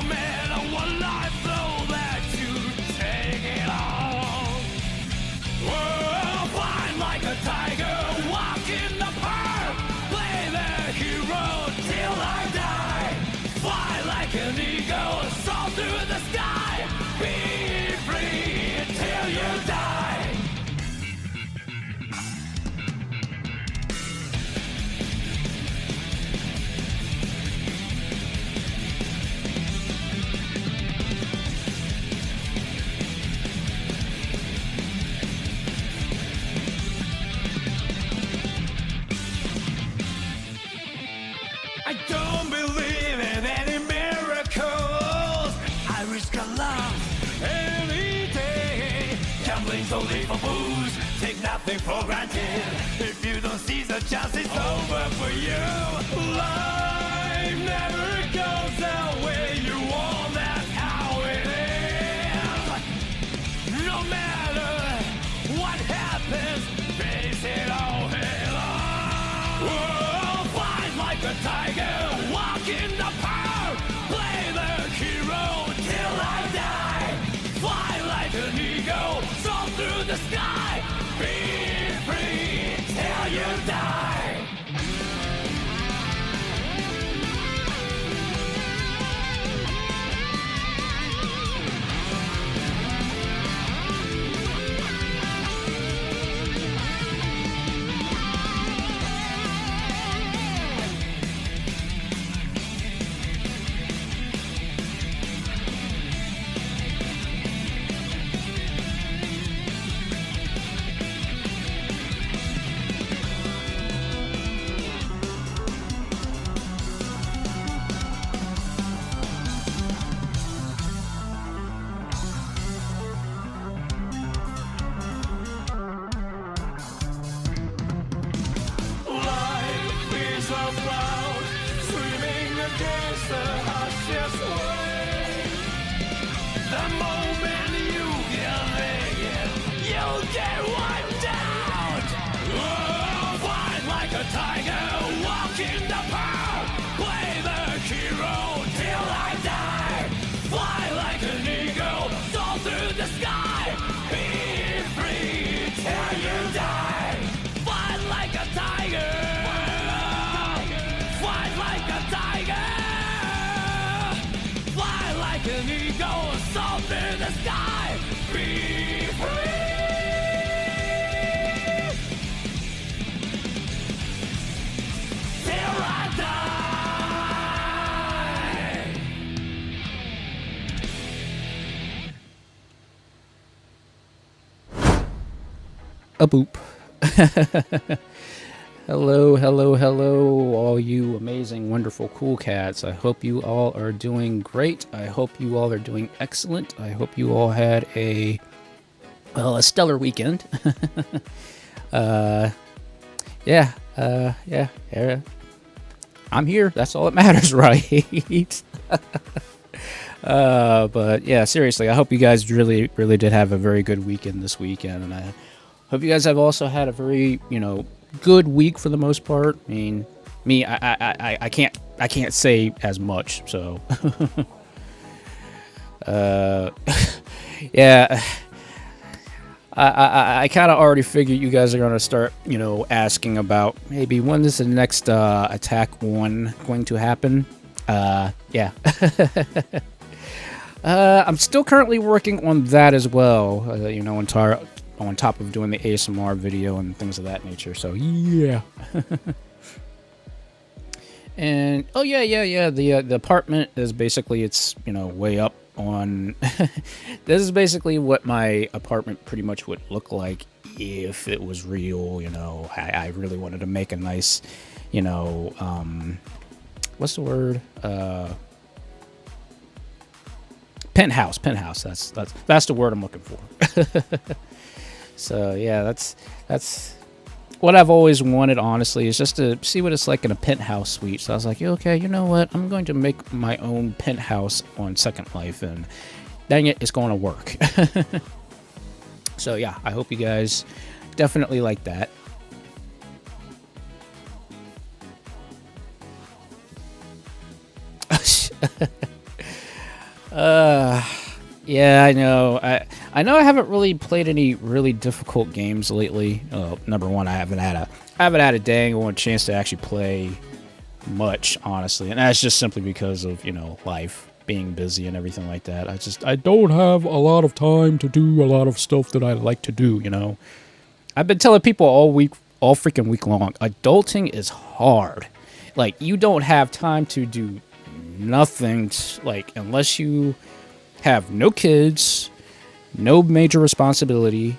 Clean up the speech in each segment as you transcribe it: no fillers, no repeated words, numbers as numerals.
matter what life throws at you, take it on. Oh, fight like a tiger, walk in the park, play the hero till I die. Fly like an eagle, soar through the sky, be free till you die. I don't believe in any miracles. I risk a lot any day. Gambling's only for fools. Take nothing for granted. If you don't seize the chance, it's over for you. Life never goes the way you want. That's how it is. No matter what happens, face it all head on. Whoa, fight like a tiger, walk in the park, play the hero till I die. Fly like an eagle, soar through the sky, be free till you die. Life is a cloud, swimming against the harshest wave. The moment you give in, you'll get wiped out. Oh, fight like a tiger, walk in the park, play the hero till I die. Fly like an eagle, soar through the sky, be free till you die. Fight like a tiger, fight like a tiger, fly like an eagle, soar through the sky, be free till I die. A boop. Hello, hello, hello, all you amazing, wonderful, cool cats. I hope you all are doing great. I hope you all are doing excellent. I hope you all had a stellar weekend. Yeah. I'm here. That's all that matters, right? But yeah, seriously, I hope you guys really, really did have a very good weekend this weekend, and I hope you guys have also had a very, good week for the most part. I mean, me, I can't say as much, so yeah. I kind of already figured you guys are gonna start, asking about maybe when is the next attack one going to happen. Yeah. I'm still currently working on that as well. On top of doing the ASMR video and things of that nature. So yeah. And the apartment is basically, it's way up on. This is basically what my apartment pretty much would look like if it was real. I really wanted to make a nice, what's the word? Penthouse. That's the word I'm looking for. So yeah, that's what I've always wanted, honestly, is just to see what it's like in a penthouse suite. So I was like, okay, you know what? I'm going to make my own penthouse on Second Life, and dang it, it's going to work. So yeah, I hope you guys definitely like that. Yeah, I know. I know I haven't really played any really difficult games lately. Number one, I haven't had a dang on chance to actually play much, honestly, and that's just simply because of life, being busy and everything like that. I don't have a lot of time to do a lot of stuff that I like to do. I've been telling people all freaking week long, adulting is hard. Like, you don't have time to do nothing, unless you have no kids, no major responsibility.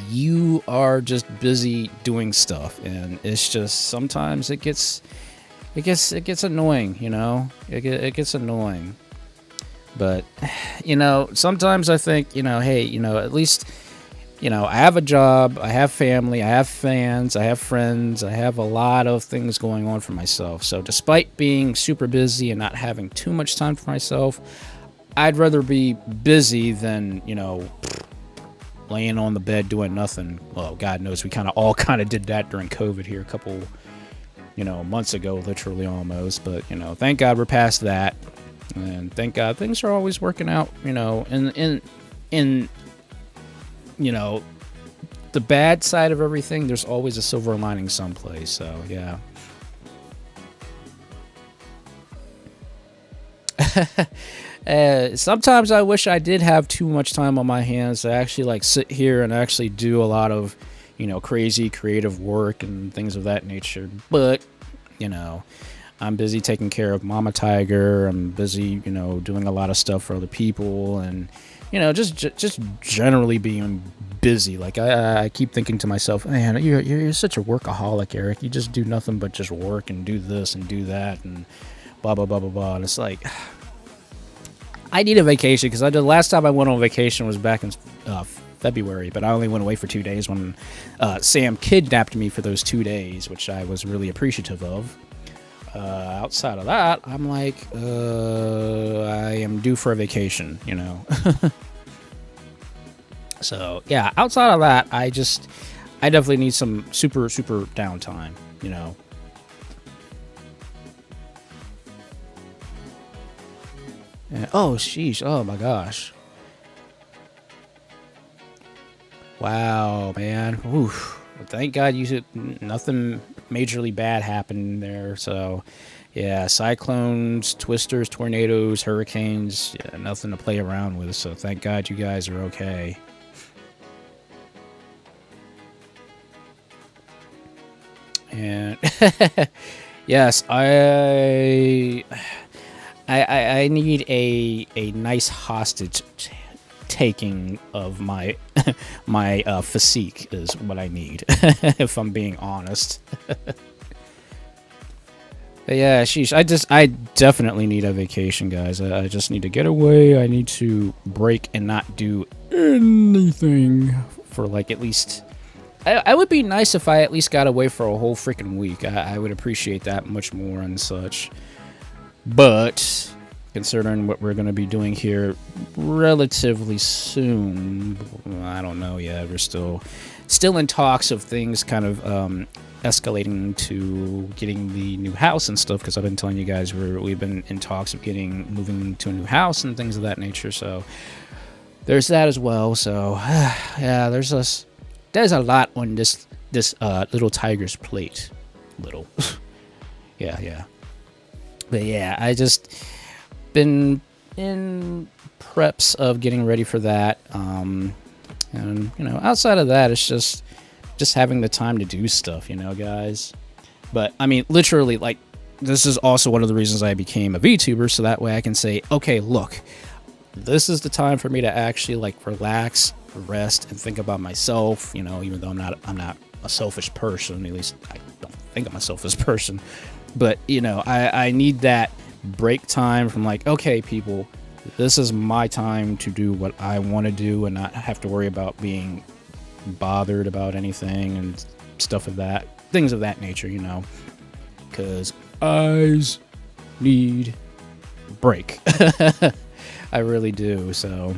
You are just busy doing stuff, and it's just sometimes it gets annoying. It gets annoying. But sometimes I think hey, at least I have a job, I have family, I have fans, I have friends, I have a lot of things going on for myself. So despite being super busy and not having too much time for myself, I'd rather be busy than, laying on the bed doing nothing. Well, God knows we all did that during COVID here a couple, months ago, literally almost. But, thank God we're past that. And thank God things are always working out, in the bad side of everything, there's always a silver lining someplace. So, yeah. Sometimes I wish I did have too much time on my hands to actually sit here and actually do a lot of, crazy creative work and things of that nature. But, I'm busy taking care of Mama Tiger. I'm busy, doing a lot of stuff for other people, and just generally being busy. I keep thinking to myself, man, you're such a workaholic, Eric. You just do nothing but just work and do this and do that and blah blah blah blah blah. And it's like, I need a vacation, because the last time I went on vacation was back in February, but I only went away for 2 days when Sam kidnapped me for those 2 days, which I was really appreciative of. Outside of that, I'm like, I am due for a vacation, So, yeah, outside of that, I definitely need some super, super downtime, And, oh, sheesh. Oh, my gosh. Wow, man. Oof. Thank God nothing majorly bad happened there. So, yeah, cyclones, twisters, tornadoes, hurricanes, yeah, nothing to play around with. So, thank God you guys are okay. And, yes, I need a nice hostage taking of my my physique is what I need, if I'm being honest. But yeah, sheesh, I definitely need a vacation, guys. I just need to get away. I need to break and not do anything for at least. I would be nice if I at least got away for a whole freaking week. I would appreciate that much more and such. But considering what we're going to be doing here relatively soon, I don't know yet. We're still in talks of things kind of escalating to getting the new house and stuff, because I've been telling you guys we've been in talks of moving to a new house and things of that nature. So there's that as well. So yeah, there's a lot on this little tiger's plate. Little. yeah. But yeah, I just been in preps of getting ready for that. And outside of that, it's just having the time to do stuff, guys. But I mean, literally, this is also one of the reasons I became a VTuber, so that way I can say, okay, look, this is the time for me to actually relax, rest, and think about myself. Even though I'm not a selfish person, at least I don't think I'm a selfish person. But I need that break time from okay, people, this is my time to do what I want to do and not have to worry about being bothered about anything and things of that nature, because eyes need break. I really do. So,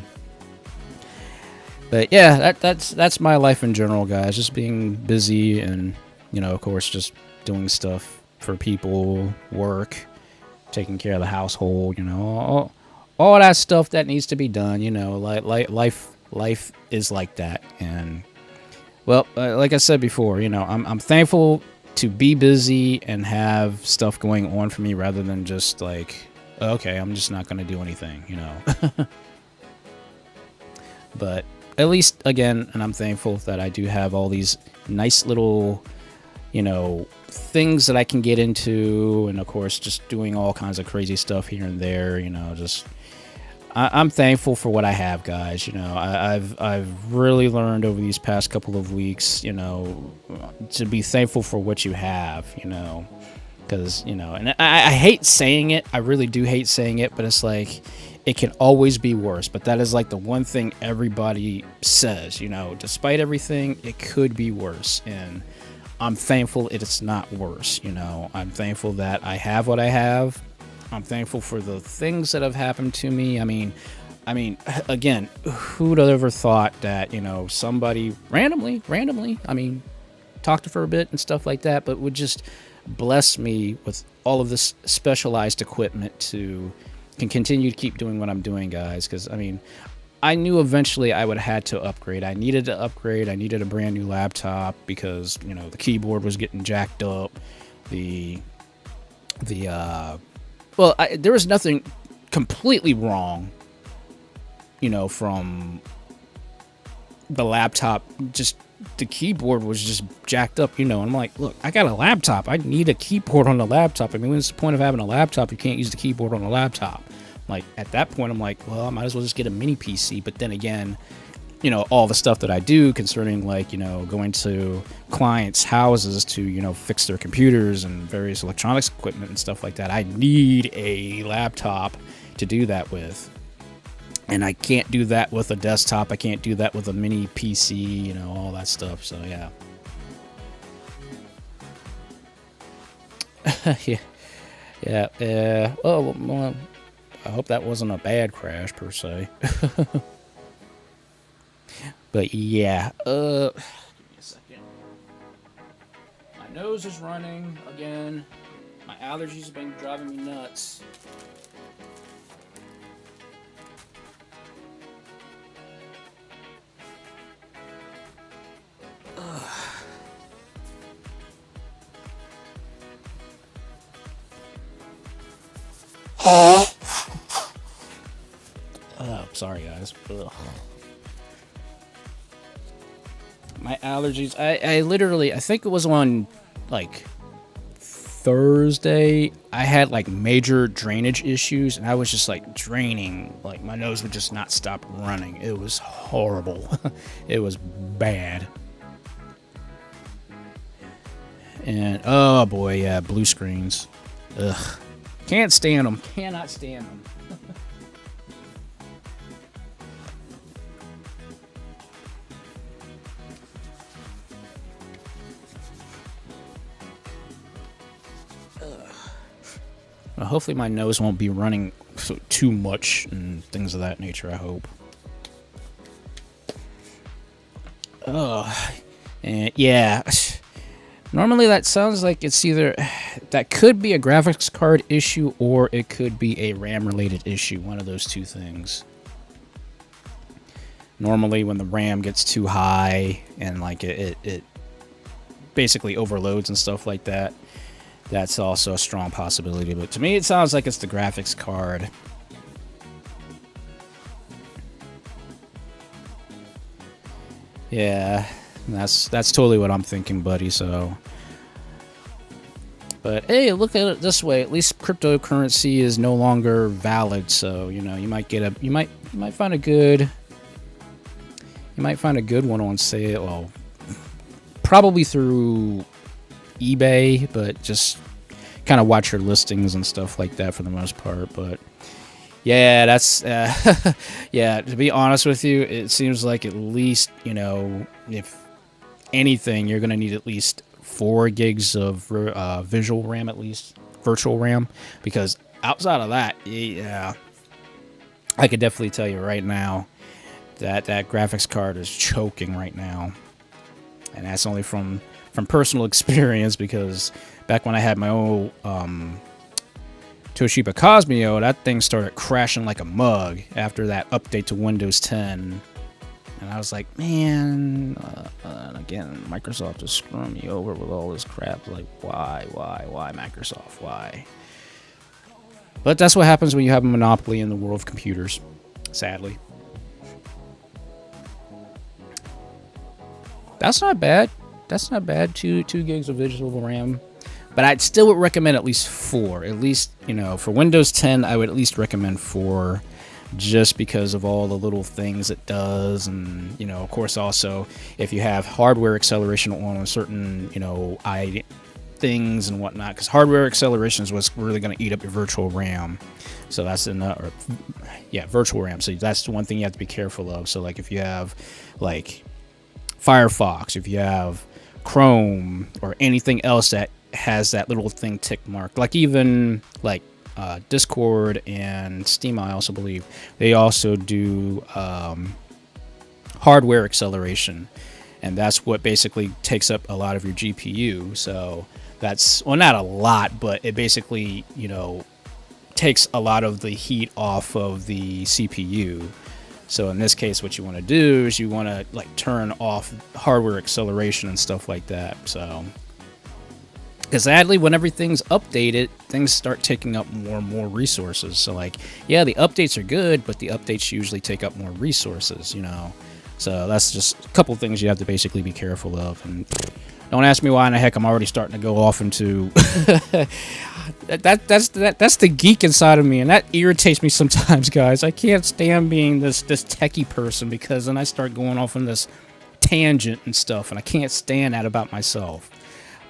but yeah, that's my life in general, guys. Just being busy and of course, just doing stuff for people, work, taking care of the household, all that stuff that needs to be done. You know, life is like that. And well, like I said before, you know, I'm thankful to be busy and have stuff going on for me rather than just like, okay, I'm just not going to do anything, you know. But at least, again, and I'm thankful that I do have all these nice little, you know, things that I can get into, and of course, just doing all kinds of crazy stuff here and there, you know, just... I'm thankful for what I have, guys. You know, I've really learned over these past couple of weeks, you know, to be thankful for what you have, you know, because, you know, and I hate saying it. I really do hate saying it, but it's like, it can always be worse. But that is like the one thing everybody says, you know, despite everything, it could be worse. And I'm thankful it's not worse, you know. I'm thankful that I have what I have. I'm thankful for the things that have happened to me. I mean, again, who'd have ever thought that, you know, somebody randomly, I mean, talked to her for a bit and stuff like that, but would just bless me with all of this specialized equipment to can continue to keep doing what I'm doing, guys. Because, I mean, I knew eventually I would have had to upgrade. I needed to upgrade. I needed a brand new laptop because, you know, the keyboard was getting jacked up. Well, there was nothing completely wrong, you know, from the laptop. Just the keyboard was just jacked up, you know. And I'm like, look, I got a laptop. I need a keyboard on the laptop. I mean, what's the point of having a laptop? You can't use the keyboard on a laptop. Like, at that point, I'm like, well, I might as well just get a mini PC. But then again, you know, all the stuff that I do concerning, like, you know, going to clients' houses to, you know, fix their computers and various electronics equipment and stuff like that, I need a laptop to do that with. And I can't do that with a desktop. I can't do that with a mini PC, you know, all that stuff. So, yeah. Yeah. Oh, well, I hope that wasn't a bad crash, per se. But yeah, give me a second. My nose is running again. My allergies have been driving me nuts. Oh, sorry, guys. Ugh. My allergies, I literally, I think it was on, like, Thursday, I had, like, major drainage issues, and I was just, like, draining. Like, my nose would just not stop running. It was horrible. It was bad. And, oh, boy, yeah, blue screens. Ugh. Can't stand them. Cannot stand them. Well, hopefully my nose won't be running too much and things of that nature, I hope. And yeah. Normally that sounds like it's either... That could be a graphics card issue or it could be a RAM-related issue. One of those two things. Normally when the RAM gets too high and like it basically overloads and stuff like that, that's also a strong possibility. But to me, it sounds like it's the graphics card. Yeah, that's totally what I'm thinking, buddy. So, but hey, look at it this way. At least cryptocurrency is no longer valid. So, you know, you might find a good one on sale. Well, probably through eBay, but just kind of watch your listings and stuff like that for the most part. But yeah, that's yeah, to be honest with you, it seems like at least, you know, if anything, you're gonna need at least 4 gigs of visual RAM, at least virtual RAM, because outside of that, yeah, I could definitely tell you right now that graphics card is choking right now. And that's only from personal experience, because back when I had my old Toshiba Cosmeo, that thing started crashing like a mug after that update to Windows 10. And I was like, man, and again, Microsoft is screwing me over with all this crap. Like, why, Microsoft, why? But that's what happens when you have a monopoly in the world of computers, sadly. That's not bad. That's not bad. 2 gigs of visual RAM. But I'd still would recommend at least 4. At least, you know, for Windows 10, I would at least recommend 4. Just because of all the little things it does. And, you know, of course, also, if you have hardware acceleration on certain, you know, things and whatnot. Because hardware acceleration is what's really going to eat up your virtual RAM. So that's virtual RAM. So that's the one thing you have to be careful of. So, like, if you have, like, Firefox, if you have Chrome, or anything else that has that little thing tick marked, like even, like, Discord and Steam, I also believe they also do hardware acceleration, and that's what basically takes up a lot of your GPU. So that's, well, not a lot, but it basically, you know, takes a lot of the heat off of the CPU. So in this case, what you want to do is you want to, like, turn off hardware acceleration and stuff like that. So, because sadly, when everything's updated, things start taking up more and more resources. So, like, yeah, the updates are good, but the updates usually take up more resources, you know. So that's just a couple things you have to basically be careful of. And don't ask me why in the heck I'm already starting to go off into that's the geek inside of me, and that irritates me sometimes, guys. I can't stand being this techie person, because then I start going off on this tangent and stuff, and I can't stand that about myself.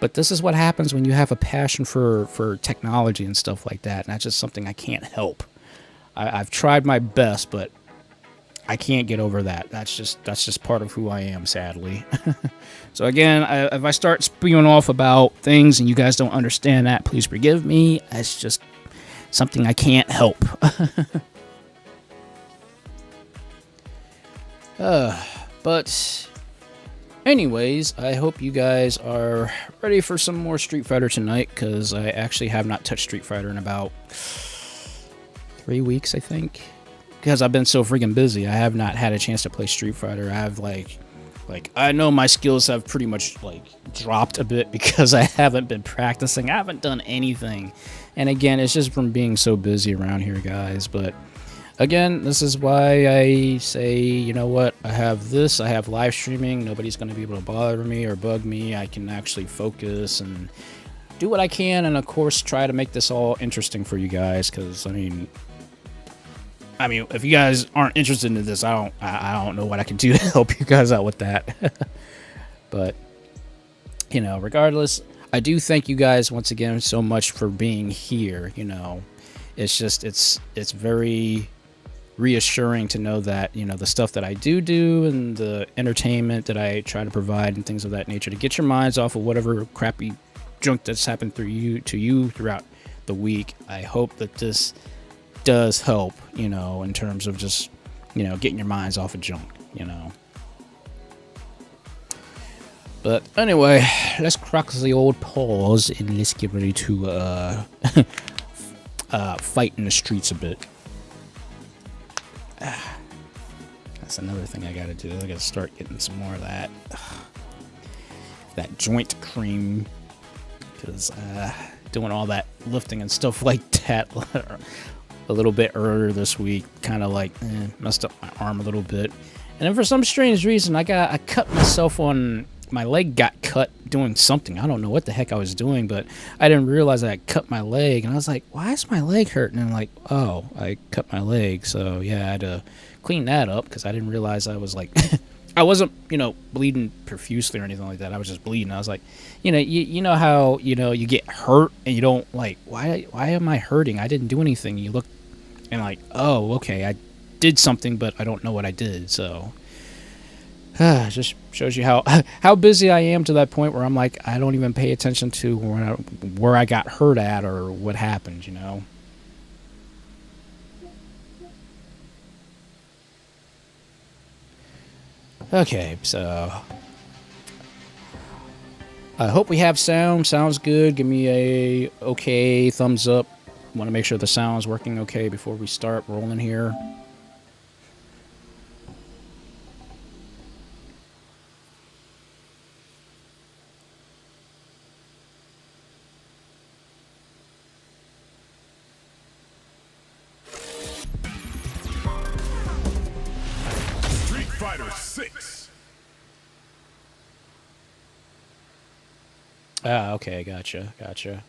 But this is what happens when you have a passion for technology and stuff like that, and that's just something I can't help. I've tried my best, but I can't get over that. That's just part of who I am, sadly. So again, if I start spewing off about things and you guys don't understand that, please forgive me. That's just something I can't help. But anyways, I hope you guys are ready for some more Street Fighter tonight, because I actually have not touched Street Fighter in about 3 weeks, I think. Because I've been so freaking busy, I have not had a chance to play Street Fighter. I have, like, I know my skills have pretty much, like, dropped a bit because I haven't been practicing. I haven't done anything. And again, it's just from being so busy around here, guys. But again, this is why I say, you know what, I have this, I have live streaming. Nobody's going to be able to bother me or bug me. I can actually focus and do what I can, and of course try to make this all interesting for you guys, because I mean, if you guys aren't interested in this, I don't know what I can do to help you guys out with that. But, you know, regardless, I do thank you guys once again so much for being here. You know, it's just, it's very reassuring to know that, you know, the stuff that I do and the entertainment that I try to provide and things of that nature to get your minds off of whatever crappy junk that's happened to you throughout the week. I hope that this does help, you know, in terms of just, you know, getting your minds off of junk, you know. But anyway, let's crack the old pause and let's get ready to fight in the streets a bit. That's another thing I gotta do. I gotta start getting some more of that joint cream, because doing all that lifting and stuff like that a little bit earlier this week kind of like messed up my arm a little bit. And then for some strange reason, I cut myself on my leg. Got cut doing something. I don't know what the heck I was doing, but I didn't realize that I cut my leg, and I was like, why is my leg hurting? And I'm like, oh, I cut my leg. So yeah, I had to clean that up, because I didn't realize I was like I wasn't, you know, bleeding profusely or anything like that. I was just bleeding. I was like, you know, you know how, you know, you get hurt and you don't like, why am I hurting? I didn't do anything. You look and like, oh, okay, I did something, but I don't know what I did. So it just shows you how busy I am, to that point where I'm like, I don't even pay attention to where I got hurt at or what happened, you know. Okay, so I hope we have sound. Sounds good. Give me a okay thumbs up Want to make sure the sound's working okay before we start rolling here. Street Fighter 6. Ah, okay, gotcha, gotcha.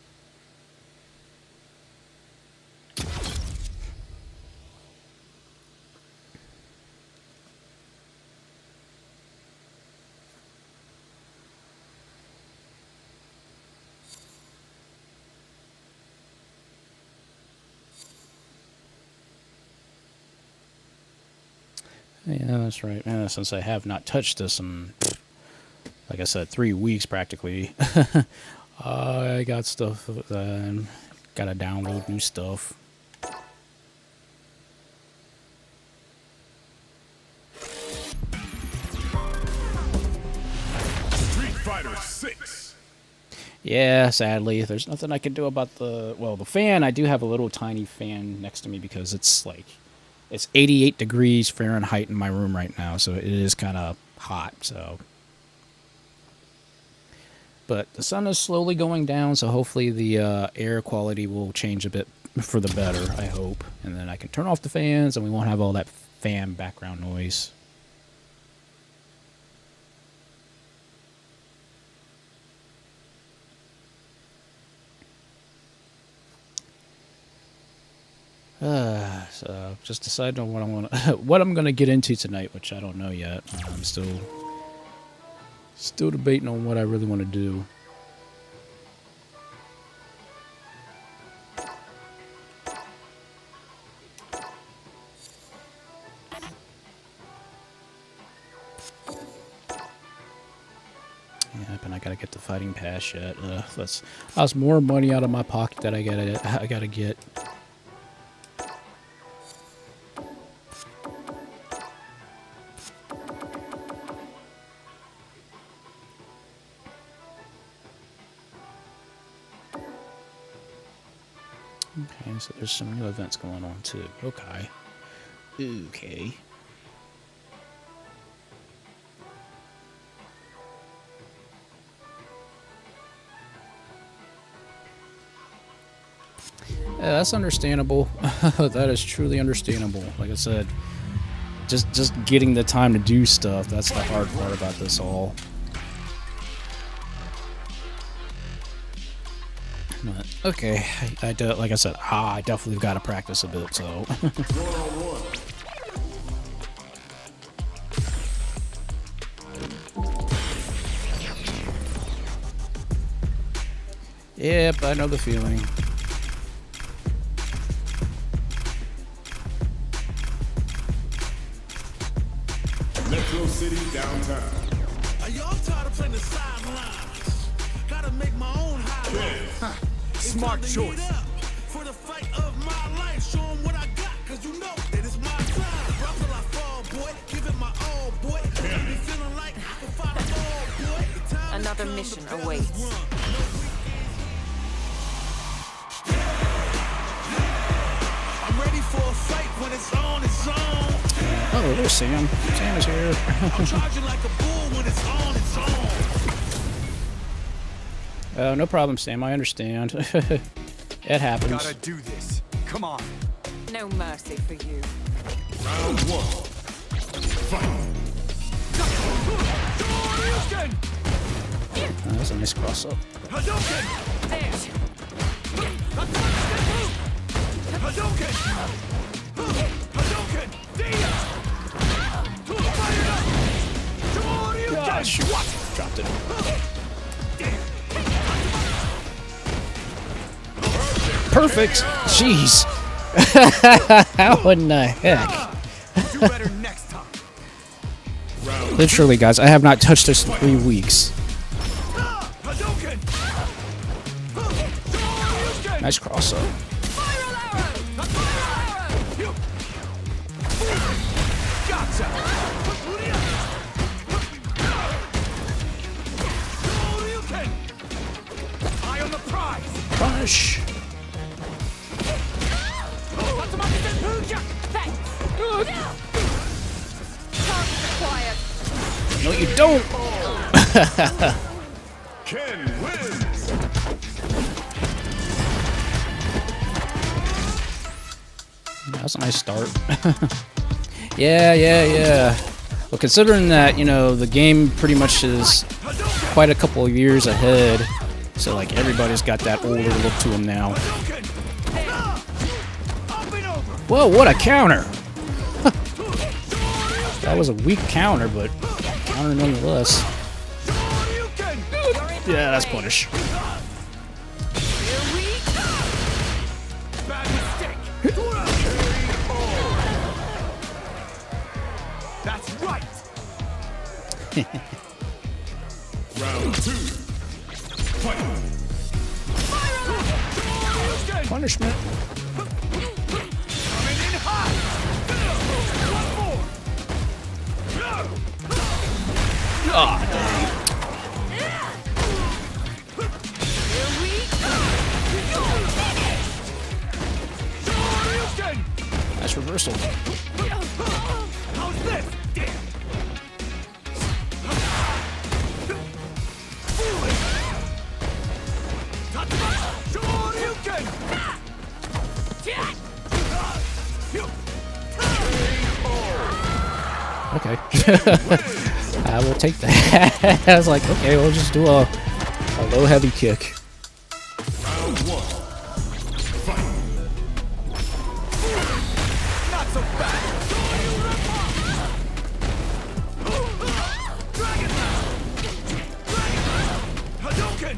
Yeah, that's right. Since I have not touched this in, like I said, 3 weeks practically, I got stuff. Gotta download new stuff. Street Fighter 6. Yeah, sadly, there's nothing I can do about the fan. I do have a little tiny fan next to me because it's like it's 88 degrees Fahrenheit in my room right now, so it is kind of hot. So, but the sun is slowly going down, so hopefully the air quality will change a bit for the better. I hope, and then I can turn off the fans, and we won't have all that fan background noise. So just decided on what I'm gonna get into tonight, which I don't know yet. I'm still debating on what I really want to do. Yep, and I gotta get the fighting pass yet. That's more money out of my pocket that I gotta get. Okay, so there's some new events going on too. Okay. Okay. Yeah, that's understandable. That is truly understandable. Like I said, just getting the time to do stuff, that's the hard part about this all. But, okay, like I said, I definitely got to practice a bit, so. Yep, I know the feeling. Metro City downtown. Are y'all tired of playing the sidelines? Gotta make my own highlights. Smart choice. For the fight of my life, show 'em what I got, cause you know that it's my time. Rock till I fall, boy, give it my all, boy. Be feeling like I can fight them all, boy. The time has Another come, mission the awaits. battle's won. I'm ready for a fight when it's on its own. Oh, there's Sam. Sam is here. I'm charging like a bull when it's on its own. No problem, Sam. I understand. It happens. Gotta do this. Come on. No mercy for you. Round 1. Fight. Oh, that's a nice cross up. There. Gosh, dropped it. Perfect. Jeez. How in the heck? Do better next time. Literally, guys, I have not touched this in 3 weeks. Nice cross up. Eye on the prize. Punish. Quiet. No, you don't. Ken wins. That's a nice start. Yeah. Well, considering that, you know, the game pretty much is quite a couple of years ahead, so like everybody's got that older look to them now. Whoa, what a counter! That was a weak counter, but counter nonetheless. Yeah, that's punish. That's right. Round 2. Fight. Punishment. Coming in hot. One more. Ah, nice reversal. How's this? Damn. Okay. I will take that. I was like, okay, we'll just do a low heavy kick. Round 1. Fight. Not so fast. Dragon. Hadouken.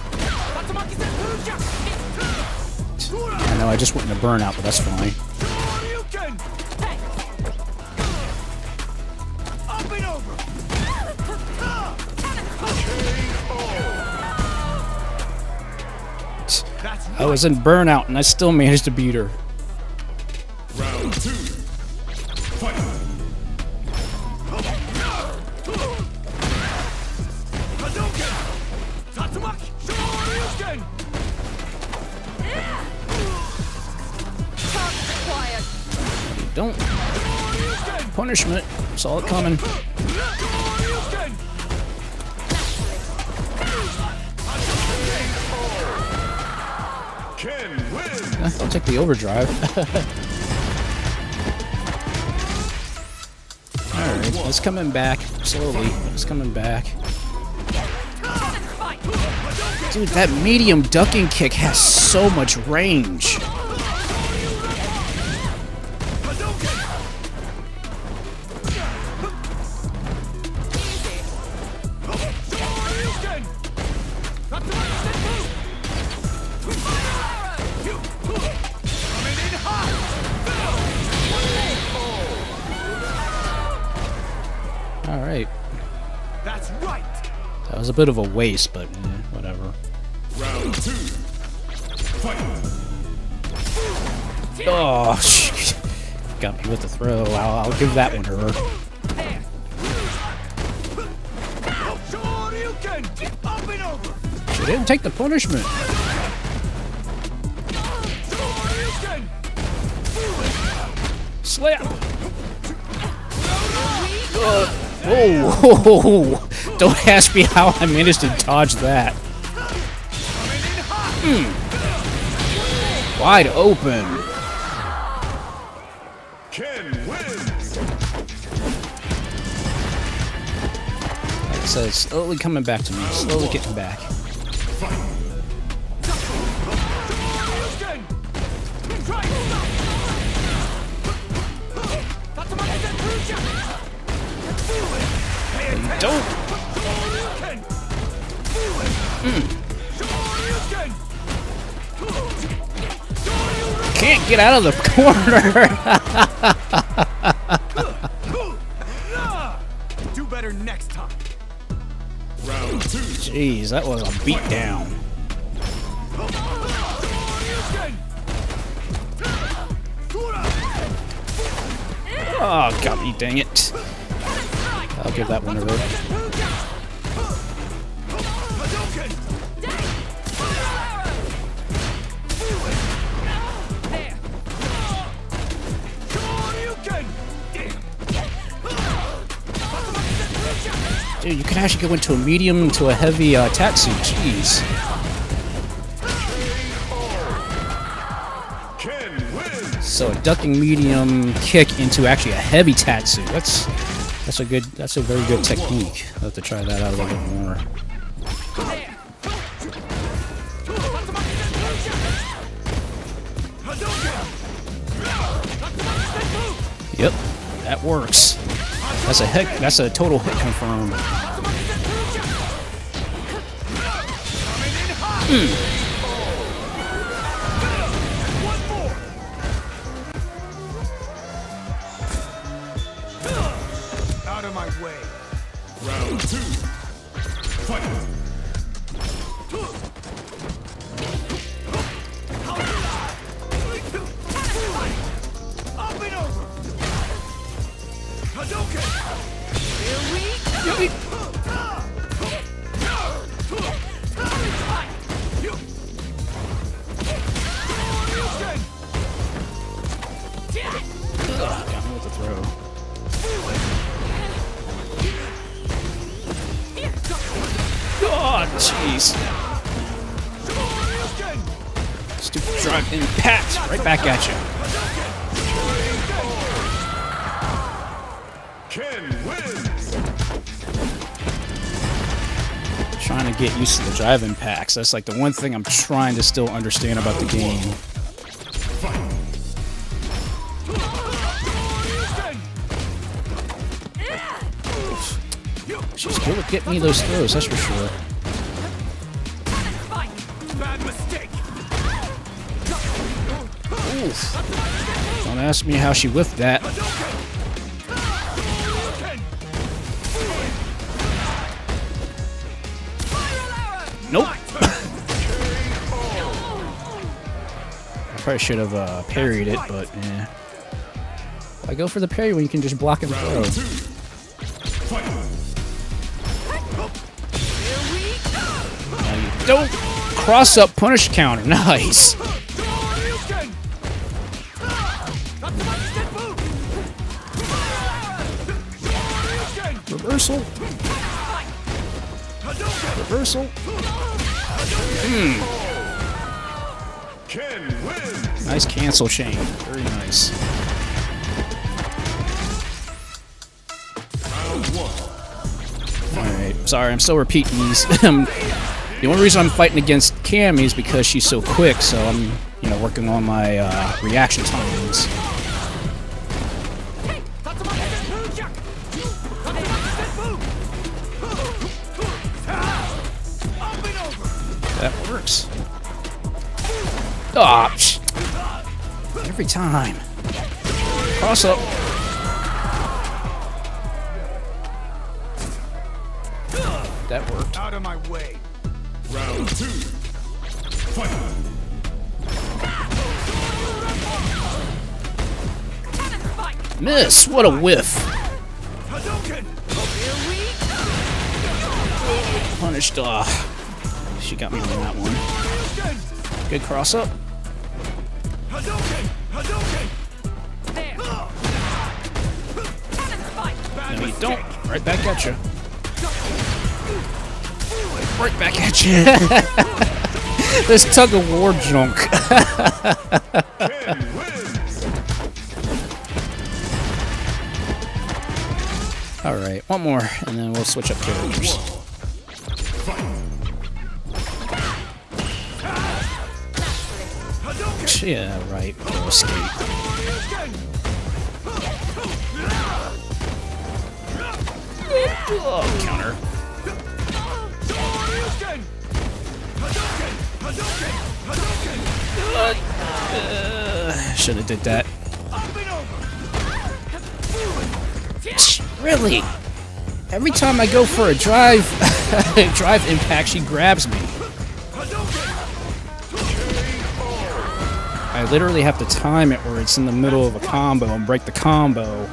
I know I just went into burnout, but that's fine. Hadouken. Up and over. That's I was in burnout and I still managed to beat her. Round 2. Fight. Hadouken. Tatsumaki. Shoryuken. Quiet. Don't. Shoryuken. Punishment. Saw it coming. Shoryuken. Ken wins. I'll take the overdrive. Alright, it's coming back. Slowly, but it's coming back. Dude, that medium ducking kick has so much range. Alright, That's right. that was a bit of a waste, but whatever. Round 2. Fight. Oh, got me with the throw. I'll give that one to her. Shoryuken. Up and over. She didn't take the punishment. Shoryuken. Slap! Whoa! Don't ask me how I managed to dodge that. Wide open. Ken wins. Like I said, slowly coming back to me. Slowly getting back. Shoryuken. Try Don't! Can't get out of the corner! Do better next time. Round 2. Jeez, that was a beatdown. Oh, got me, dang it. I'll give that one to her. Dude, you can actually go into a medium to a heavy tatsu. Jeez. So a ducking medium kick into actually a heavy tatsu. That's a very good technique. I'll have to try that out a little bit more. Yep, that works. That's a total hit confirm. Out of my way. Round 2. Fight. Up and over. Hadouken. Got me with the throw. Oh, jeez. Stupid drive impact. Right back at you. Ken wins. Trying to get used to the drive impacts. That's like the one thing I'm trying to still understand about the game. She's good at getting me those throws, that's for sure. Bad mistake. Oof. Don't ask me how she whiffed that. Nope. I probably should have parried it, but eh. Why go for the parry when you can just block and throw? Now you don't cross up punish counter. Nice. Reversal. Reversal. Ken wins. Nice cancel chain. Very nice. Round 1. Alright, sorry, I'm still repeating these. The only reason I'm fighting against Cammy is because she's so quick, so I'm, working on my reaction times. That works. Ah, every time. Cross up. That worked. Out of my way. Round 2. Fight. Miss! What a whiff! Punished. She got me on that one. Good cross up. No, you don't. Right back at you. Right back at you. This tug of war junk. Alright, one more, and then we'll switch up characters. Yeah, right. We'll escape. Oh, counter. Should have did that. Really? Every time I go for a drive impact, she grabs me. I literally have to time it where it's in the middle of a combo and break the combo,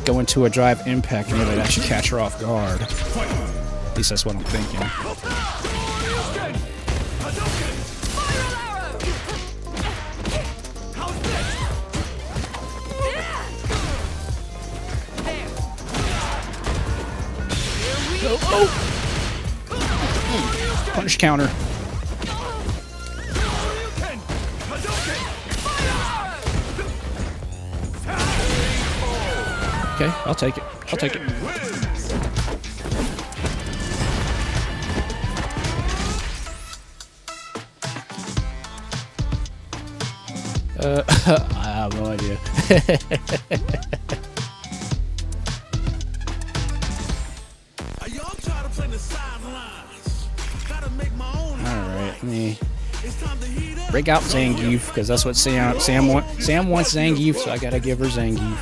go into a drive impact, and really actually catch her off guard. At least that's what I'm thinking. Punish counter. Okay, I'll take it. I'll take it. I have no idea. Y'all try to play the sidelines. Gotta make my own. Alright, let me It's time to heat up. break out Zangief, because that's what Sam wants. Sam wants Zangief, so I gotta give her Zangief.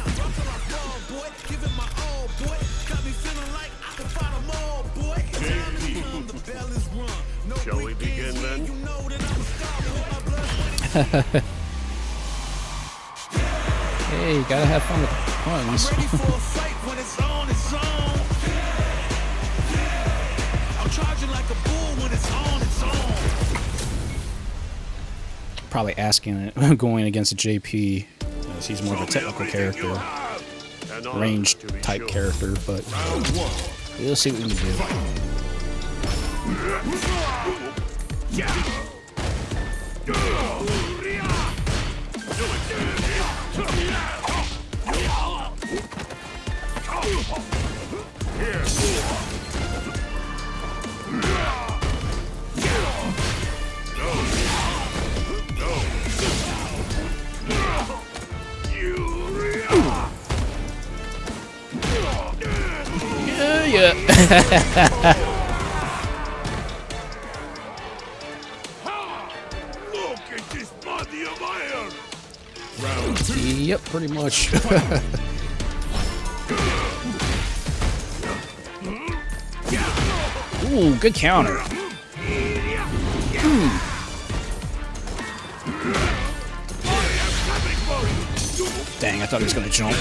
Shall we begin then? Hey, you gotta have fun with puns. Ready for a fight when it's on its own. I'll charge you like a bull when it's on its own. Probably asking it going against a JP, as he's more of a technical character, range type character, but we'll see what we can do. Yeah. Look at this body of iron! Yep, pretty much. Ooh, good counter. Dang, I thought he was gonna jump.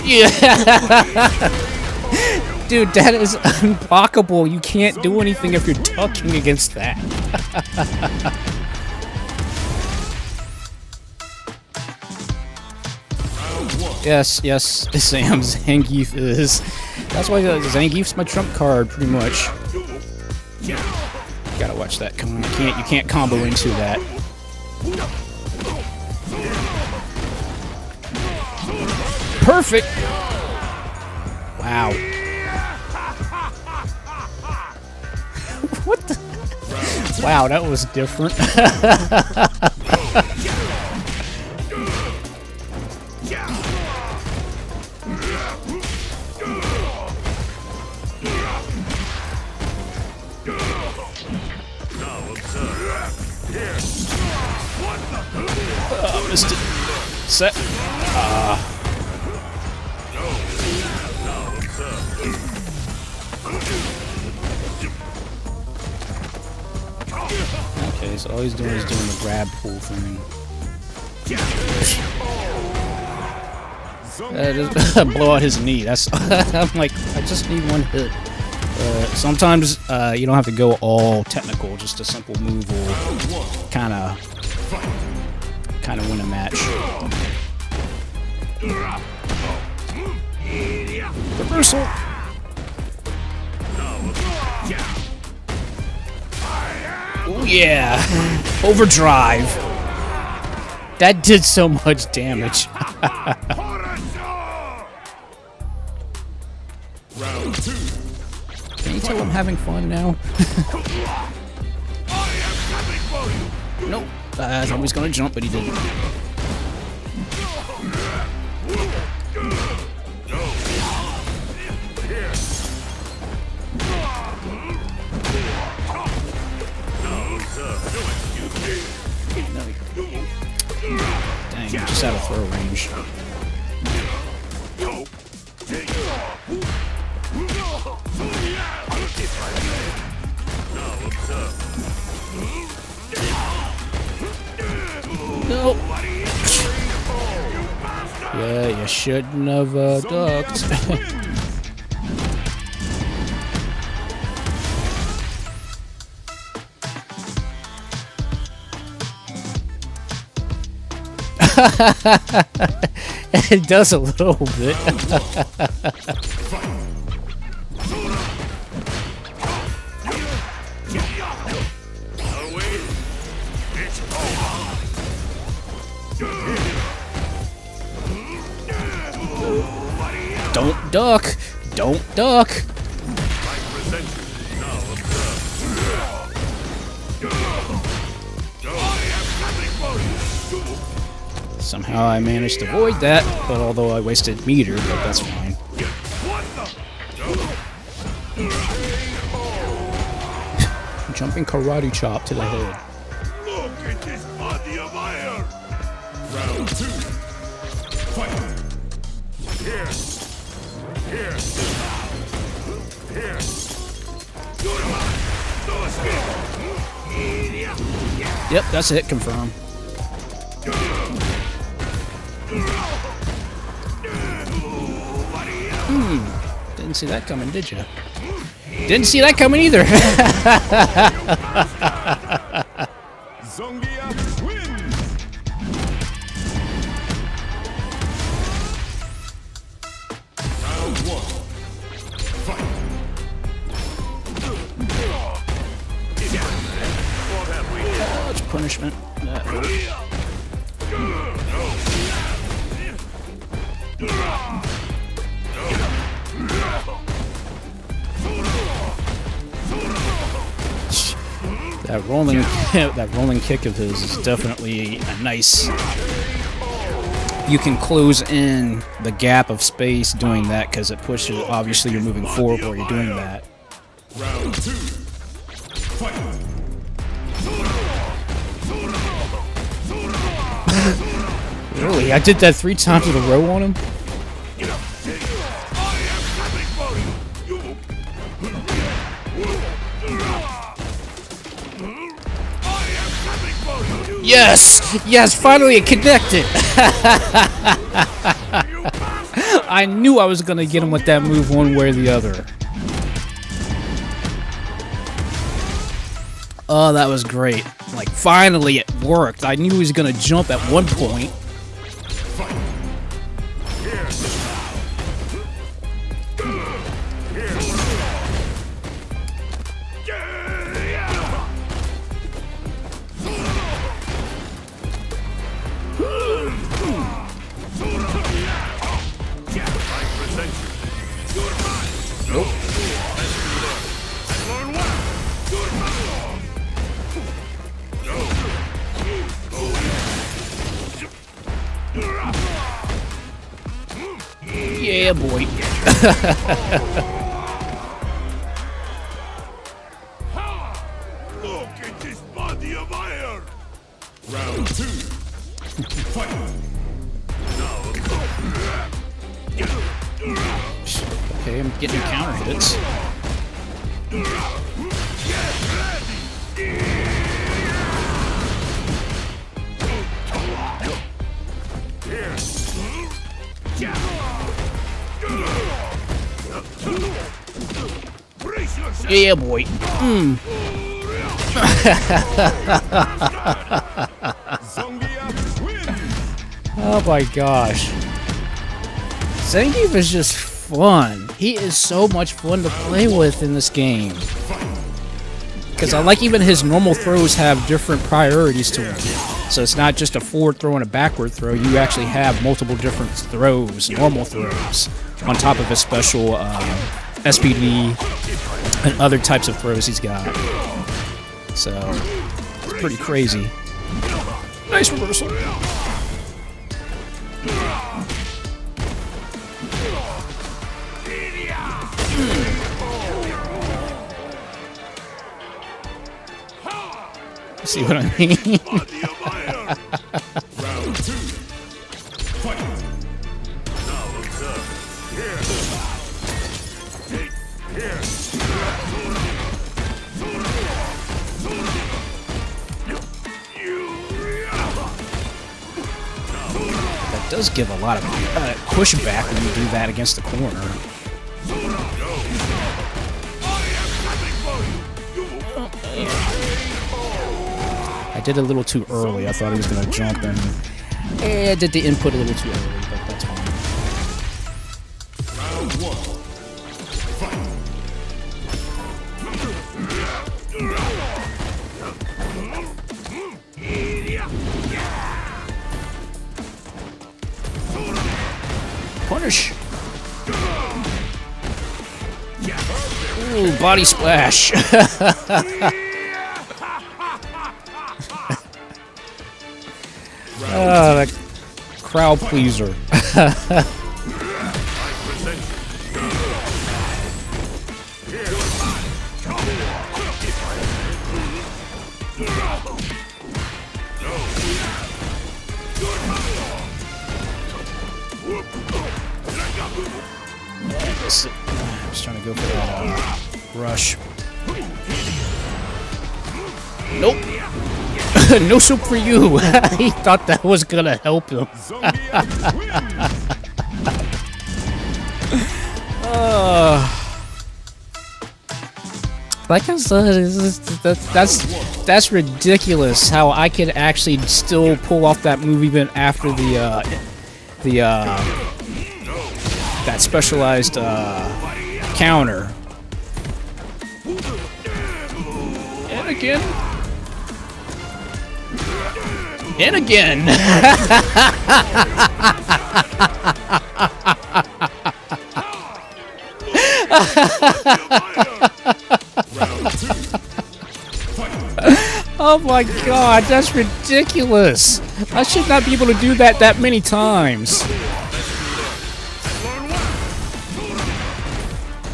Yeah. Dude, that is unblockable. You can't do anything if you're ducking against that. Yes, Sam, Zangief is. That's why Zangief's my trump card, pretty much. Gotta watch that. Come on, you can't combo into that. Perfect. Wow. What the? Wow, that was different. Missed it. Set. Okay, so all he's doing is doing the grab pull thing. Just blow out his knee. That's I'm like, I just need one hit. Sometimes you don't have to go all technical. Just a simple move will kind of win a match. Reversal. Oh yeah, overdrive. That did so much damage. Can you tell I'm having fun now? Nope. I thought he was gonna jump, but he didn't. Dang, just out of throw range. Nope. Yeah, you shouldn't have ducked. It does a little bit. Don't duck! Don't duck! Somehow I managed to avoid that, but although I wasted meter, but that's fine. Jumping karate chop to the head. Look at this body of iron! Round 2. Fight! Here! Here! Here! No escape! Yep, that's it, confirm. Didn't see that coming, did you? Didn't see that coming either. Zongia wins! Round 1. Fight! What have we done? Much punishment. That hurt. That rolling kick of his is definitely a nice. You can close in the gap of space doing that because it pushes. Obviously, you're moving forward while you're doing that. Round 2. Fight! Really, I did that 3 times in a row on him. Yes! Yes, finally it connected! I knew I was gonna get him with that move one way or the other. Oh, that was great. Like, finally it worked. I knew he was gonna jump at one point. Yeah, boy. Look at this body of iron! Round 2. Fight! Okay, I'm getting counter hits. Yeah, boy. Oh my gosh. Zangief is just fun. He is so much fun to play with in this game. Because I like even his normal throws have different priorities to them. So it's not just a forward throw and a backward throw. You actually have multiple different throws, normal throws, on top of his special SPD and other types of throws he's got. So, it's pretty crazy. Nice reversal. See what I mean? Round 2. Fight! Now observe. Here. Take. Here. That does give a lot of pushback when you do that against the corner. I did it a little too early. I thought he was going to jump and I did the input a little too early, but that's fine. Punish. Ooh, body splash. That crowd pleaser. I was trying to go for that rush. Nope. No soup for you. He thought that was gonna help him. Like I said, that's ridiculous. How I could actually still pull off that move even after that specialized counter. And again. And again. Oh my god, that's ridiculous. I should not be able to do that many times.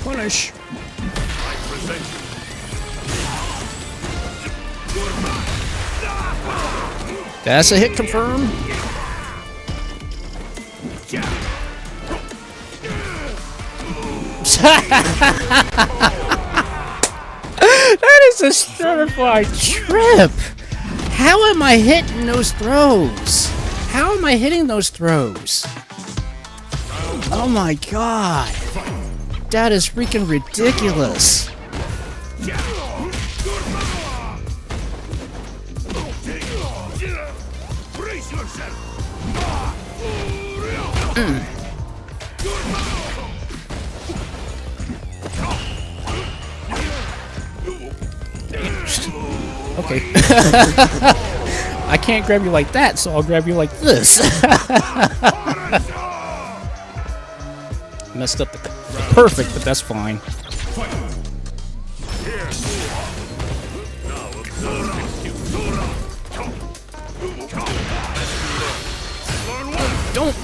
Punish. That's a hit confirm. That is a certified trip. How am I hitting those throws? How am I hitting those throws? Oh my god. That is freaking ridiculous. Okay. I can't grab you like that, so I'll grab you like this. Messed up the perfect, but that's fine. Don't.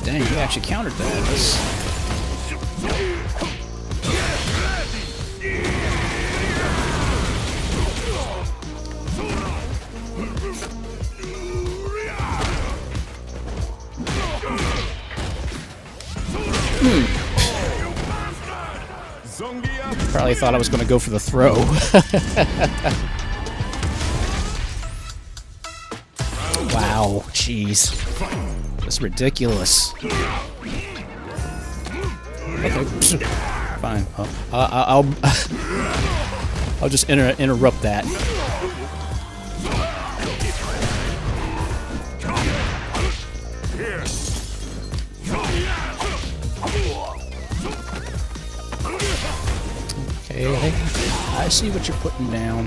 Dang, you actually countered that. Probably thought I was going to go for the throw. Wow, jeez. That's ridiculous. Okay, fine. I'll just interrupt that. Okay, I see what you're putting down.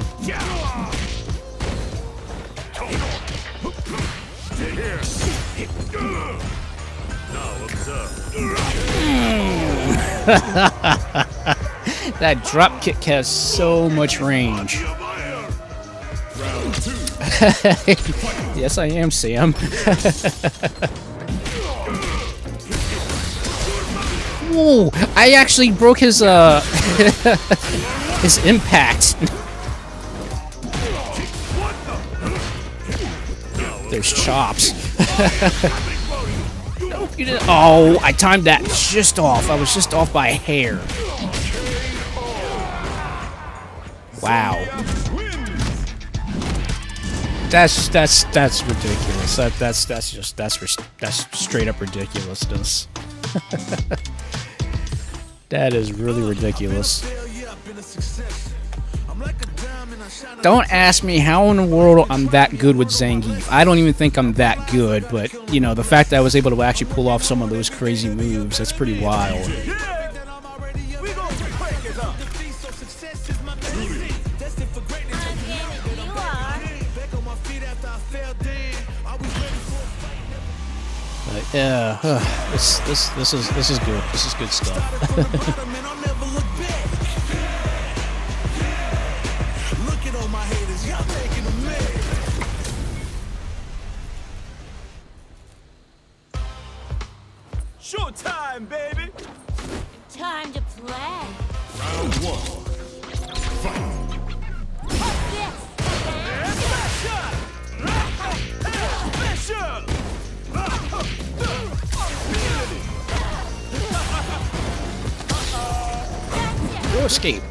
That drop kick has so much range. Yes, I am, Sam. Whoa! I actually broke his his impact. There's chops. Nope, you didn't. Oh, I timed that just off. I was just off by a hair. Wow. That's ridiculous. That's straight up ridiculousness. That is really ridiculous. Don't ask me how in the world I'm that good with Zangief. I don't even think I'm that good, but, you know, the fact that I was able to actually pull off some of those crazy moves, that's pretty wild. Yeah, this is good. This is good stuff. Bottom and I'll never look back. Look at all my haters, y'all taking a minute. Showtime, baby! Time to play. Round 1. Fight. What's this? Special! Go escape.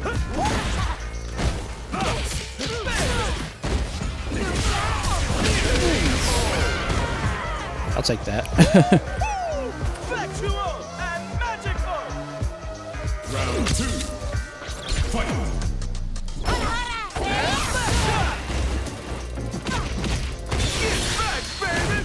I'll take that. Factual and magical! Round 2. Fight. Get back, baby!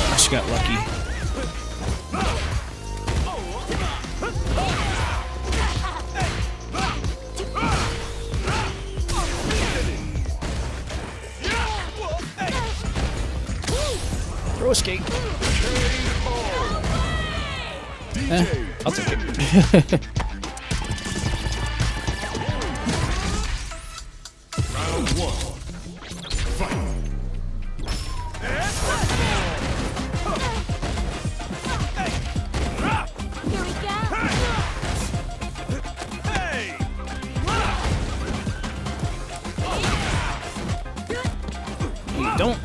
I just got lucky. Throw escape. I'll take it. Round 1. Fight. Here we go. Hey! You don't.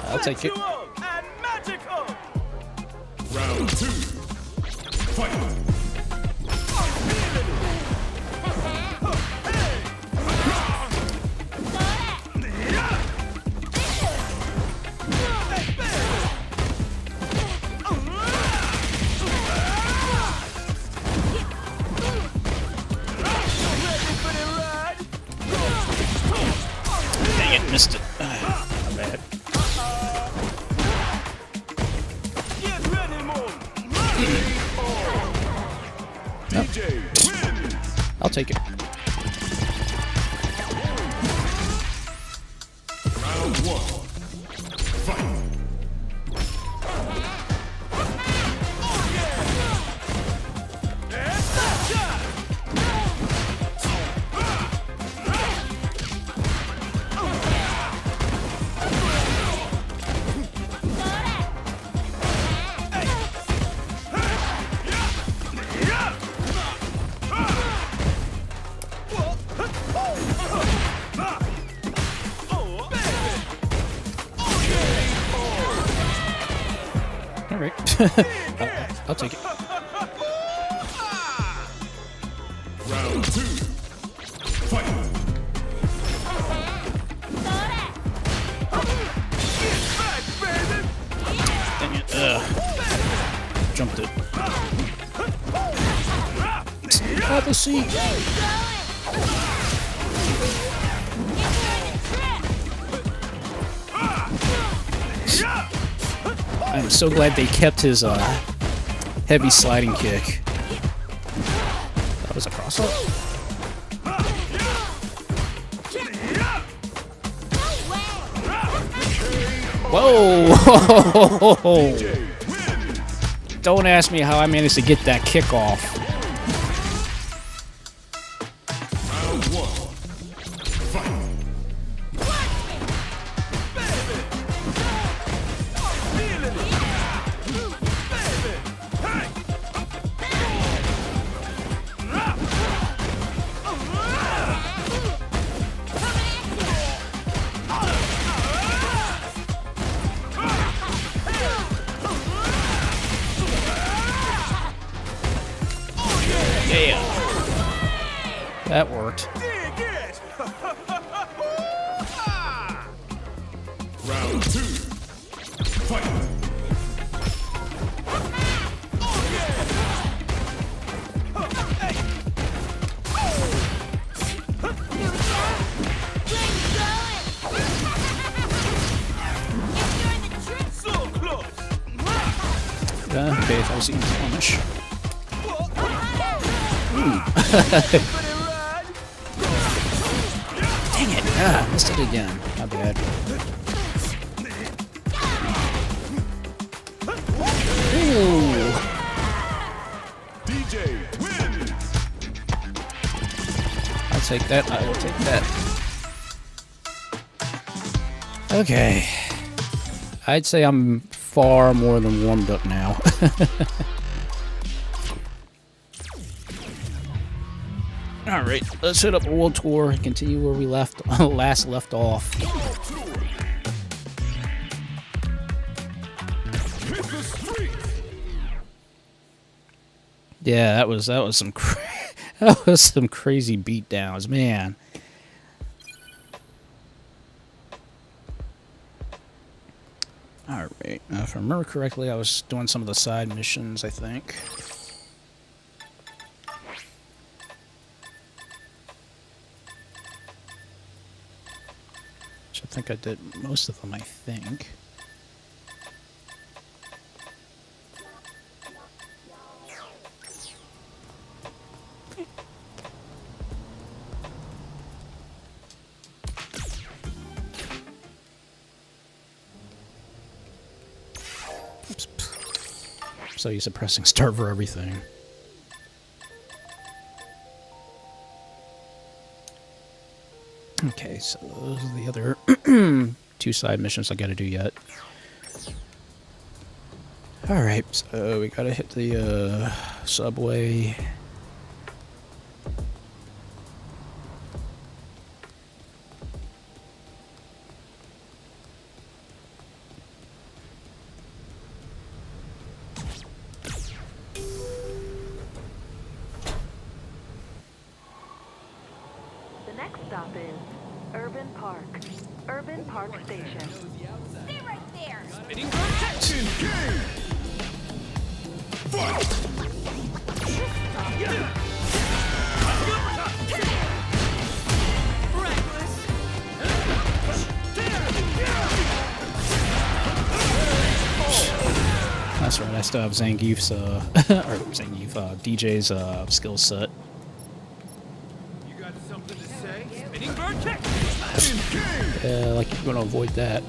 I'll take it. Factual and magical! Round 2. Fight. Dang it, missed it. My bad. Get ready, Mom! DJ wins. I'll take it. Round 1. Fight. All right. I'll take it. Round 2. Fight. Dang it. Jumped it. Have a seat. I'm so glad they kept his heavy sliding kick. That was a cross-up. Whoa! Don't ask me how I managed to get that kick off. Round 1. Fight. Yeah. That worked. Dig it! Round 2. Fight. Okay, that was easy punch. Dang it! Ah, missed it again. My bad. Ooh. DJ wins. I'll take that. I'll take that. Okay. I'd say I'm far more than warmed up now. Alright, let's hit up a world tour and continue where we last left off. Hit the streets. Yeah, that was some that was some crazy beatdowns, man. Alright, if I remember correctly, I was doing some of the side missions, I think. Which I think I did most of them, I think. So used to pressing start for everything. Okay, so those are the other two side missions I gotta do yet. Alright, so we gotta hit the subway. Urban Park Station. Stay right there. That's right, I still have Zangief's, DJ's skill set. You got something to say? Spinning bird kick. Yeah, like you're gonna avoid that.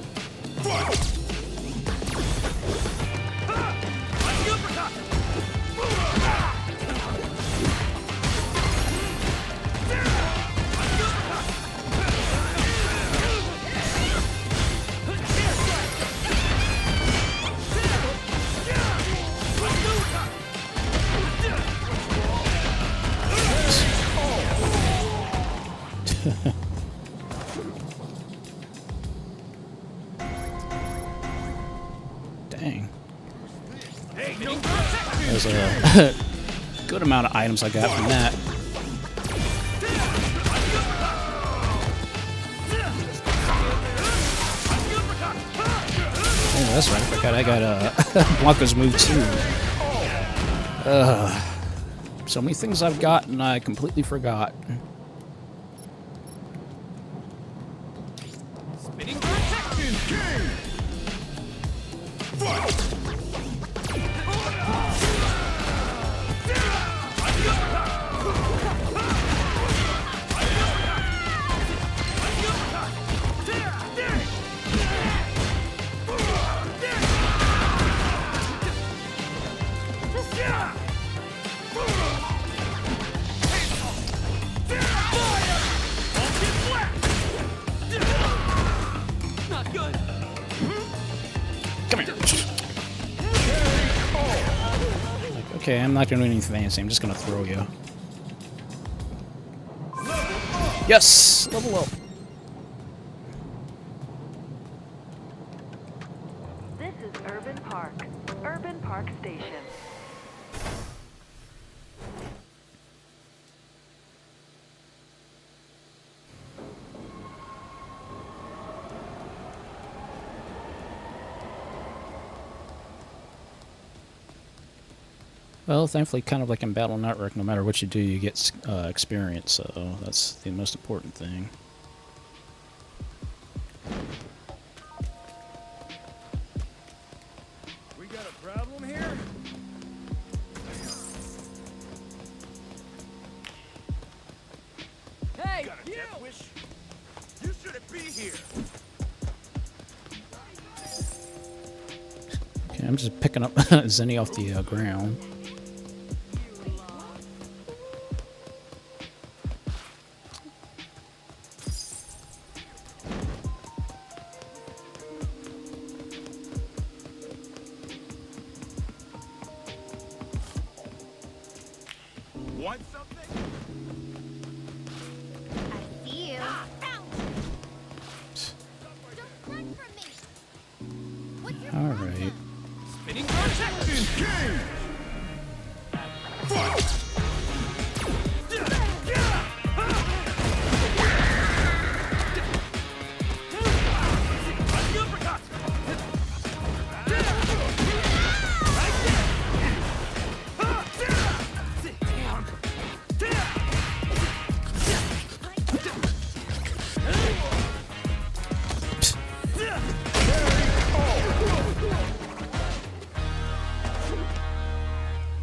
Dang. There's a good amount of items I got from that. Oh, that's right, I forgot I got Blanca's move too. So many things I've got and I completely forgot. Okay, I'm not gonna do anything fancy, I'm just gonna throw you. Yes! Level up! This is Urban Park Station. Well, thankfully, kind of like in Battle Network, no matter what you do, you get experience, so that's the most important thing. We got a problem here? be here. Okay, I'm just picking up Zenny off the ground. Want something? I see you. Don't run from me. What's your All right. Spinning vortex. Engage.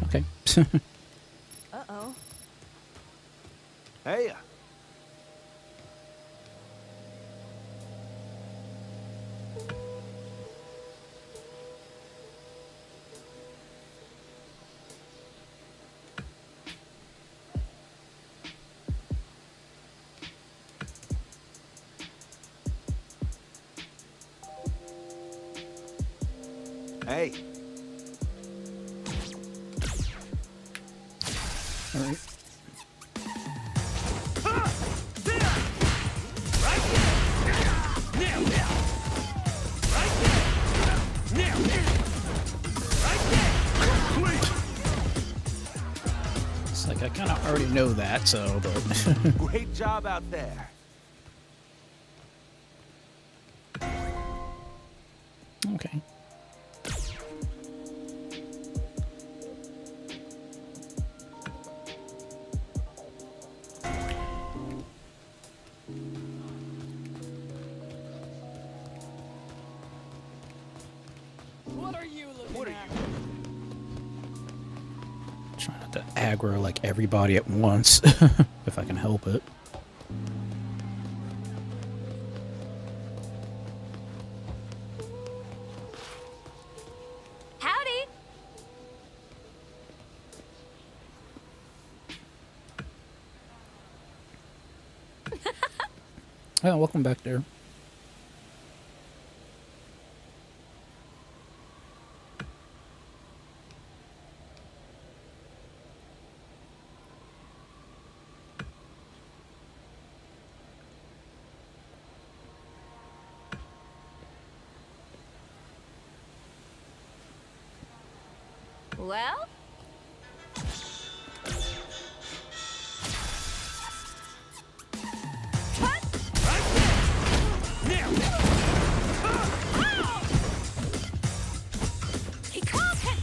Okay. Uh-oh. Hey. Hey. All right. It's like I kind of already know that, so but Great job out there. okay. What are you looking What are at? Trying not to aggro like everybody at once, if I can help it. Howdy. Oh, welcome back there. Well, he caught him.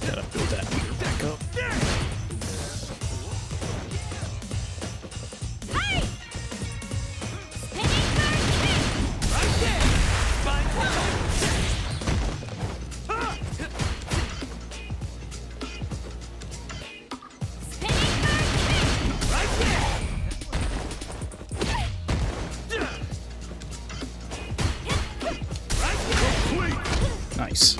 Gotta build that gear back up. Hey! Spinning bird kick. Spinning bird Nice.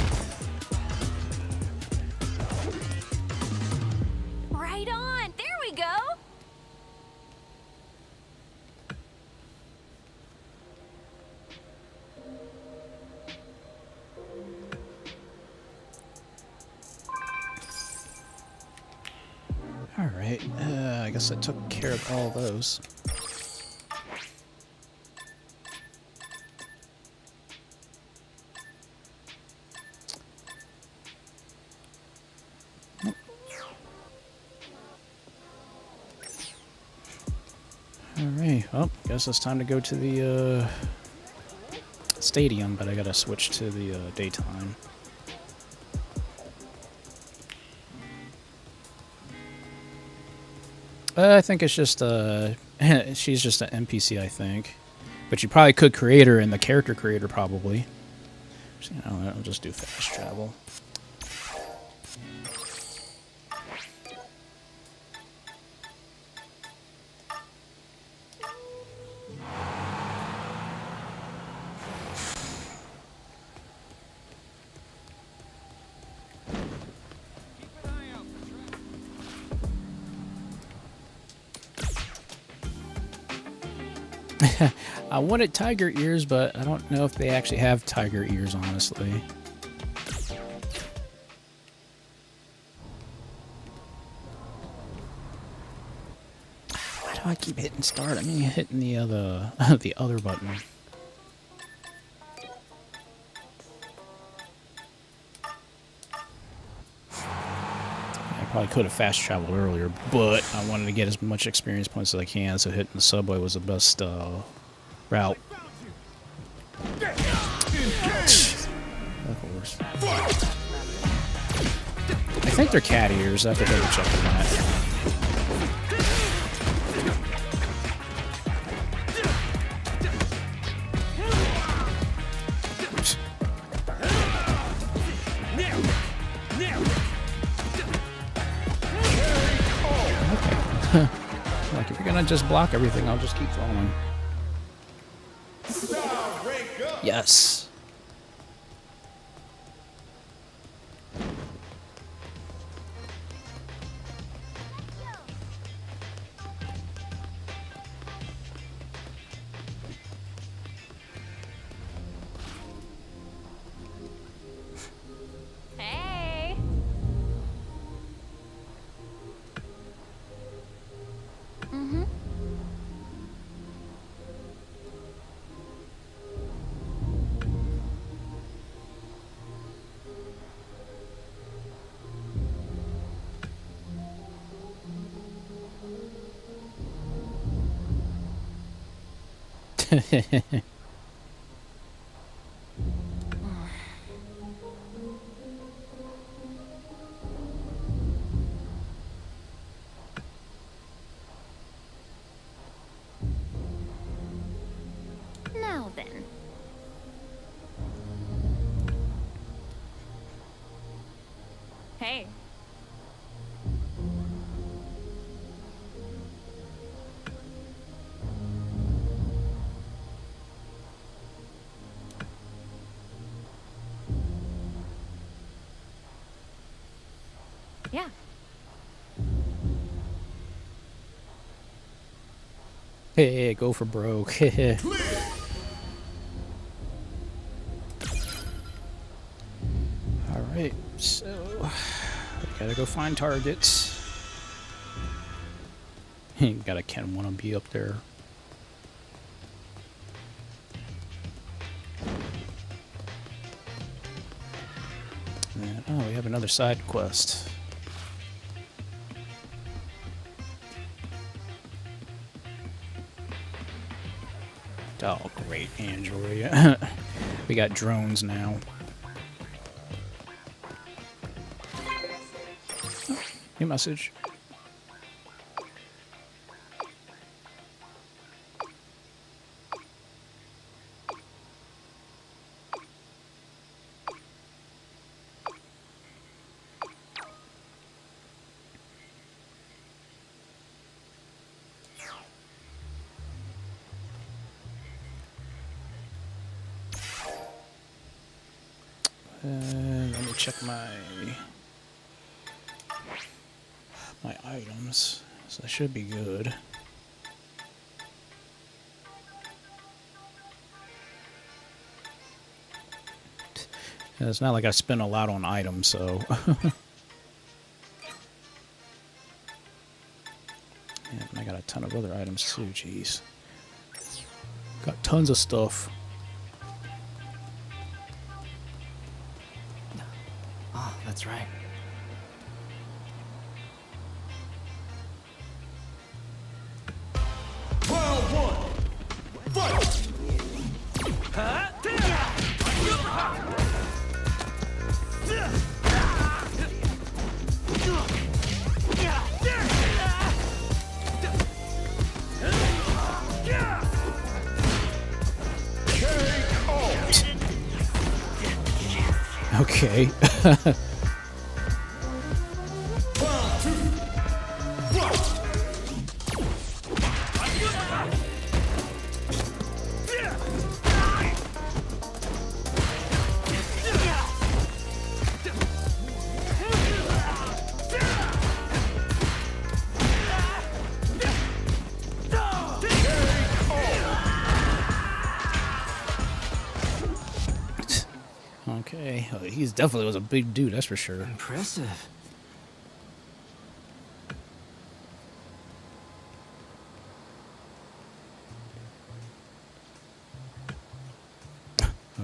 Right on. There we go. All right. I guess I took care of all those. Alright, well, guess it's time to go to the stadium, but I gotta switch to the daytime. I think it's just she's just an NPC, I think. But you probably could create her in the character creator, probably. So, you know, I'll just do fast travel. I wanted tiger ears, but I don't know if they actually have tiger ears, honestly. Why do I keep hitting start? I mean, hitting the other the other button. I probably could have fast traveled earlier, but I wanted to get as much experience points as I can, so hitting the subway was the best route. Of course. I think they're cat ears. I have to double check on that. Okay. Like, if you're gonna just block everything, I'll just keep following. Yes. Hey. Mm-hmm. Now then. Hey. Yeah. Hey, go for broke. Alright, so we gotta go find targets. Gotta Ken wanna be up there. And, oh, we have another side quest. Oh, great, Android. We got drones now. Oh, new message. Let me check my items. So that should be good. Yeah, it's not like I spend a lot on items, so. Yeah, and I got a ton of other items too, jeez. Got tons of stuff. Oh, that's right. Round one. Fight! Okay. Okay. Oh, he's definitely was a big dude, that's for sure. Impressive.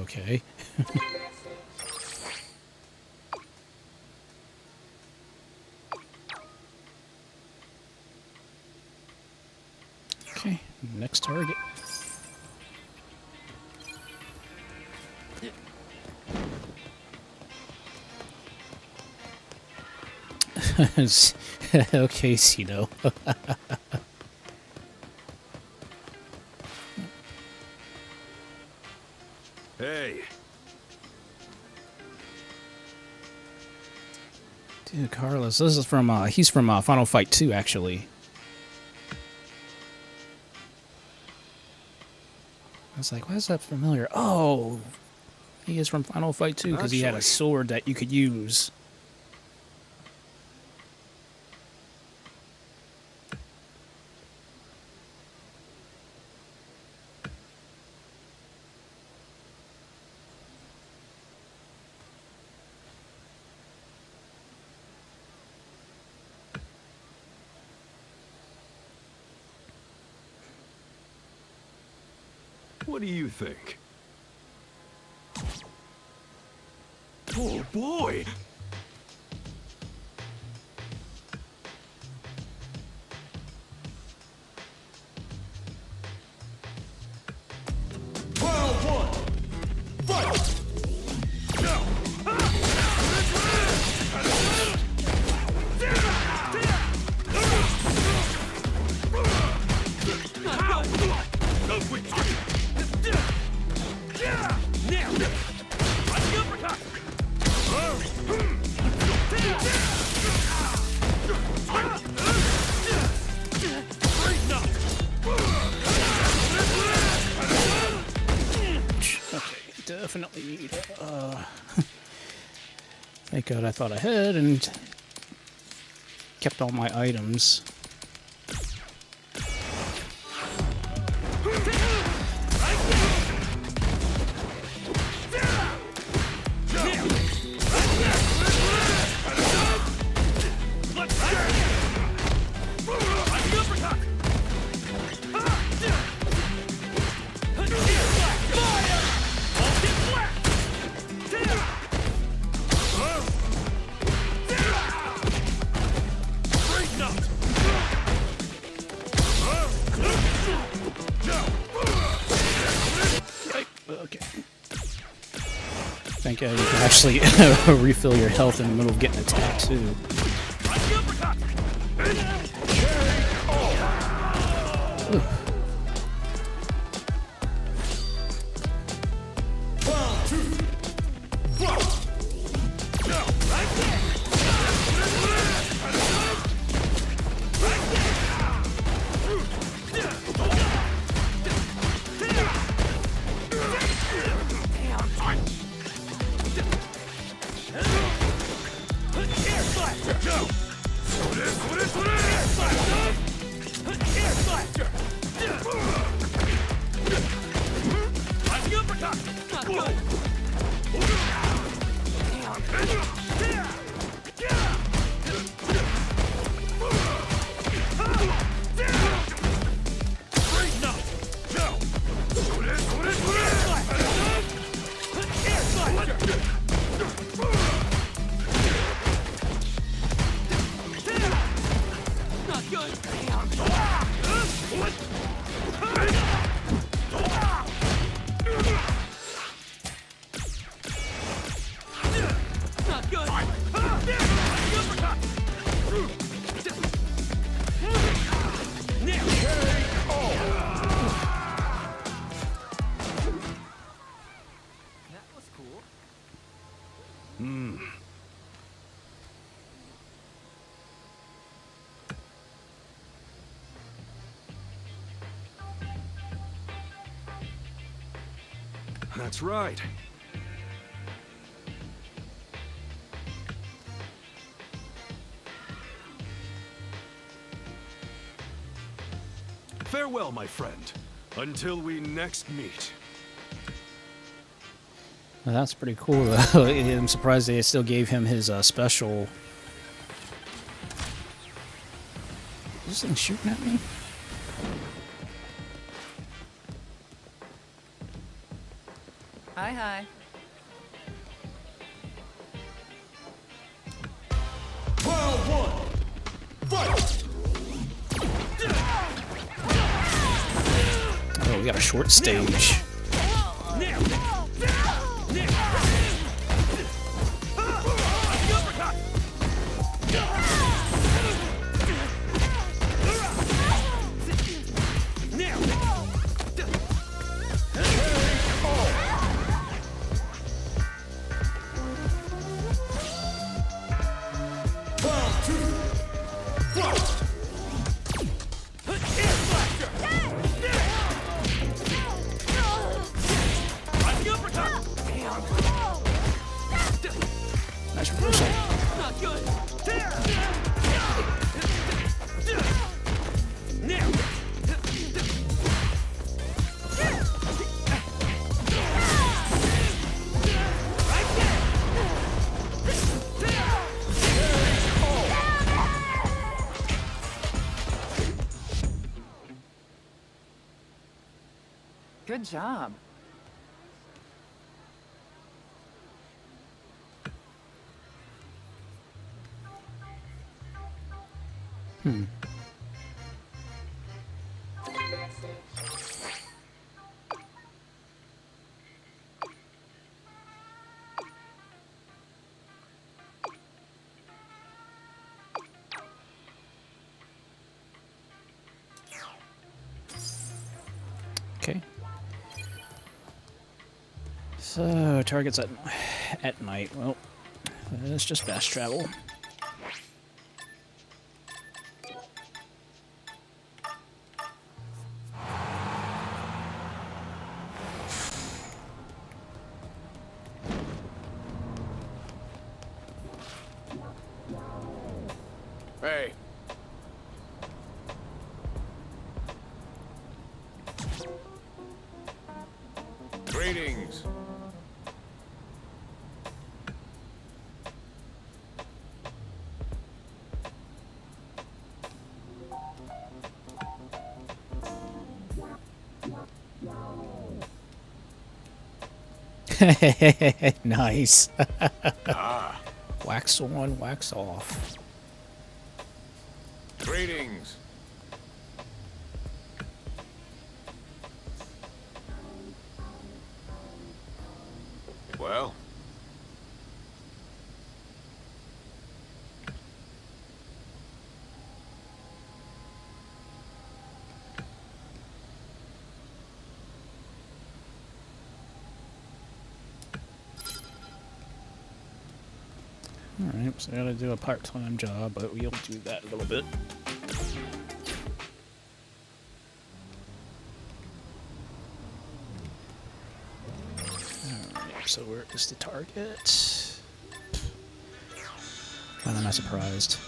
Okay. Okay, next target. Okay, Cito. Hey, Dude, Carlos, this is from, he's from Final Fight 2, actually. I was like, why is that familiar? Oh, he is from Final Fight 2 because he had a Actually- sword that you could use. what do you think? Oh boy! Okay, definitely need thank God I thought ahead and kept all my items. Okay. Thank God you can actually refill your health in the middle of getting attacked too. That's right. Farewell, my friend. Until we next meet. Well, that's pretty cool, though. I'm surprised they still gave him his special. Is this thing shooting at me? Hi, hi. Round one. Fight! Oh, we got a short stage. Round two. Fight! Nice reversal. Good job. Okay. So, targets at night. Well, it's just fast travel. Hey. Greetings. Nice. Wax on, wax off. Greetings. Well. Alright, so I gotta do a part-time job, but we'll do that in a little bit. Alright, so where is the target? Why am I surprised?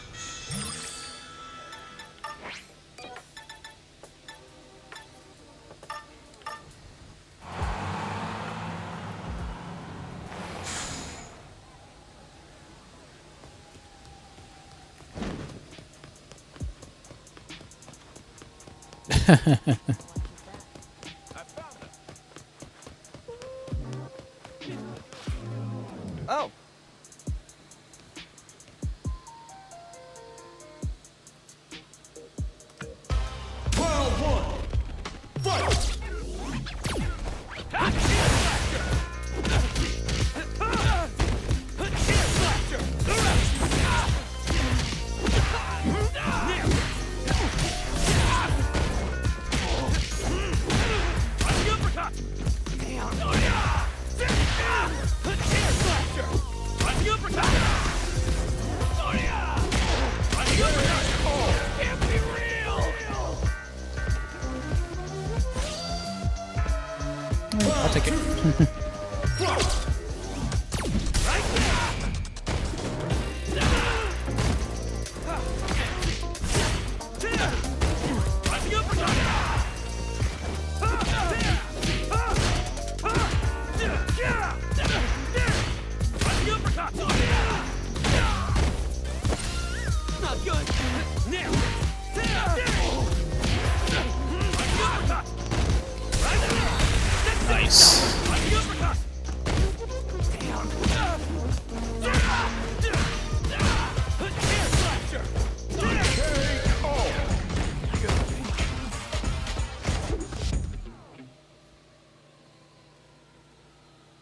Oh. Round one. Fight! I'll take it.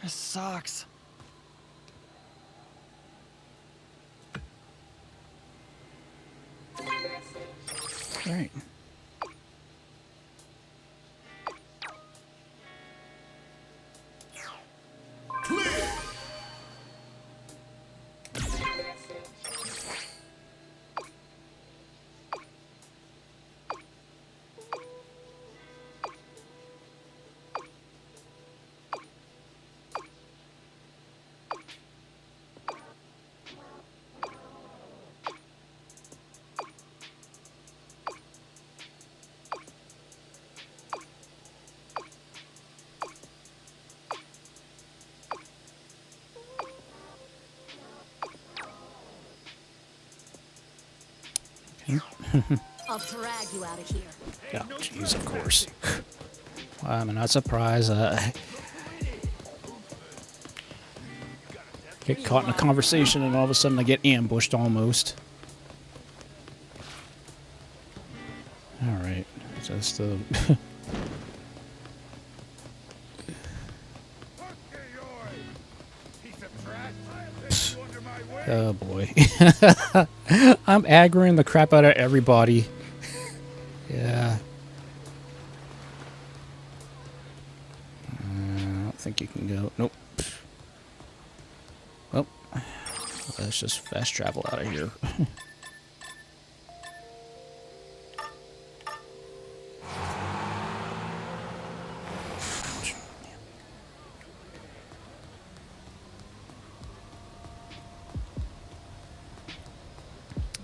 This sucks. All right. I'll drag you out of here. Oh, jeez, of course. I'm not surprised. Get caught in a conversation and all of a sudden I get ambushed almost. Alright, just oh boy. I'm aggroing the crap out of everybody. Yeah. I don't think you can go. Nope. Well, let's just fast travel out of here.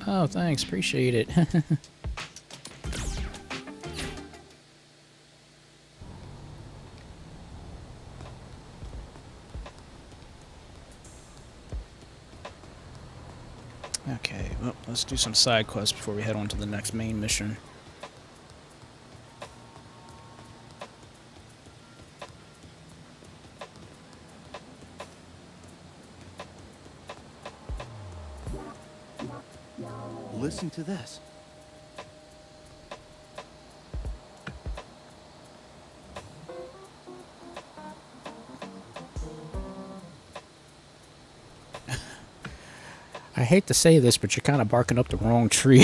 Oh, thanks. Appreciate it. Okay, well, let's do some side quests before we head on to the next main mission. Listen to this. I hate to say this, but you're kind of barking up the wrong tree.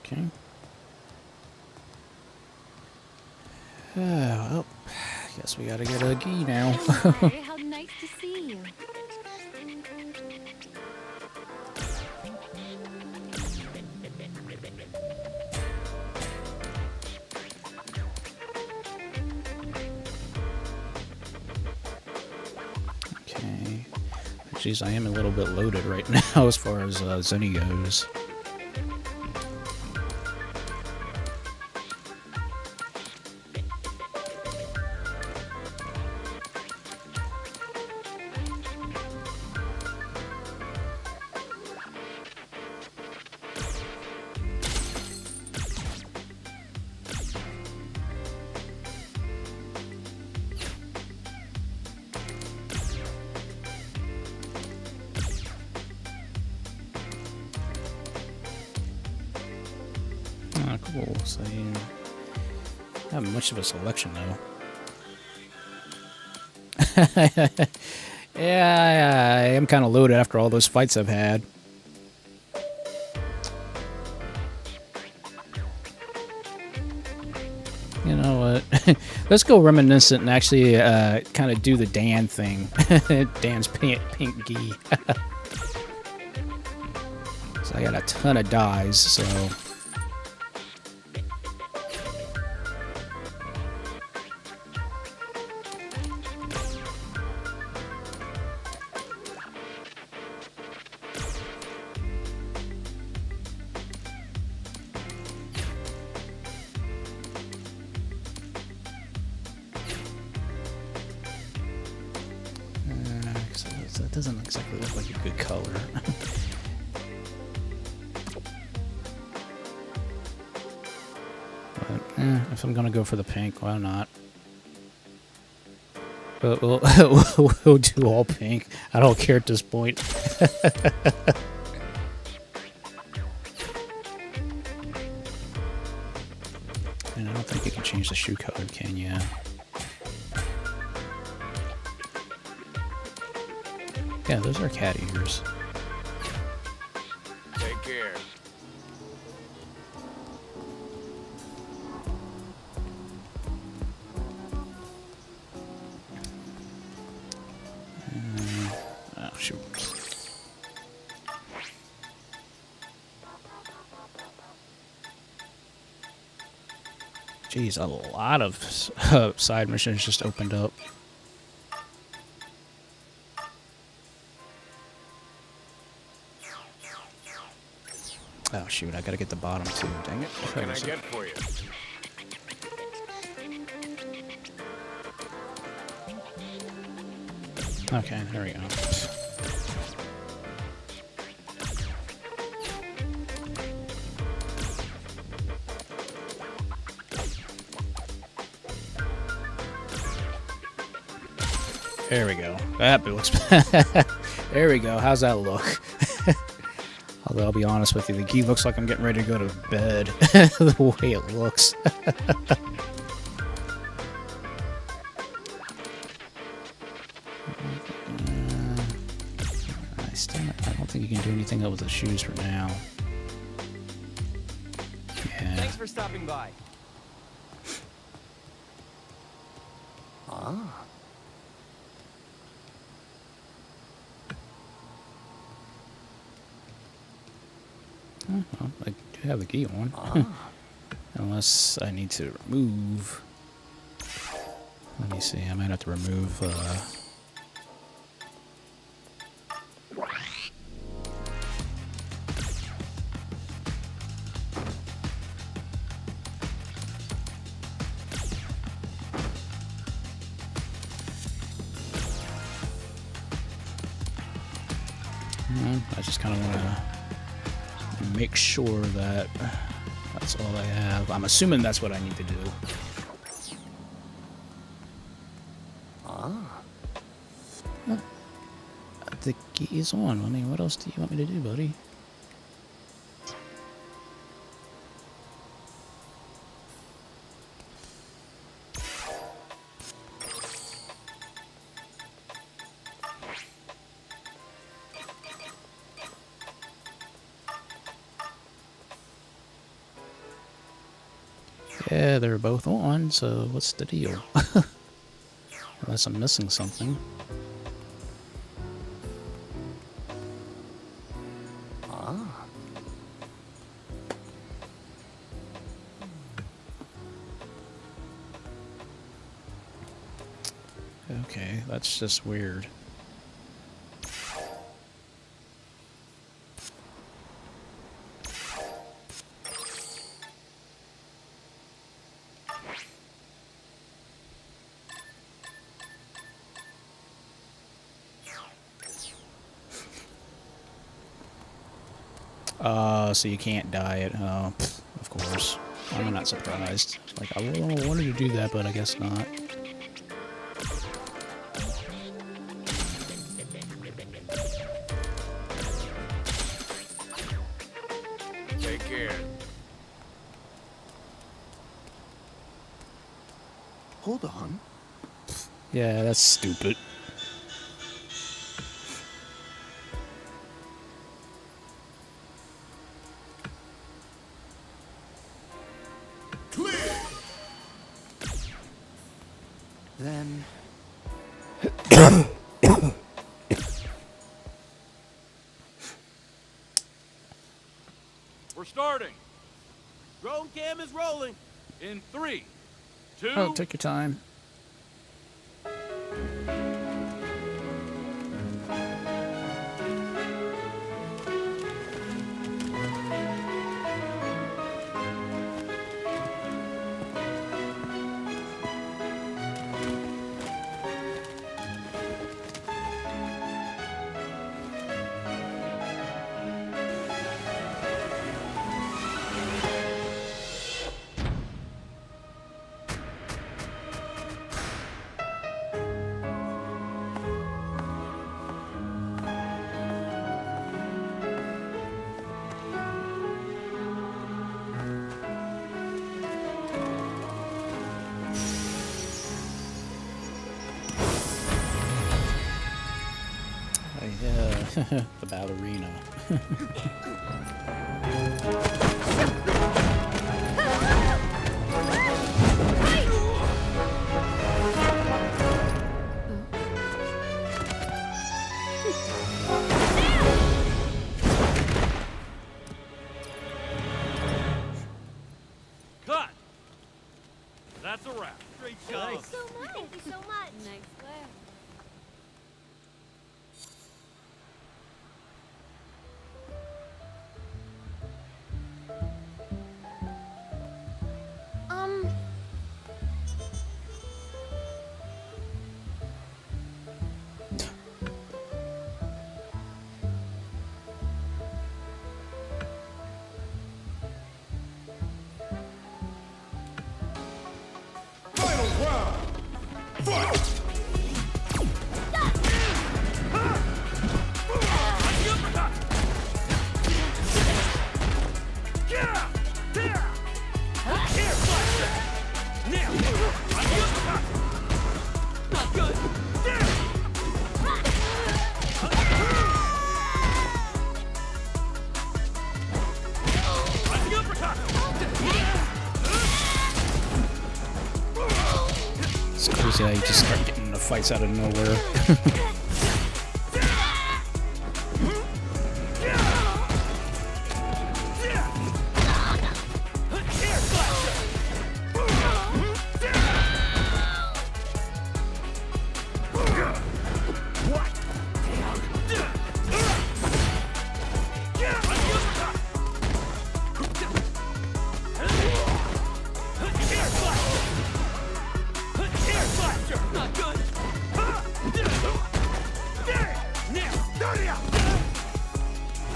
Okay. Well, guess we gotta get a gi now. Hey, how nice to see you. Okay. Jeez, I am a little bit loaded right now as far as Zenny goes. Ah, cool. So you have much of a selection, though. Yeah, I am kind of loaded after all those fights I've had. You know what? Let's go reminiscent and actually kind of do the Dan thing. Dan's pink gi. So I got a ton of dyes, so... doesn't exactly look like a good color. But, if I'm gonna go for the pink, why not? But we'll do all pink. I don't care at this point. And I don't think you can change the shoe color, can you? Yeah, those are cat ears. Take care. Oh, shoot. Jeez, a lot of side missions just opened up. Oh, shoot, I gotta get the bottom too. Dang it. What can I get for you? Okay, there we go. There we go. That looks. There we go. How's that look? Although I'll be honest with you, the key looks like I'm getting ready to go to bed. The way it looks. I don't think you can do anything else with the shoes for now. Yeah. Thanks for stopping by. Ah. Oh, well, I do have the key on. Unless I need to remove. Let me see. I might have to remove. I just kind of want to make sure that that's all I have. I'm assuming that's what I need to do. The key is on. I mean, what else do you want me to do, buddy? Yeah, they're both on, so what's the deal? Unless I'm missing something. Okay, that's just weird. So you can't dye it. Oh, of course. I'm not surprised. Like, I wanted to do that, but I guess not. Take care. Hold on. Yeah, that's stupid. Then We're starting. Drone cam is rolling. In 3, 2. Oh, take your time. The ballerina. Cut! That's a wrap. Great job. Thank you so much. Nice work. Um, Final round. Fight! It's crazy how you just start getting into fights out of nowhere.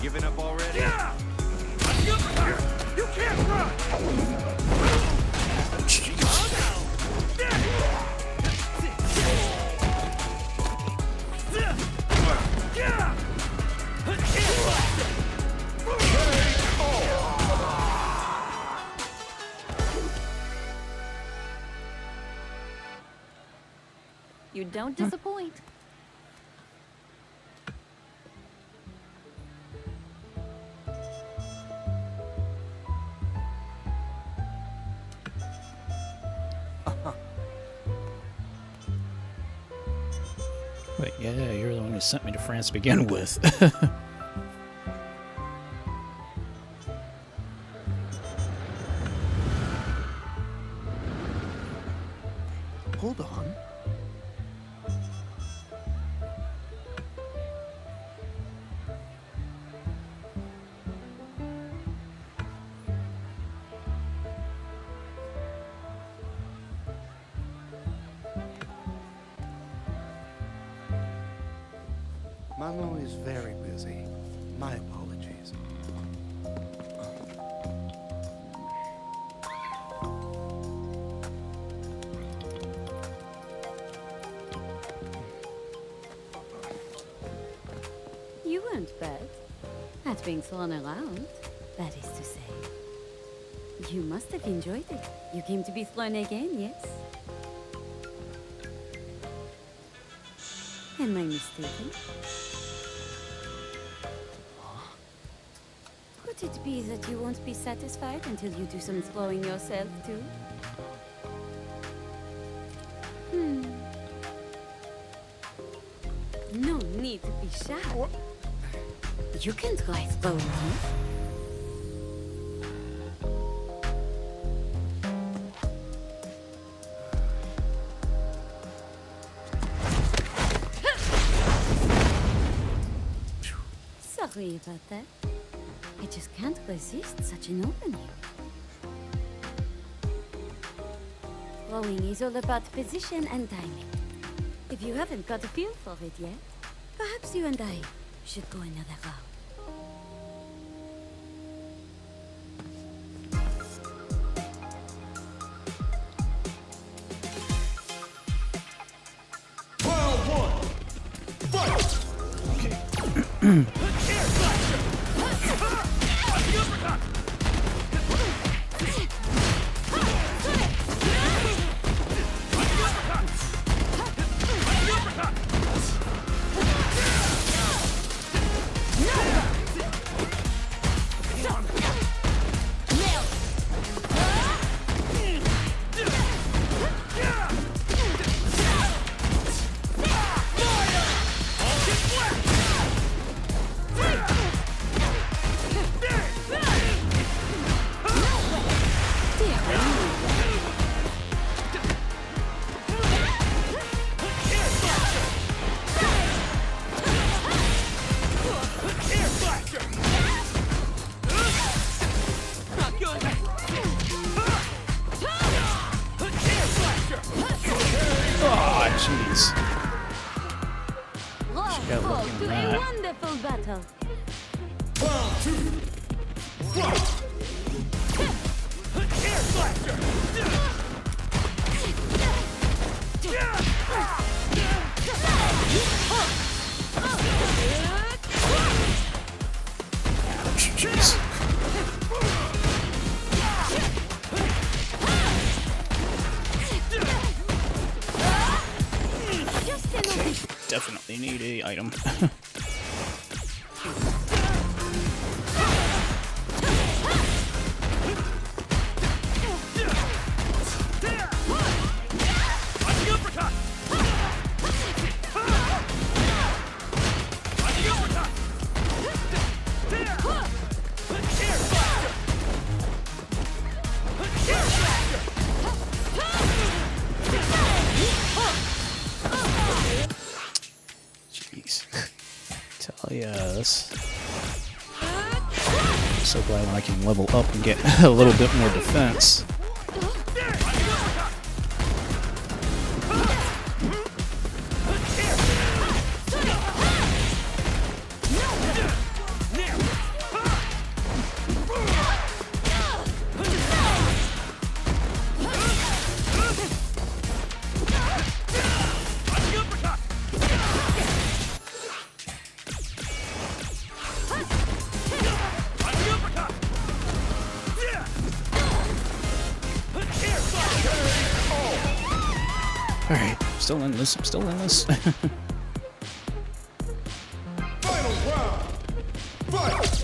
Giving up already? You can't run! You don't disappoint. But yeah, you're the one who sent me to France to begin with. Hold on. Mamo is very busy. My apologies. You weren't bad at being thrown around, that is to say. You must have enjoyed it. You came to be thrown again, yes? Am I mistaken? Could it be that you won't be satisfied until you do some throwing yourself, too? No need to be shy. You can try throwing me. Sorry about that. I just can't resist such an opening. Throwing is all about position and timing. If you haven't got a feel for it yet, perhaps you and I should go another round. Round one. Fight! Oh, jeez. got Bravo lucky on to a that. wonderful battle. Round 2. Fight! Jeez. Okay, definitely need a item. Jeez. Tell yes. I'm so glad when I can level up and get a little bit more defense. Alright, still in this, I'm still in this. Final round. Fight!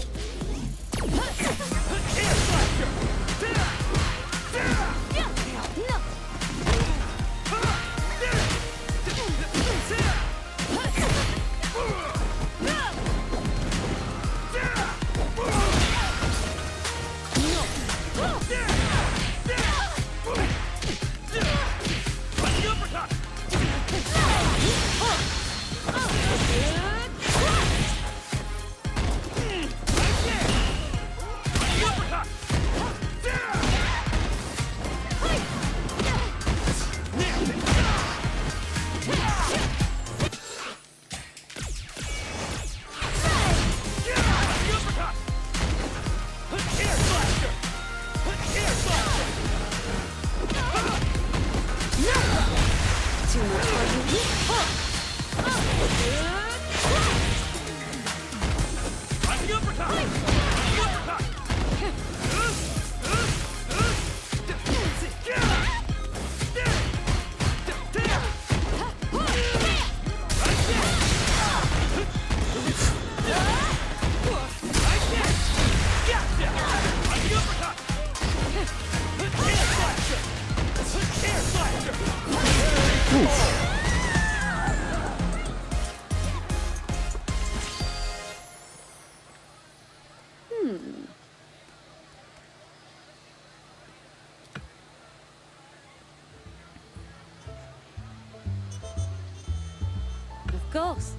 Of course.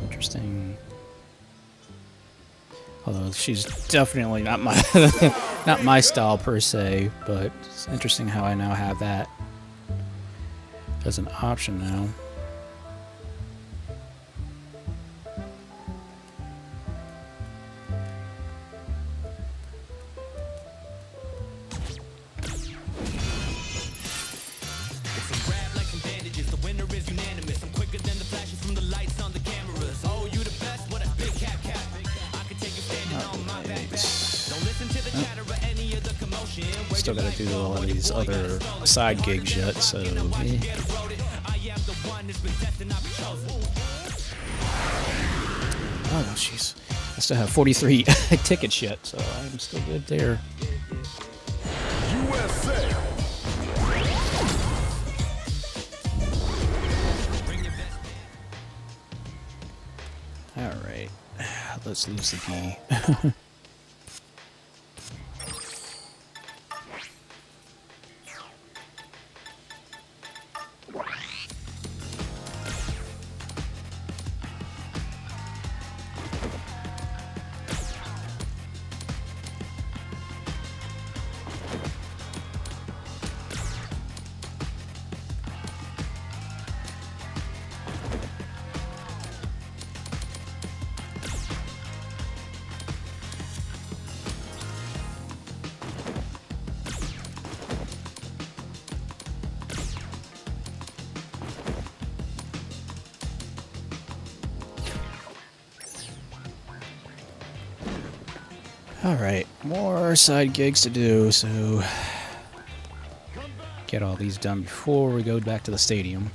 Interesting. Although she's definitely not my not my style per se, but it's interesting how I now have that as an option now. Still gotta do all of these other side gigs yet, so eh. Oh jeez. I still have 43 tickets yet, so I'm still good there. USA. Alright, let's lose the key. Alright, more side gigs to do, so get all these done before we go back to the stadium.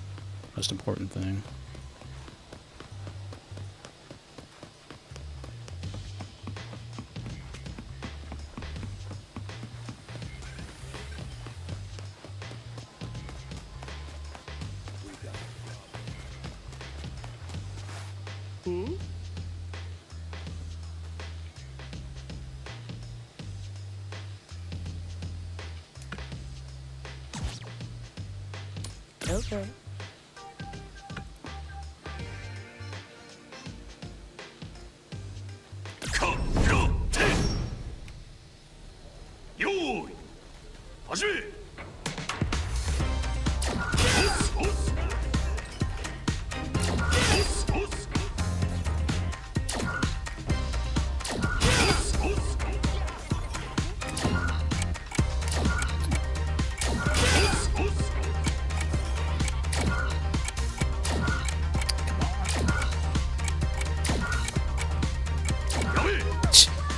Most important thing. Okay.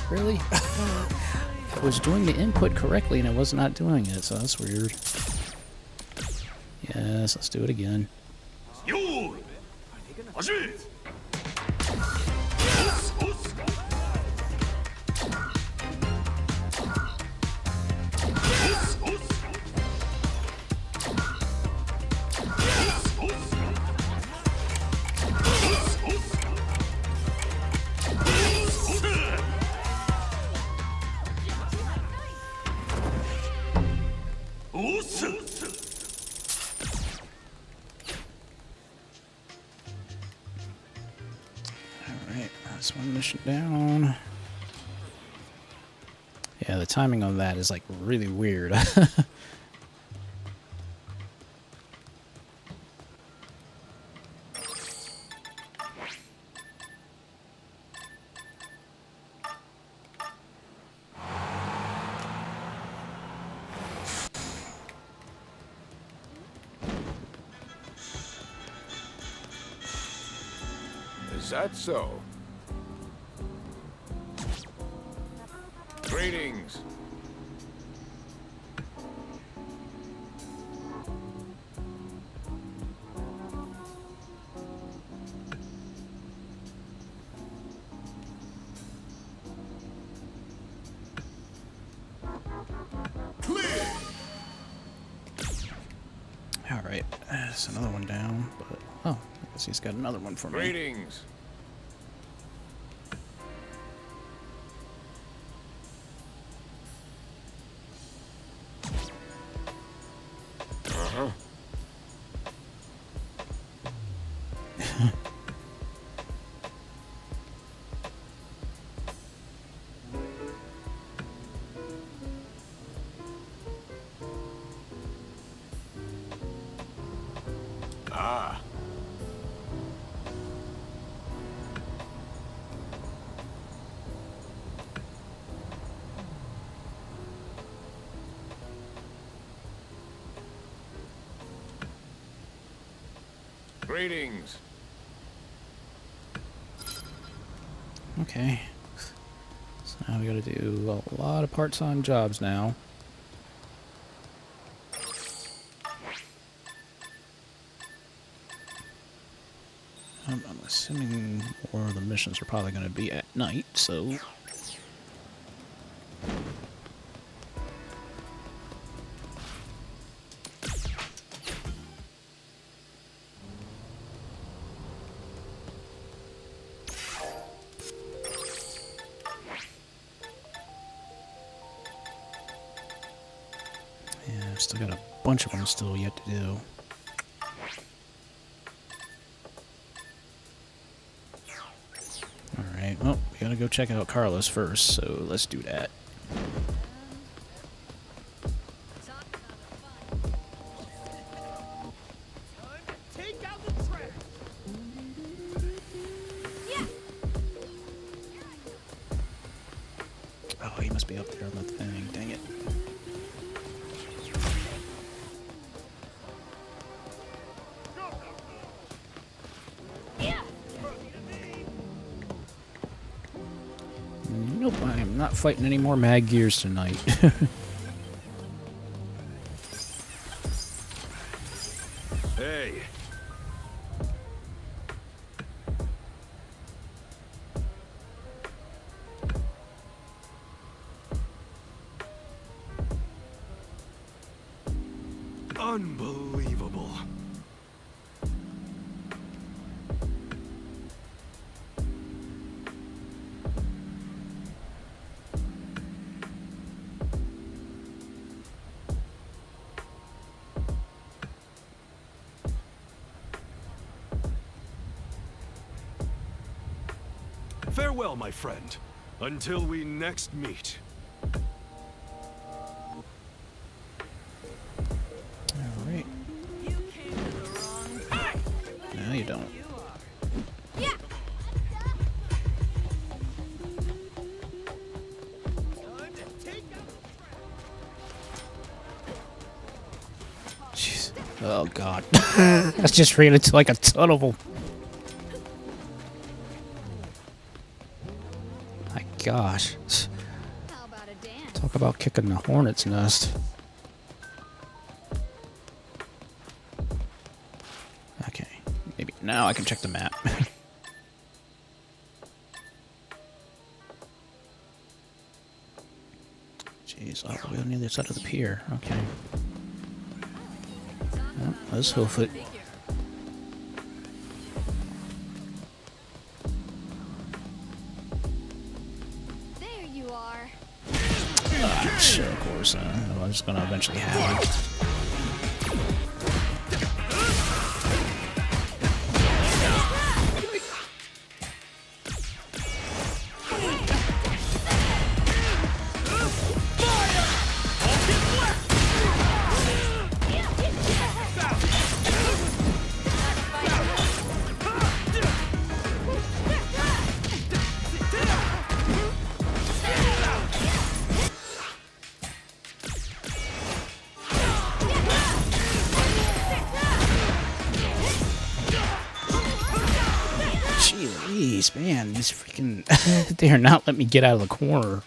Really? I was doing the input correctly and I was not doing it, so that's weird. Yes, let's do it again. Alright, that's one mission down. Yeah, the timing on that is like really weird. Is that so? Greetings. Clear. Alright, there's another one down, but oh, I guess he's got another one for me. Greetings. Uh-huh. Ah. Greetings. Okay. So now we gotta do a lot of part-time jobs now. Let's assuming more of the missions are probably going to be at night, so... Yeah, I've still got a bunch of them still yet to do. Alright, well, we gotta go check out Carlos first, so let's do that. Take out the trash. Oh, he must be up there on the thing, dang it. Nope, I am not fighting any more mag gears tonight. Hey. Unbelievable. Farewell, my friend, until we next meet. Alright. You came to the wrong time. No, you don't. You are. Jeez. Oh, God. That's just ran into like a ton of them. My gosh. How about a dance? Talk about kicking the hornet's nest. Okay. Maybe now I can check the map. Jeez, all the way on the other side of the pier. Okay. Well, let's hoof it. There you are. Sure, of course. I'm just gonna eventually have it. Jeez, man, these freaking... they are not letting me get out of the corner.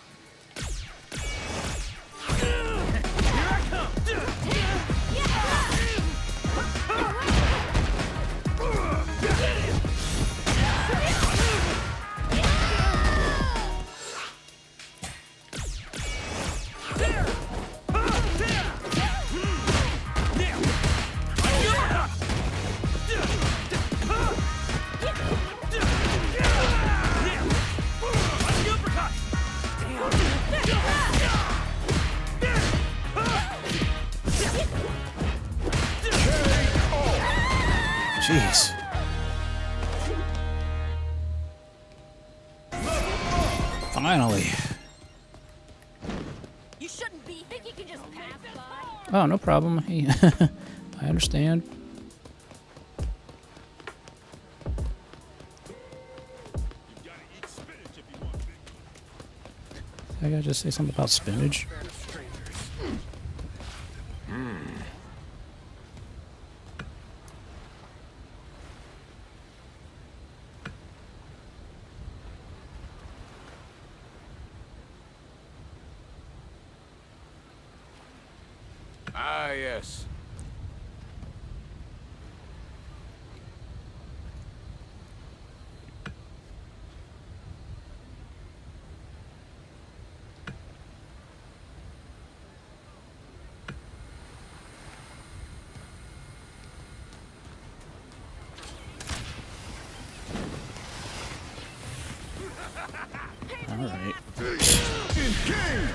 Jeez. Finally. You shouldn't be. Think you can just pass by? Oh, no problem. Hey, I understand. I gotta just say something about spinach. Ah, yes. Jeez.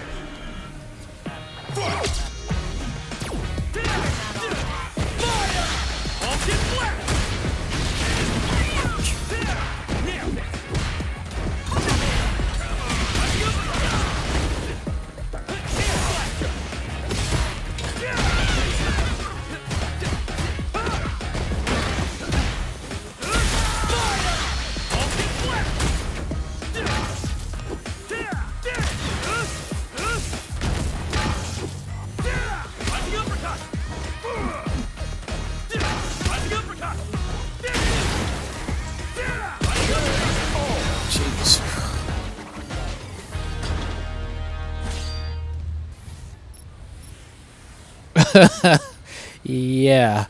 Yeah.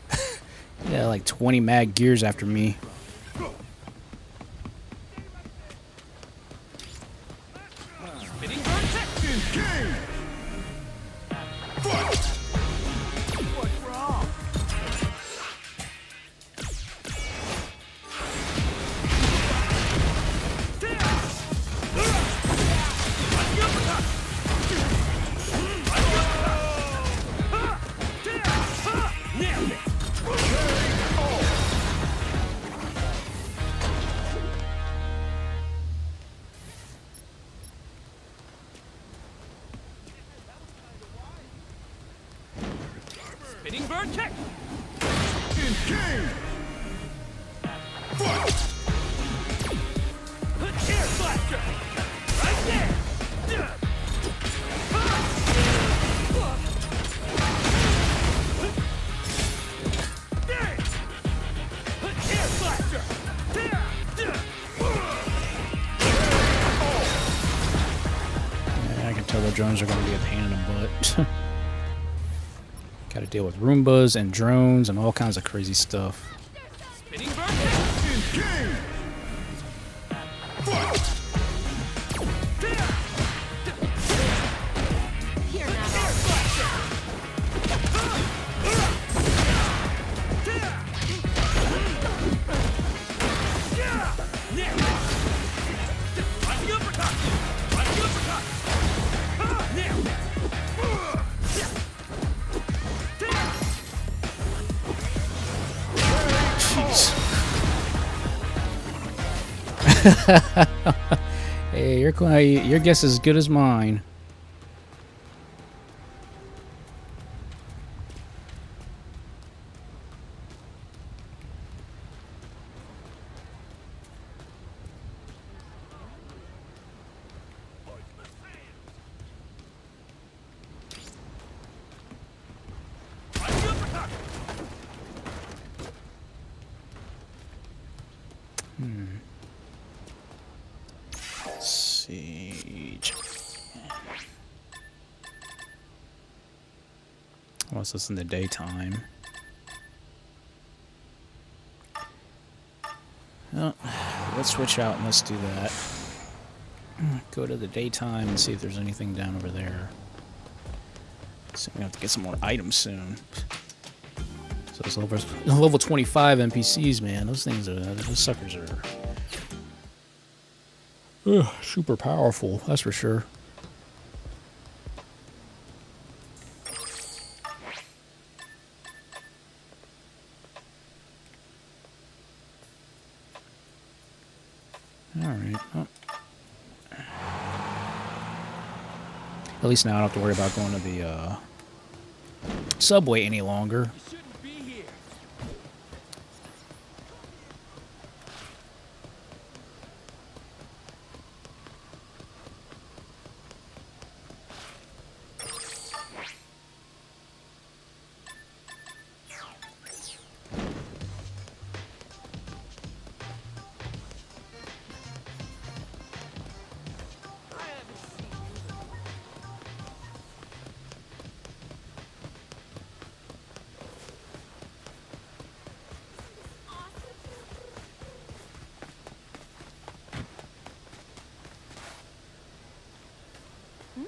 Yeah, like 20 mad gears after me. Spinning bird kick. Air blaster. Right there. Air blaster. Yeah, I can tell the drones are going to be a pain in the butt. Got to deal with Roombas and drones and all kinds of crazy stuff. Spinning bird kick. Here now. Air blaster. Rising uppercut. Rising uppercut. Nailed it. Hey, your guess is as good as mine. Rising uppercut. Siege. What's this in the daytime? Well, let's switch out and let's do that. Go to the daytime and see if there's anything down over there. So we have to get some more items soon. So it's level 25 NPCs, man. Those things are, those suckers are super powerful, that's for sure. Alright. Well, at least now I don't have to worry about going to the subway any longer. You shouldn't be here.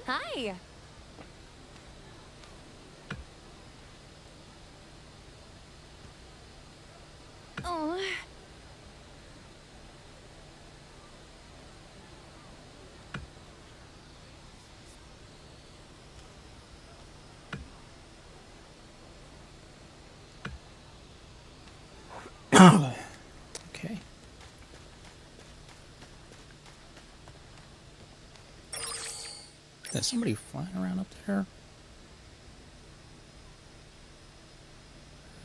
Hi. Oh. Is somebody flying around up there?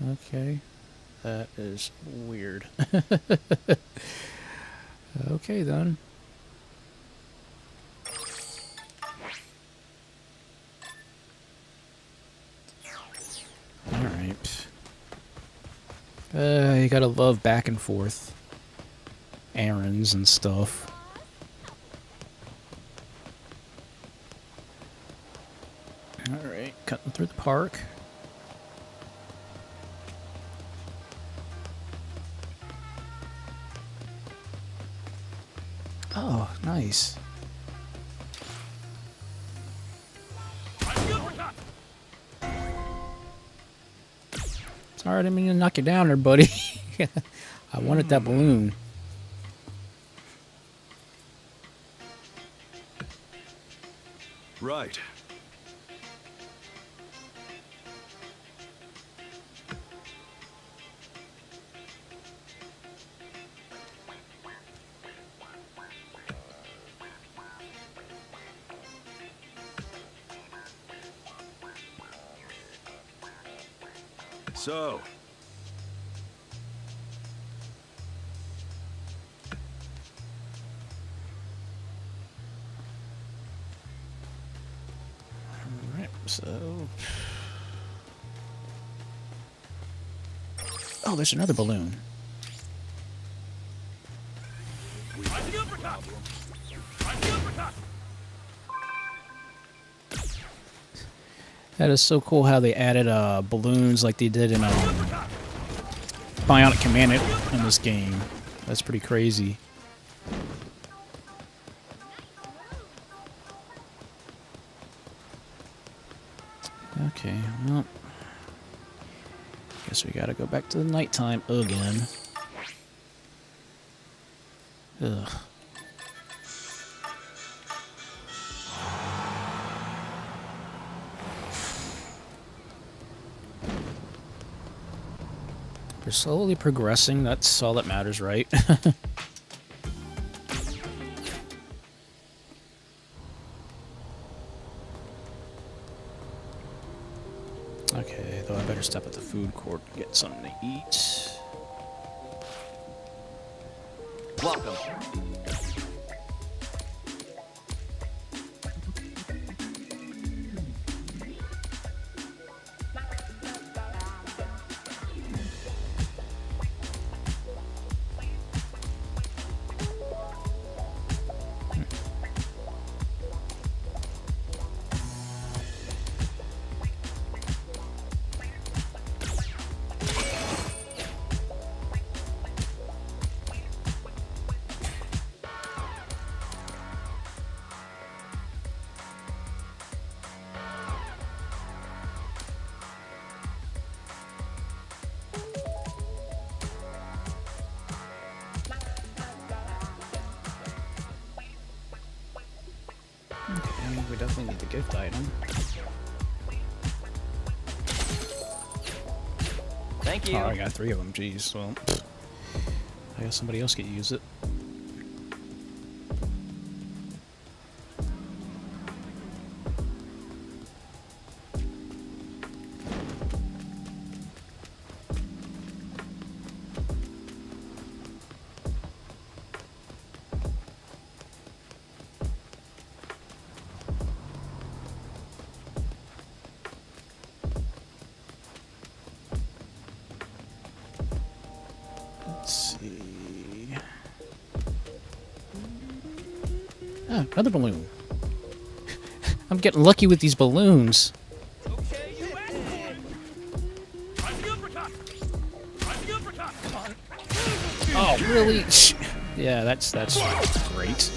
Okay. That is weird. Okay, then. Alright. You gotta love back and forth errands and stuff. Alright, cutting through the park. Oh, nice. Sorry, I didn't mean to knock you down there, buddy. I wanted that balloon. Right. So, Alright, so... Oh, there's another balloon. That is so cool how they added balloons like they did in Bionic Commando in this game. That's pretty crazy. Okay, well, guess we gotta go back to the nighttime again. Ugh. We're slowly progressing, that's all that matters, right? Okay, though I better stop at the food court and get something to eat. Welcome. Okay, we definitely need the gift item. Thank you. Oh, I got 3 of them, jeez. Well, I guess somebody else could use it. Let's see. Oh, another balloon. I'm getting lucky with these balloons. Okay, you asked for it. Try the uppercut. Try the uppercut. Oh, really? Yeah, that's great.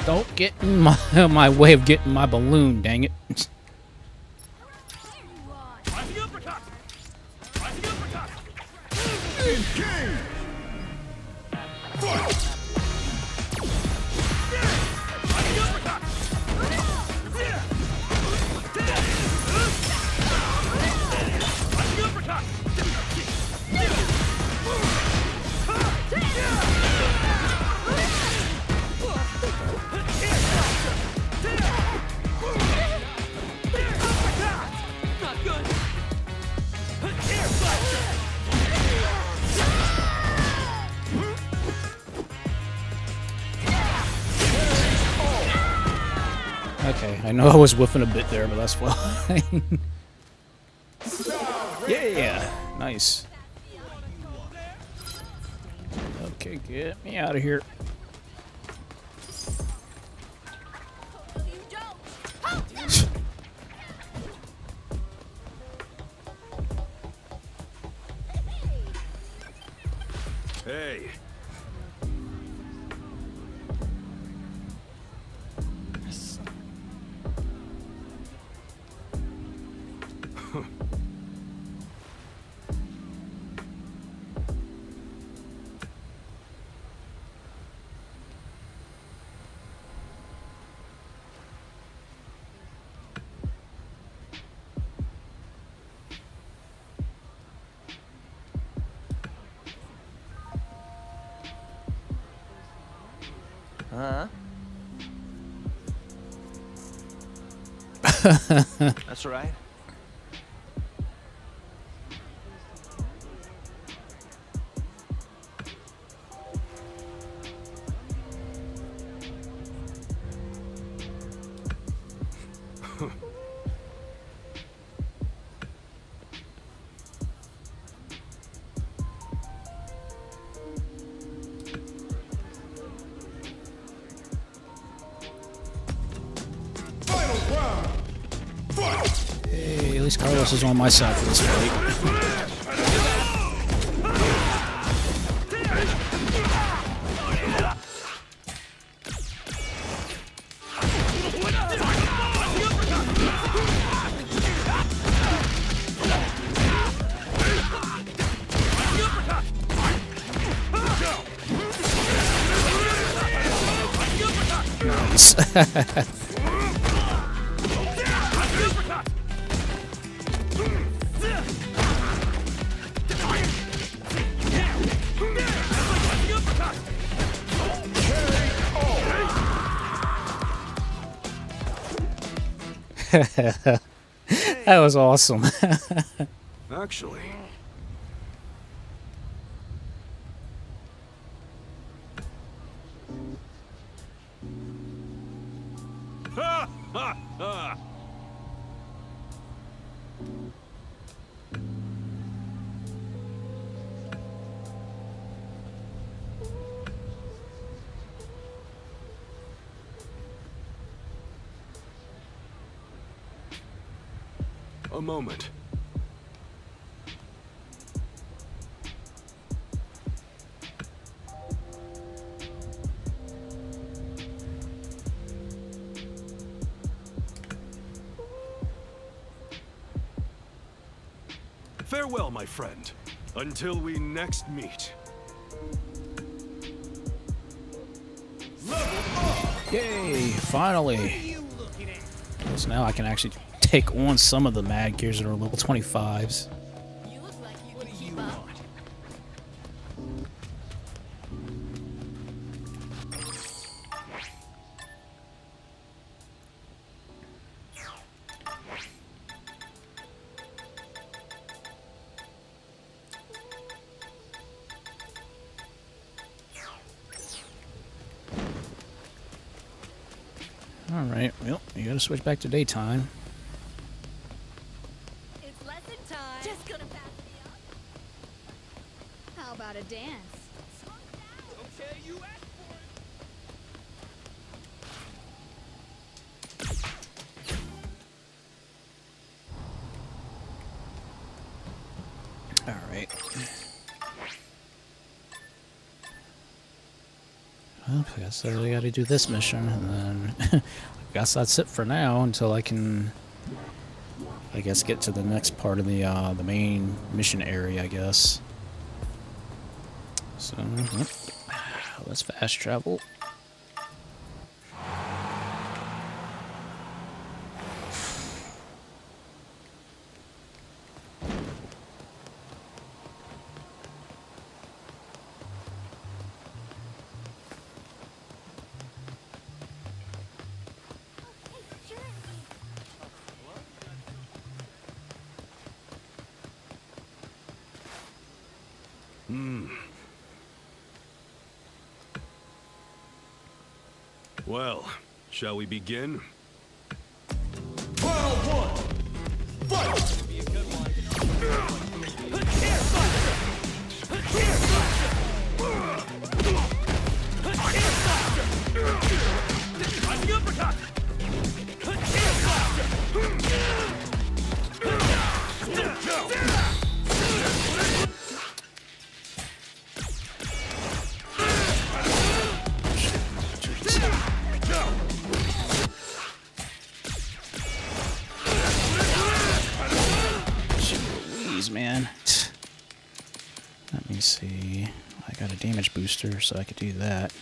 Don't get in my way of getting my balloon, dang it. Try the uppercut. Try the uppercut. Try the uppercut. I know I was whiffing a bit there, but that's fine. Yeah, nice. Okay, get me out of here. Hey. Huh? That's right. Final round. Fight! Hey, at least Carlos is on my side for this fight. Nice. That was awesome. Actually. Ha ha ha! A moment. Farewell, my friend, until we next meet. Yay, finally. So now I can actually take on some of the mad gears that are level 25s. You look like you can keep up. Alright, well, you gotta switch back to daytime. It's lesson time. Just gonna pass me up. How about a dance? Okay, you asked for it. Alright. Well, I guess I really gotta do this mission, and then I guess that's it for now until I can, I guess, get to the next part of the main mission area, I guess. So, yep. Let's fast travel. Well, shall we begin? Jeez, man. Let me see. I got a damage booster, so I could do that.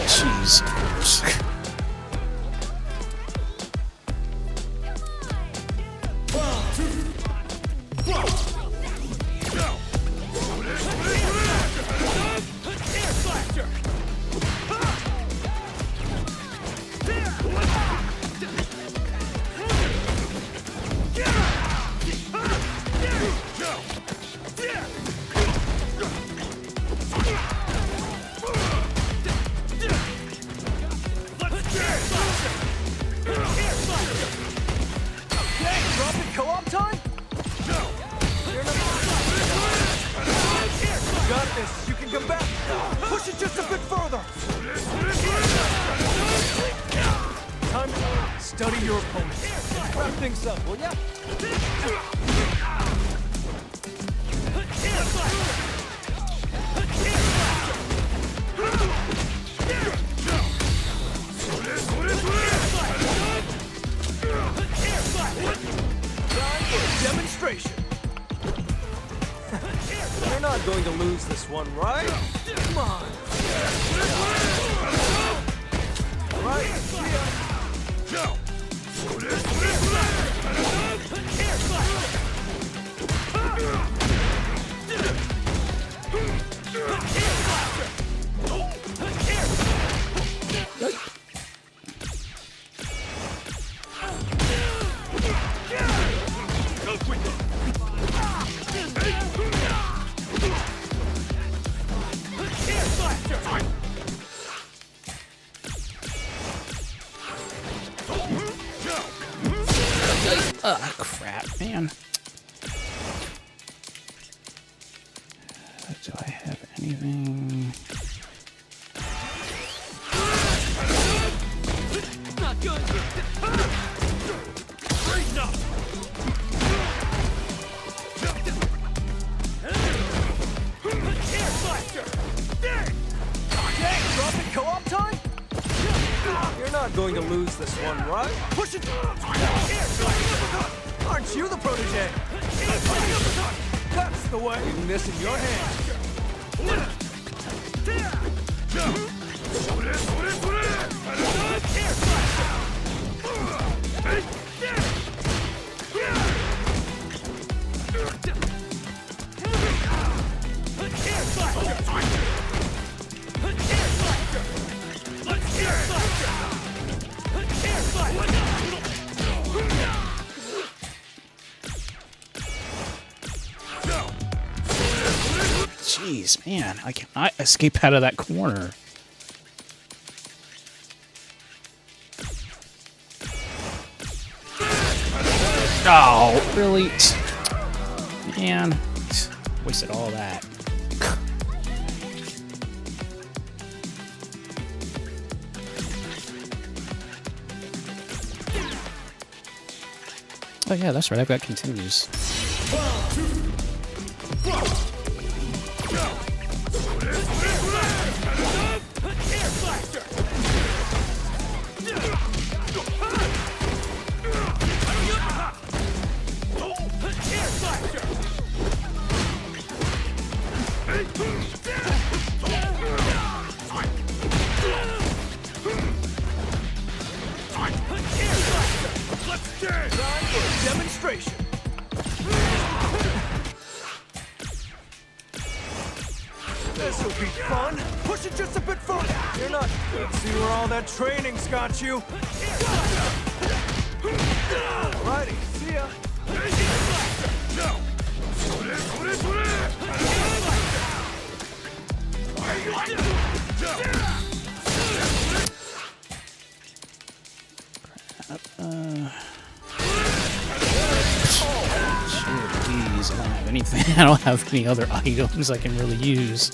Jeez. Co-op time? Got this. You can come back. Push it just a bit further. Time to study your opponent. Wrap things up, will ya? Demonstration. You're not going to lose this one, right? Come on. Right. Ugh, crap, man. Do I have anything? Not good. Great enough. Air blaster. Okay, dropping co-op time? You're not going to lose this one, right? Push it! Aren't you the protege? That's the way. Leaving this in your hands. Jeez, man, I cannot escape out of that corner. Oh, really? Man, wasted all that. Oh yeah, that's right, I've got continues. Demonstration. This'll be fun. Push it just a bit further. You're not. Let's see where all that training's got you. Alrighty, see ya. Jeez, I don't have anything. I don't have any other items I can really use.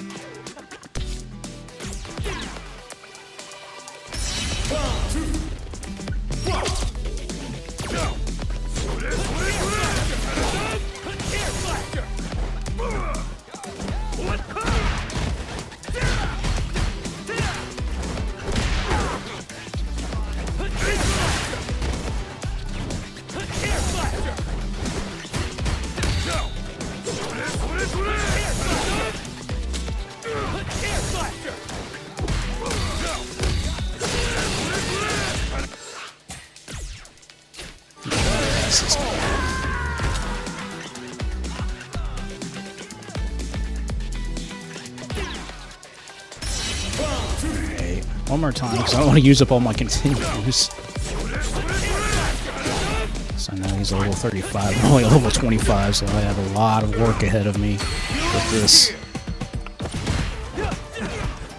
one more time because I don't want to use up all my continues. So I know he's a level 35, I'm only a level 25, so I have a lot of work ahead of me with this.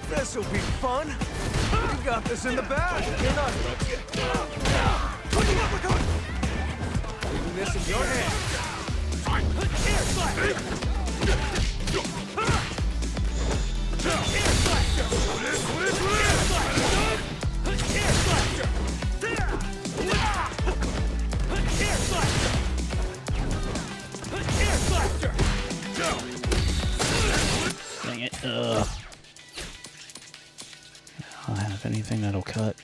This'll be fun. We got this in the bag. You're not. Leaving this in your hands. Dang it. I don't have anything that'll cut.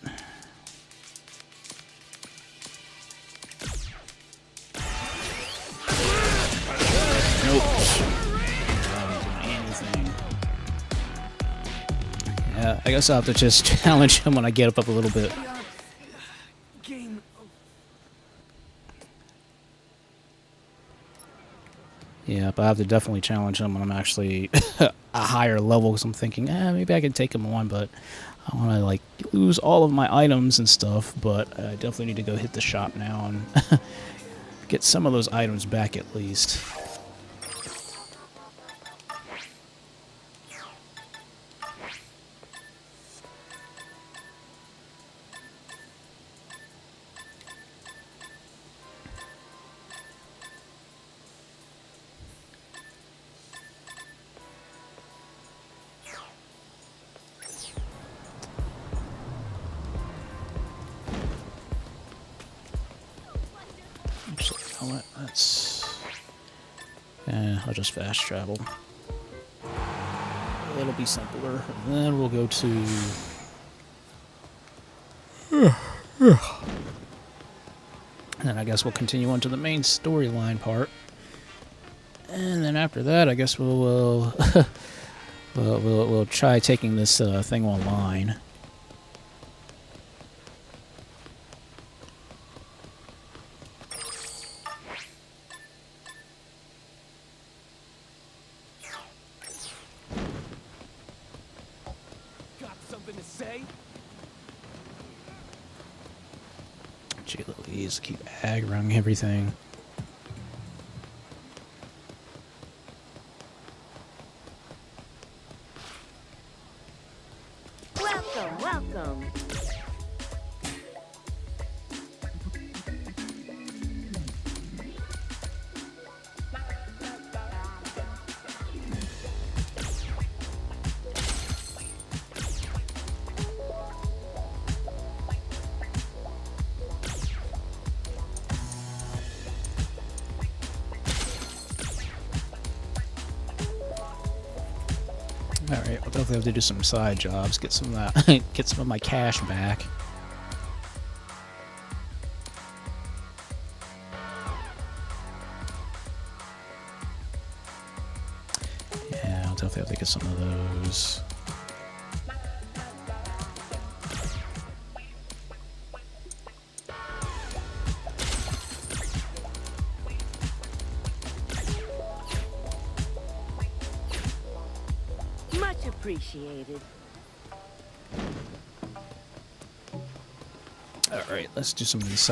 Nope. Not doing anything. Yeah, I guess I'll have to just challenge him when I get up a little bit. Yeah, but I have to definitely challenge him when I'm actually a higher level, because I'm thinking, maybe I can take him on, but I want to, like, lose all of my items and stuff, but I definitely need to go hit the shop now and get some of those items back at least. Actually, you know what? That's... I'll just fast travel. It'll be simpler. And then we'll go to... And then I guess we'll continue on to the main storyline part. And then after that, I guess we'll we'll try taking this thing online. Got something to say? Gee Louise, keep aggroing everything. Welcome, welcome. Alright, I'll definitely have to do some side jobs, get some of that, get some of my cash back. Yeah, I'll definitely have to get some of those. Much appreciated. Alright, let's do some of these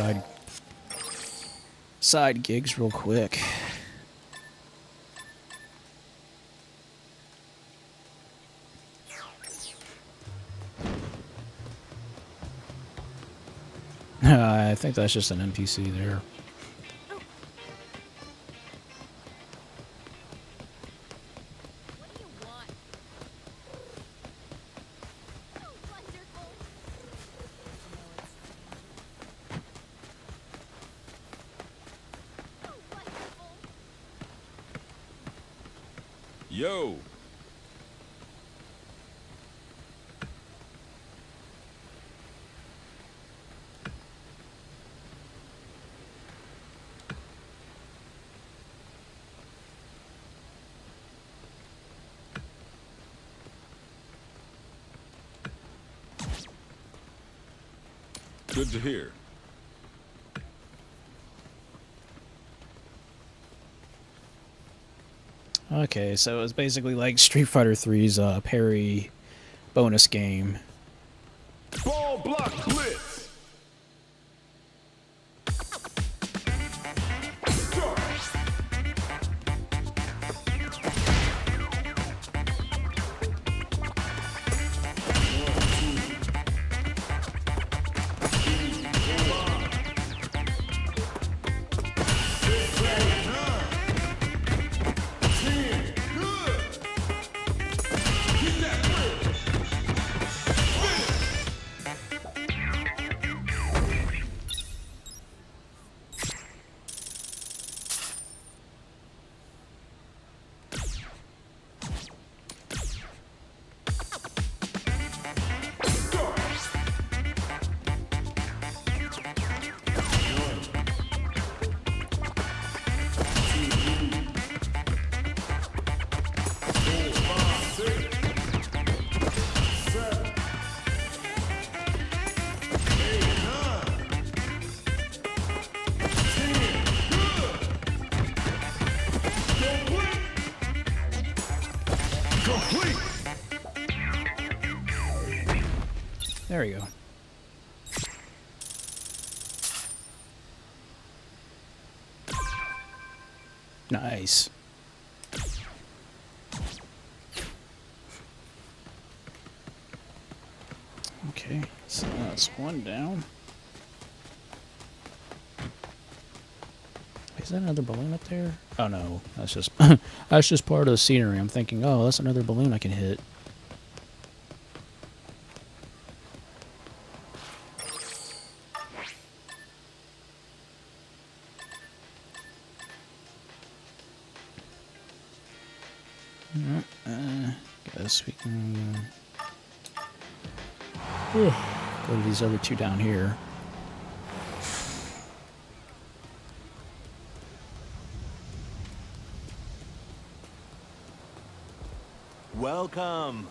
side gigs real quick. I think that's just an NPC there. What do you want? Oh, wonderful. Oh, wonderful. Yo! Good to hear. Okay, so it's basically like Street Fighter 3's parry bonus game. Ball block blitz. Start. Complete. There we go. Nice. Okay, so that's one down. Is that another balloon up there? Oh no, that's just that's just part of the scenery. I'm thinking, oh, that's another balloon I can hit. Guess we can go to these other two down here. Welcome.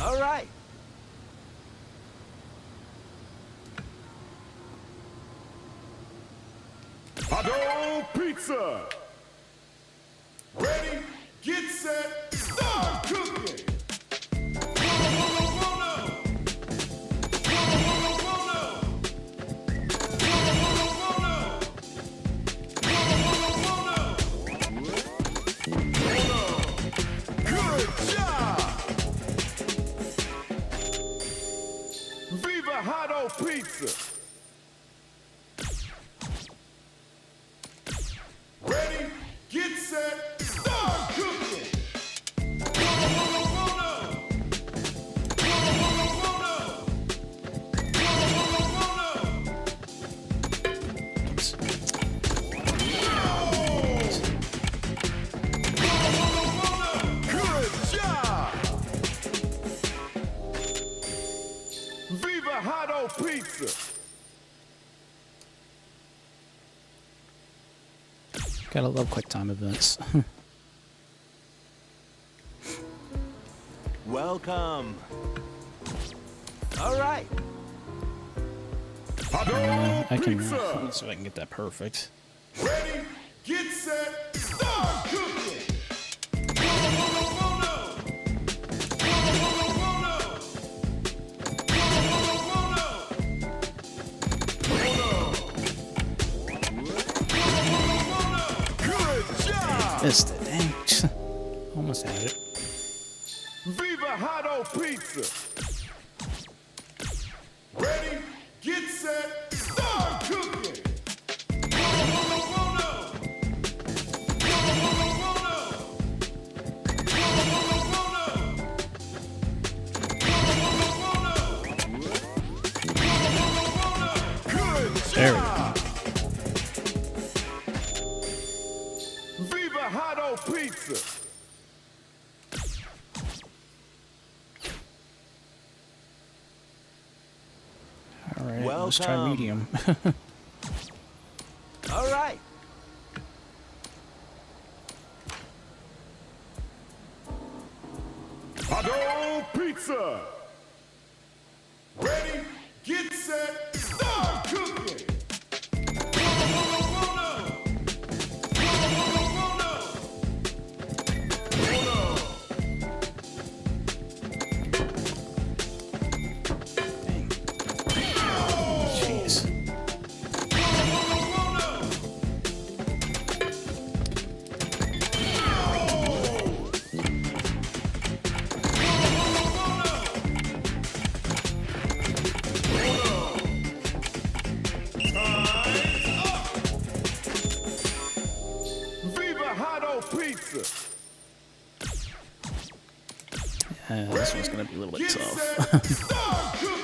All right. Hot pizza. Ready, get set, start cooking. Good job. Viva Hot Pizza. Ready, get set, start cooking. Good job. Viva Hot Pizza. Gotta love quick time events. Welcome. All right. I can Pizza. let's see if I can get that perfect. Ready, get set, start cooking. Good job. Missed it, dang. Almost had it. Viva Hot Pizza. Ready, get set, start cooking. Good There we go. job. Viva Hot Pizza. All right, let's try Welcome. medium. All right. Hot Pizza. Ready, get set, start cooking. pizza. This one's gonna be a little bit tough. Start cooking.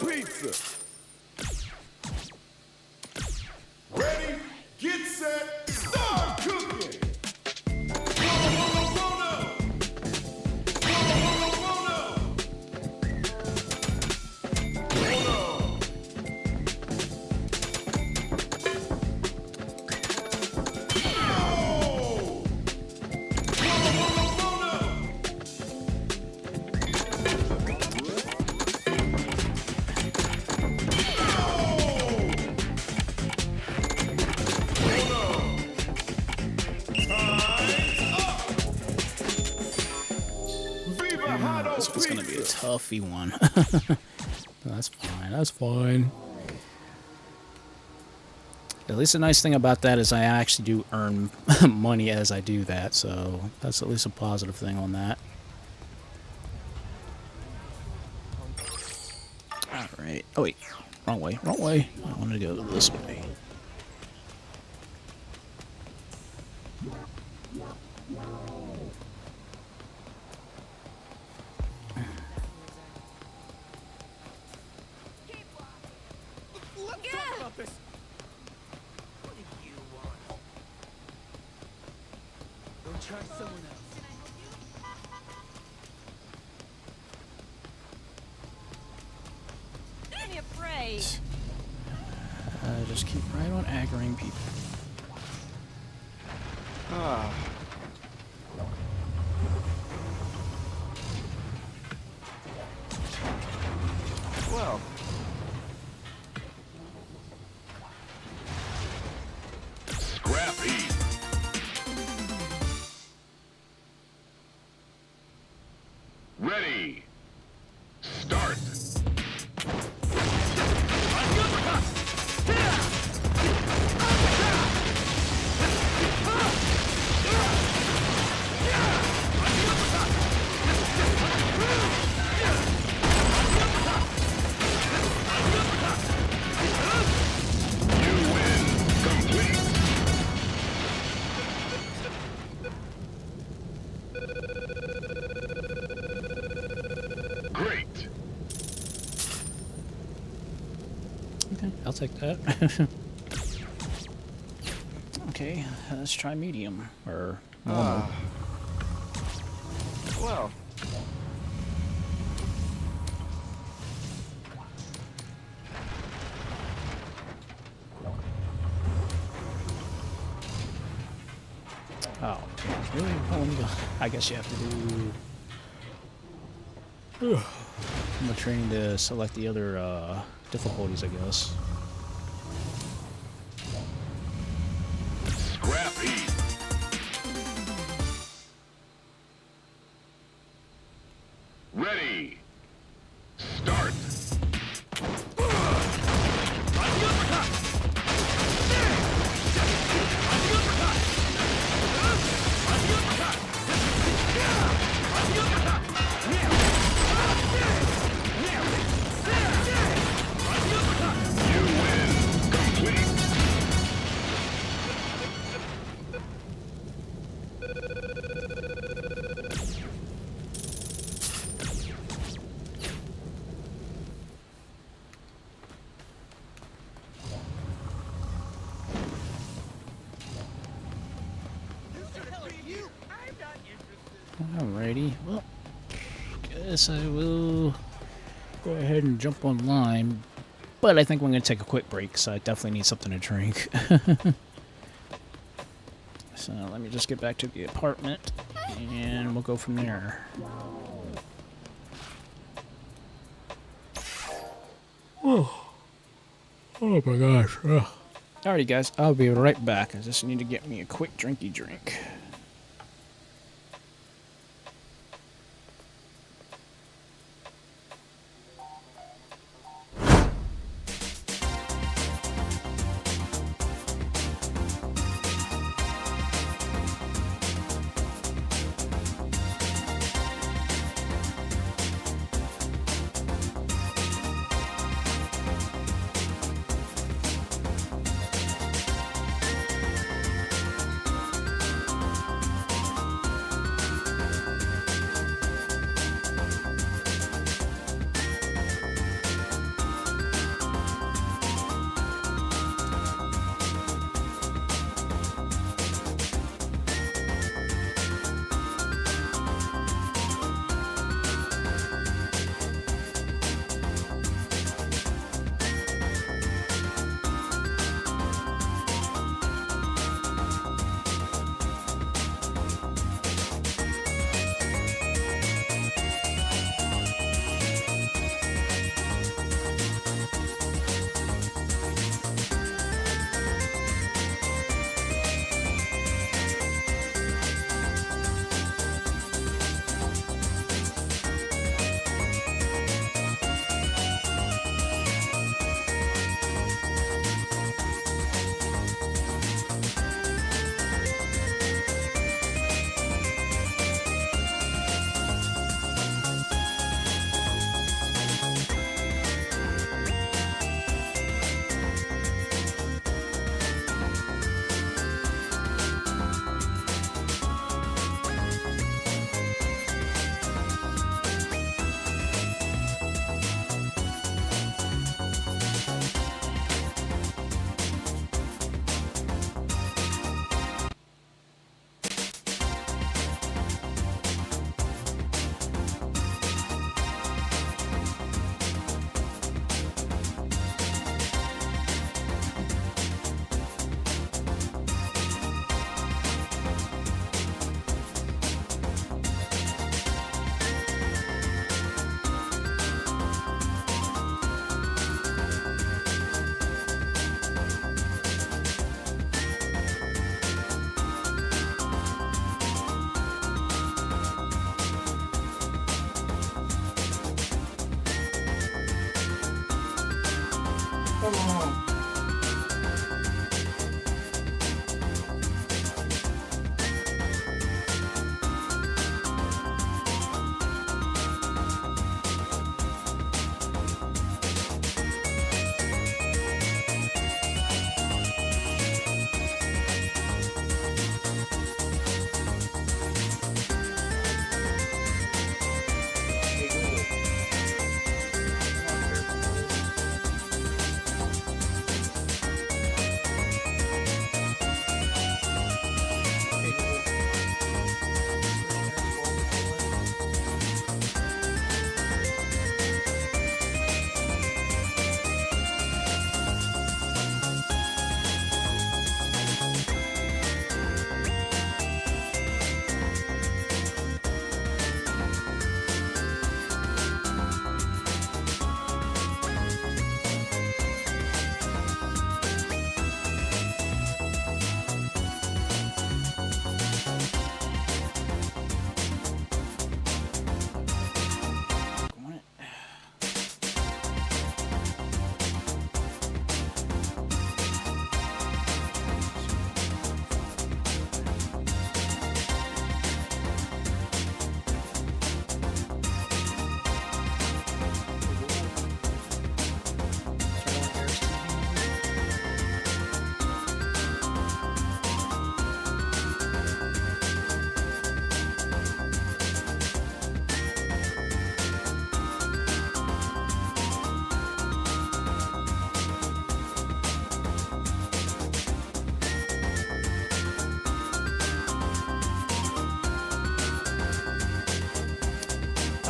Pizza. Ready, get set, start cooking. This one's gonna be a toughy one. That's fine. That's fine. At least the nice thing about that is I actually do earn money as I do that, so that's at least a positive thing on that. Alright. Oh wait. Wrong way. Wrong way. I want to go this way. Try someone else. Give me a break. Just keep right on aggroing people. Well. Scrappy. Ready. Start. You win. Complete. Great. Okay, I'll take that. Okay, let's try medium or normal. Well. Oh, really? I guess you have to do. I'm training to select the other difficulties, I guess. Scrappy. Ready. Start. You win. Complete. Alrighty, well, guess I will go ahead and jump online, but I think we're going to take a quick break, so I definitely need something to drink. So let me just get back to the apartment, and we'll go from there. Oh my gosh. Ugh. Alrighty, guys. I'll be right back. I just need to get me a quick drinky drink.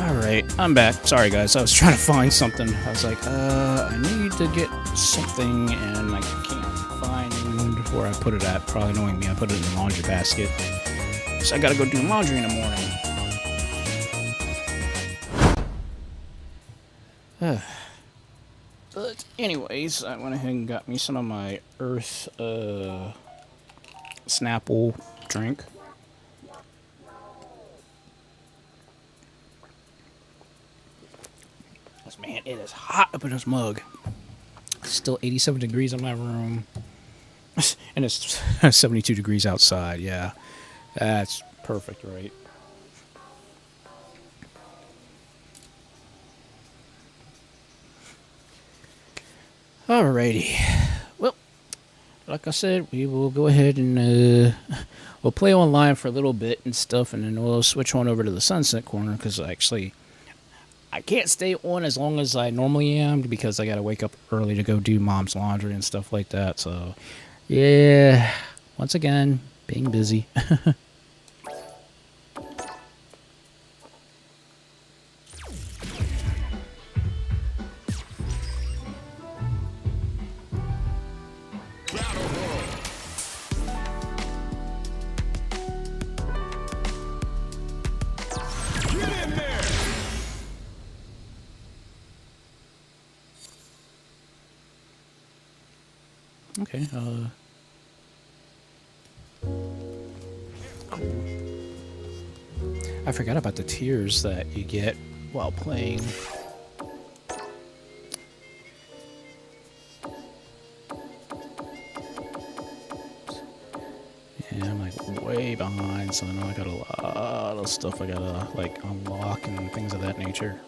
Alright, I'm back. Sorry guys, I was trying to find something. I was like, I need to get something and I can't find where I put it at. Probably knowing me, I put it in the laundry basket. So I gotta go do laundry in the morning. But anyways, I went ahead and got me some of my Earth Snapple drink. Man, it is hot up in this mug. Still 87 degrees in my room. And it's 72 degrees outside. Yeah, that's perfect, right? Alrighty. Well, like I said, we will go ahead and we'll play online for a little bit and stuff, and then we'll switch on over to the Sunset Corner, because actually I can't stay on as long as I normally am, because I gotta wake up early to go do mom's laundry and stuff like that. So yeah, once again, being busy. Okay, I forgot about the tiers that you get while playing. Yeah, I'm like way behind, so I know I got a lot of stuff I gotta like unlock and things of that nature.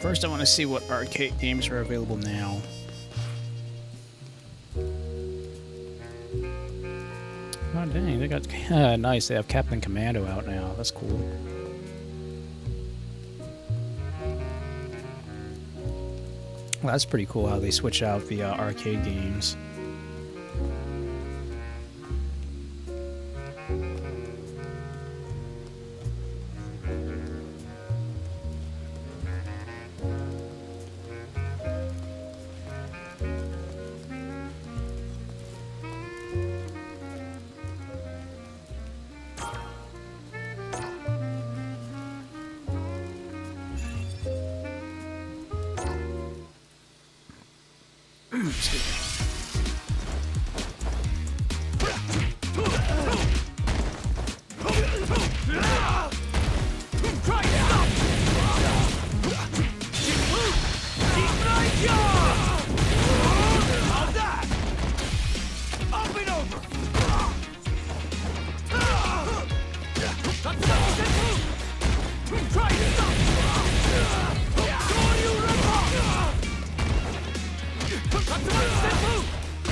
First, I want to see what arcade games are available now. Oh, dang, they got... nice, they have Captain Commando out now. That's cool. Well, that's pretty cool how they switch out the arcade games.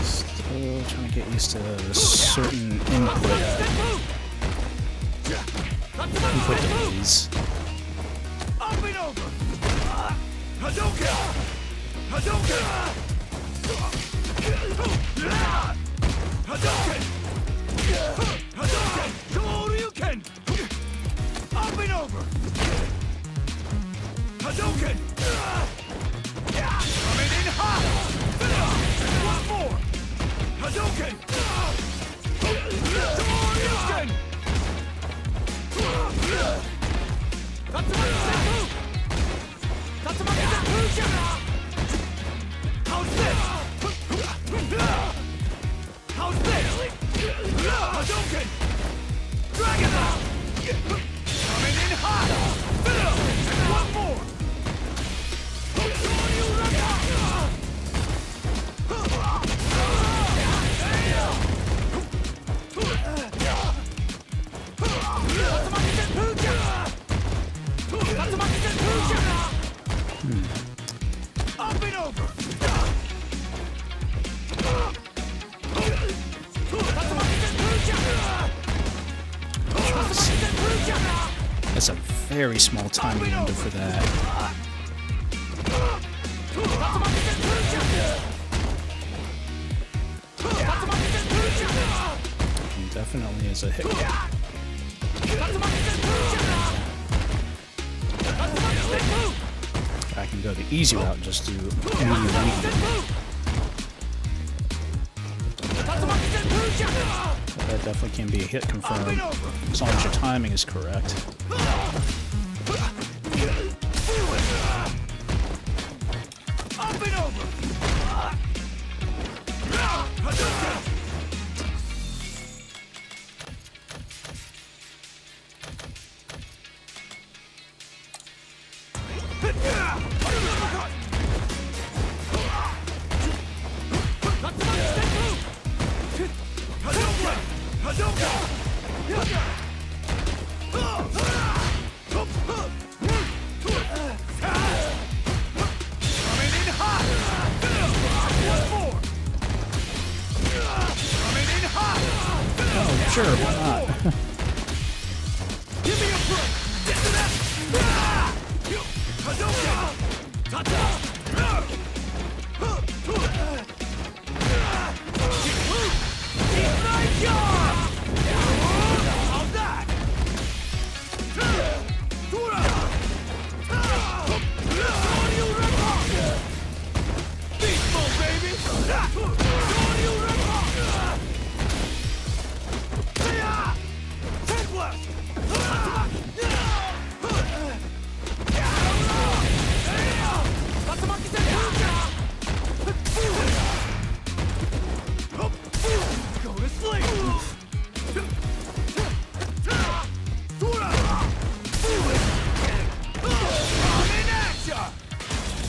Still trying to get used to a certain input delays. Up and over. Hadouken! Hadouken! Hadouken! Hadouken! Shoryuken! Up and over. Hadouken! Coming in hot! One more! Hadouken! Shoryuken! How's this? How's this? Hadouken! Dragon out! Coming in hot! One more! Up and over! That's a very small time window for that. definitely is a hit. I can go the easy route and just do medium. That definitely can be a hit confirmed, as long as your timing is correct. Oh, sure, why not?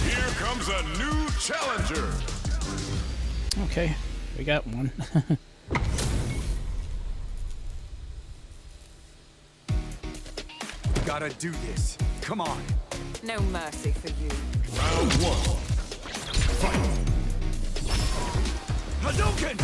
Here comes a new challenger. Okay, we got one. Gotta do this. Come on. No mercy for you. Round one. Hadouken!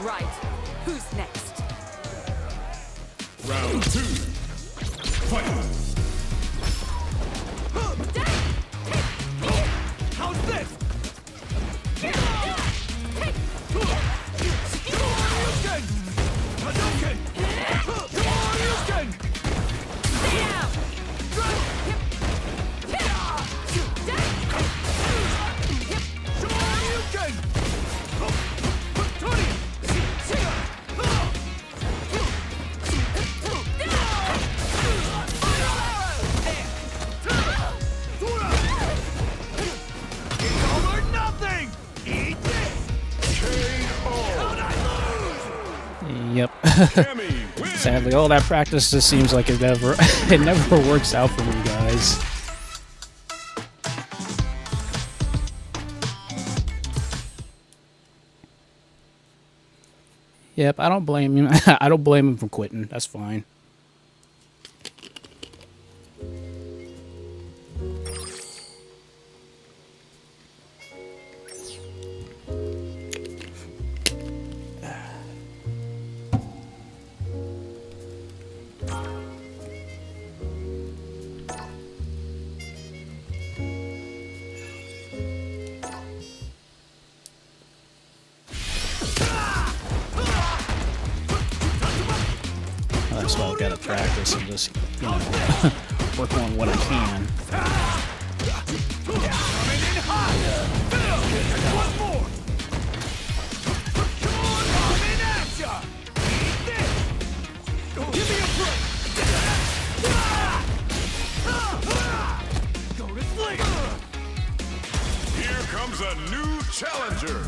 Right. Who's next? Round two. Fight. How's this? Hadouken! Hadouken! Yep. Cammy wins. Sadly, all that practice just seems like it never works out for me, guys. Yep, I don't blame him. I don't blame him for quitting. That's fine. That's why I've got to practice and just, you know, work on what I can. Here comes a new challenger.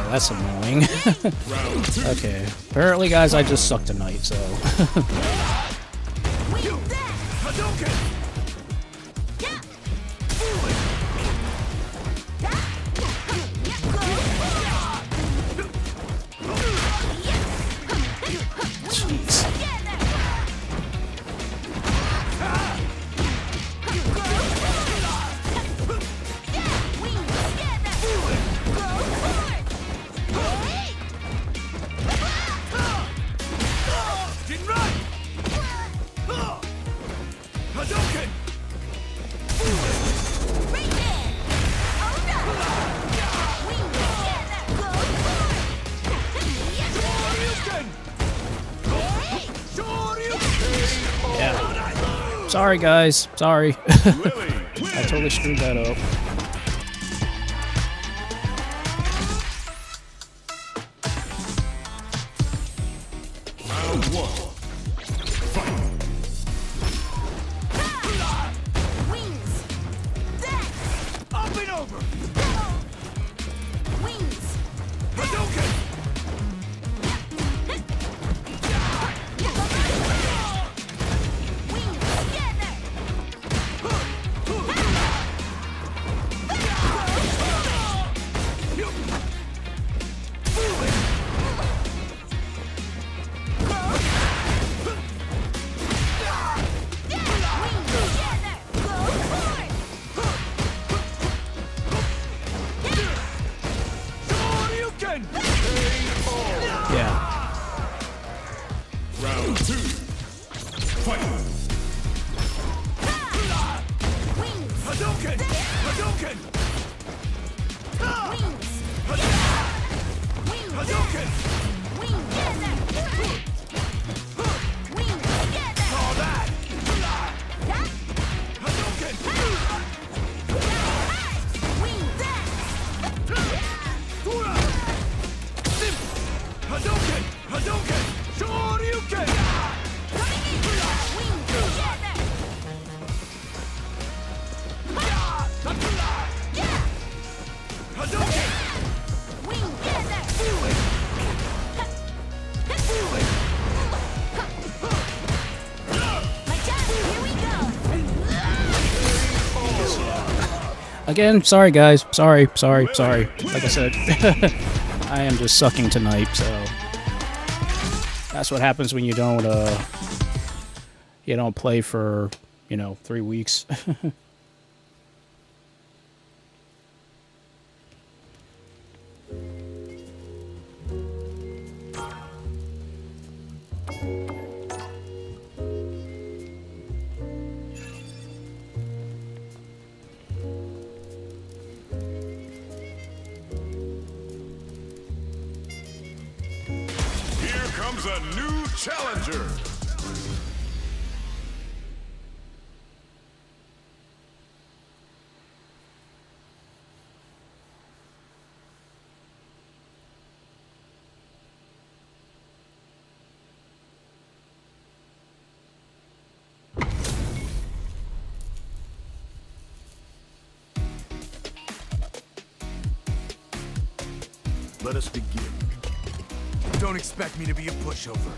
that's annoying. Round 2. Okay. Apparently, guys, I just suck tonight, so. Hadouken! Jeez. Didn't run! Hadouken! Yeah. Sorry, guys. Sorry. Lily. I totally screwed that up. Round 1. Fight. Up and over! Hadouken! Hadouken! Yeah. Round 2. Fight. Hadouken! Hadouken! Hadouken! All that! Hadouken! Hadouken! Hadouken! Shoryuken! Hadouken! Again, sorry, guys. Sorry. Like I said, I am just sucking tonight, so that's what happens when you don't play for, 3 weeks. Here comes a new challenger. Let us begin. Don't expect me to be a pushover.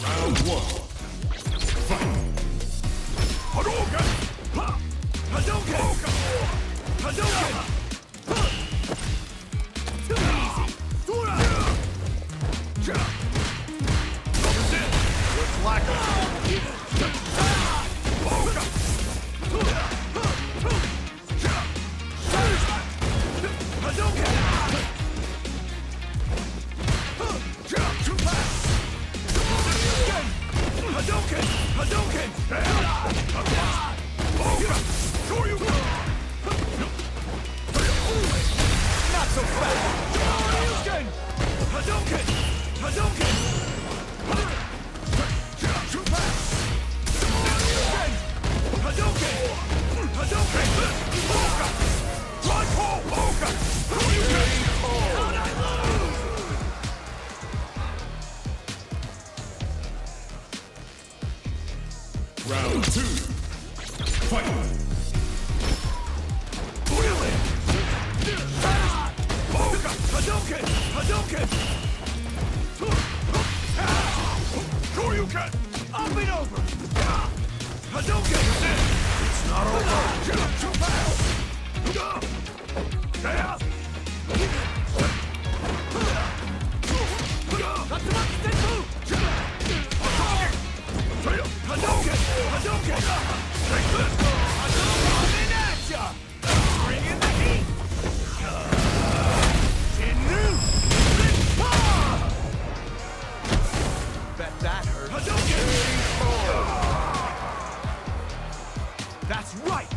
Round 1. Fight. Hadouken! Ha! Hadouken! Hadouken! Ha! Too easy! Dura! What's lacking? Hadouken! Hadouken! Hadouken! Not so fast! Hadouken! Hadouken! Hadouken! Hadouken! Hadouken! Round 2. Fight. Hadouken! Hadouken! Shoryuken! Up and over! Hadouken! It's not over! Too fast! Hadouken! Hadouken! Take this! Hadouken at ya! Bring in the heat! Bet that hurt. Hadouken! That's right.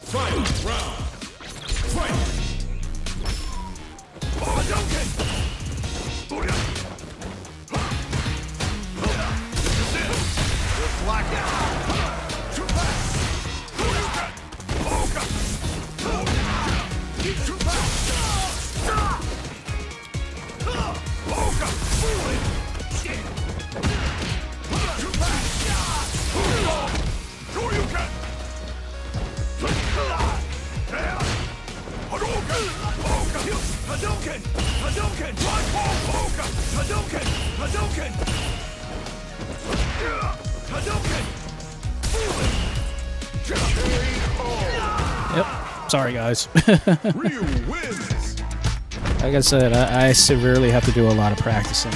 Final round. Fight! Hadouken! You're blacked out. Too fast! Hadouken! Oka! Too fast! Oka! Fooling! Shit! Too fast! Shoryuken! Hadouken! Oka! Hadouken! Hadouken! Oka! Hadouken! Hadouken! Hadouken! Fooling! Yep. Sorry, guys. Ryu wins. Like I said, I severely have to do a lot of practicing.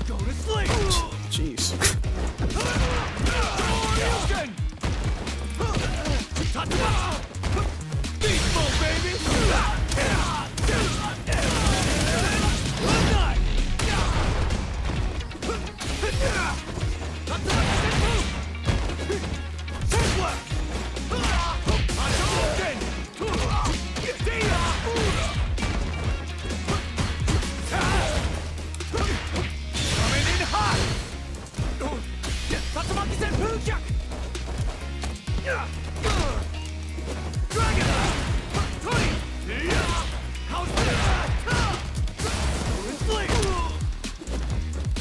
Go to sleep! Jeez. Shoryuken! Tatsumatsu! Beast mode, baby! Good night! Tatsumatsu! Take left! Hadouken! Dia! Coming in hot! Tatsumaki-senpu! Dragon! Tony! How's this? Go to sleep!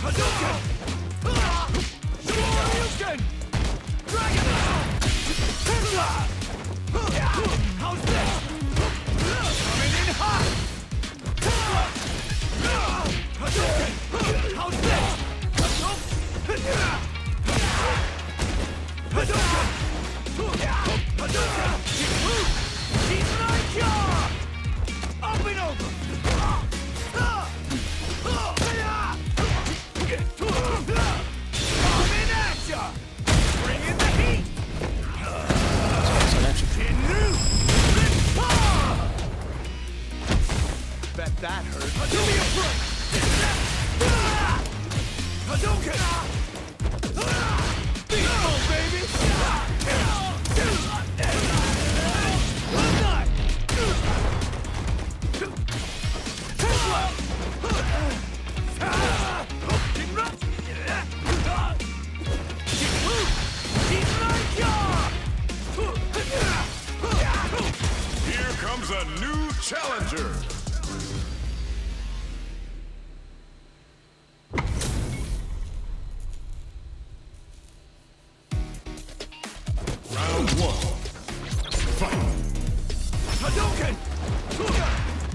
Hadouken! Shoryuken! Dragon! Tesla! How's this? Coming in hot! Hadouken! How's this? Hadouken! Hadouken! He's like ya! Up and over! Coming at ya! Bring in the heat! Bet that hurt. Give me a break! Hadouken! Beast mode, baby! Good night! Tesla! Here comes a new challenger. Round one. Fight. Hadouken!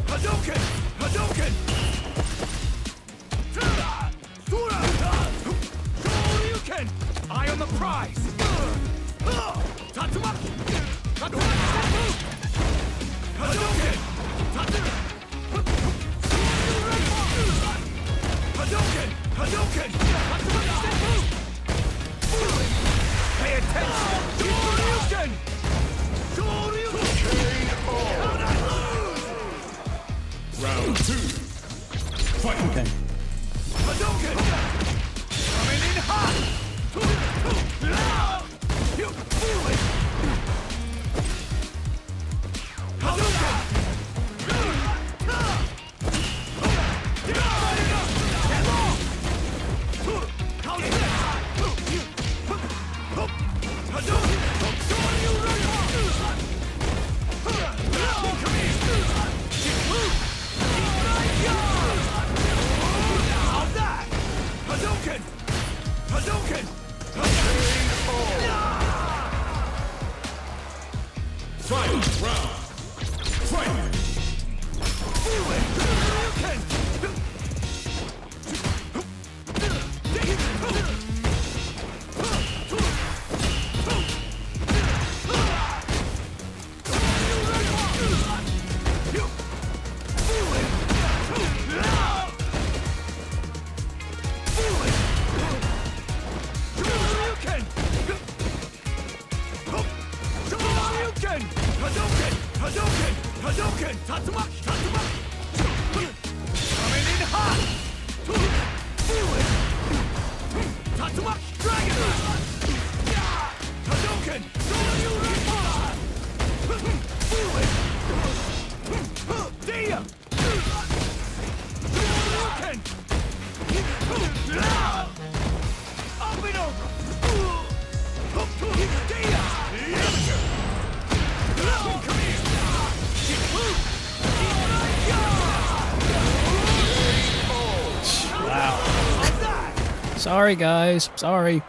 Hadouken! Hadouken! Shoryuken! Eye on the prize! Tatsumaki! Tatsumaki! Hadouken! Hadouken! Hadouken! Tatsumaki! Pay attention! Shoryuken! Round two. Fight. Okay. Hadouken! Coming in hot! You fool it! Hadouken! Get off! How's this? Hadouken! How's that? Hadouken! Hadouken! Final round. Fight! Hadouken! Hadouken! Tatsumaki! Tatsumaki! Coming in hot! Tatsumaki! Dragon Blast! Hadouken! Dia! Hadouken! Up and over! Dia! Come here! Wow. Sorry, guys. Sorry.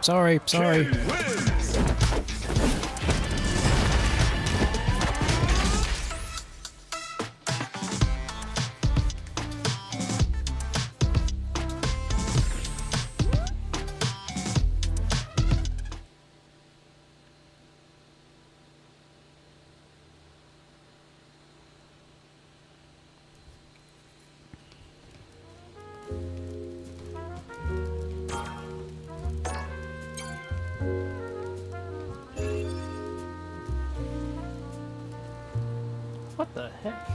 What the heck?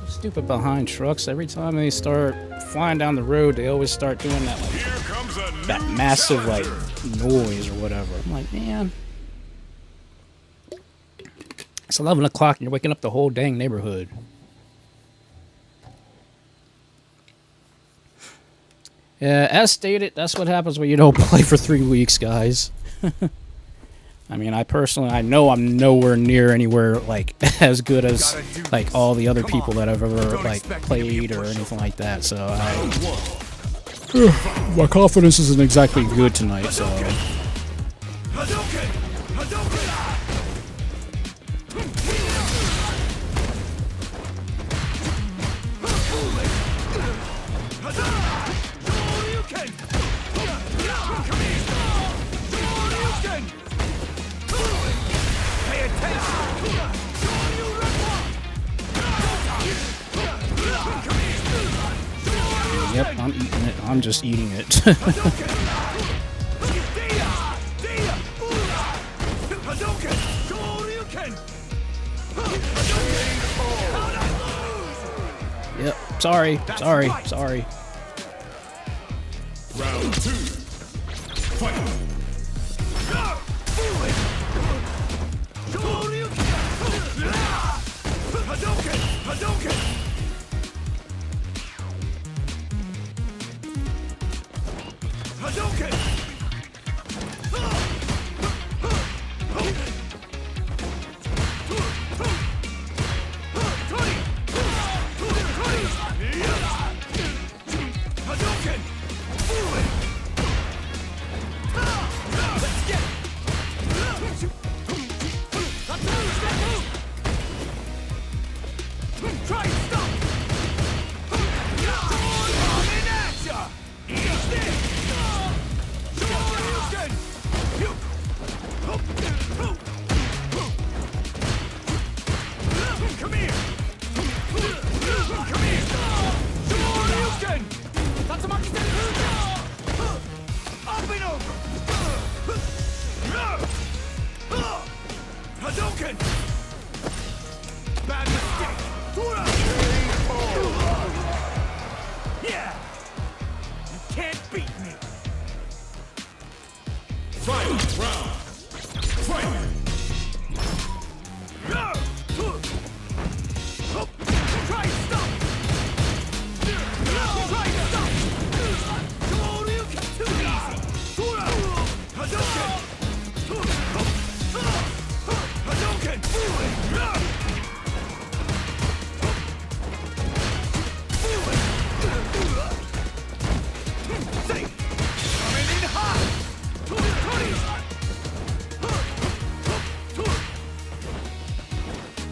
Stupid behind trucks. Every time they start flying down the road, they always start doing that that massive like noise or whatever. I'm like, man, it's 11 o'clock and you're waking up the whole dang neighborhood. Yeah, as stated, that's what happens when you don't play for 3 weeks, guys. I mean, I know I'm nowhere near anywhere like as good as like all the other people that I've ever like played or anything like that. So my confidence isn't exactly good tonight. So. Yep, I'm eating it. I'm just eating it. Yep, sorry. Round 2. Fight! Hadouken! Bad mistake! Yeah! You can't beat me! Final round. Fight! Try and stop! Try and stop! Too easy! Hadouken! Hadouken! See! Coming in hot!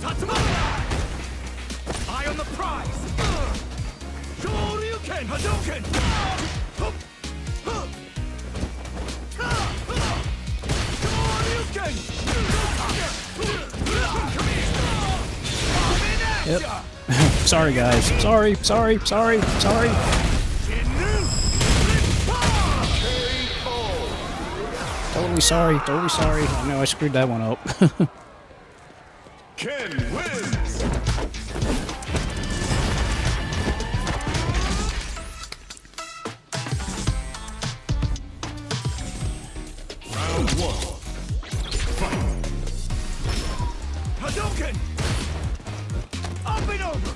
Tatsumaki! Eye on the prize! Shoryuken! Hadouken! Shoryuken! Yep. Sorry, guys. Sorry. Totally sorry. I know I screwed that one up. Ken wins. Round 1. Fight. Hadouken! Up and over!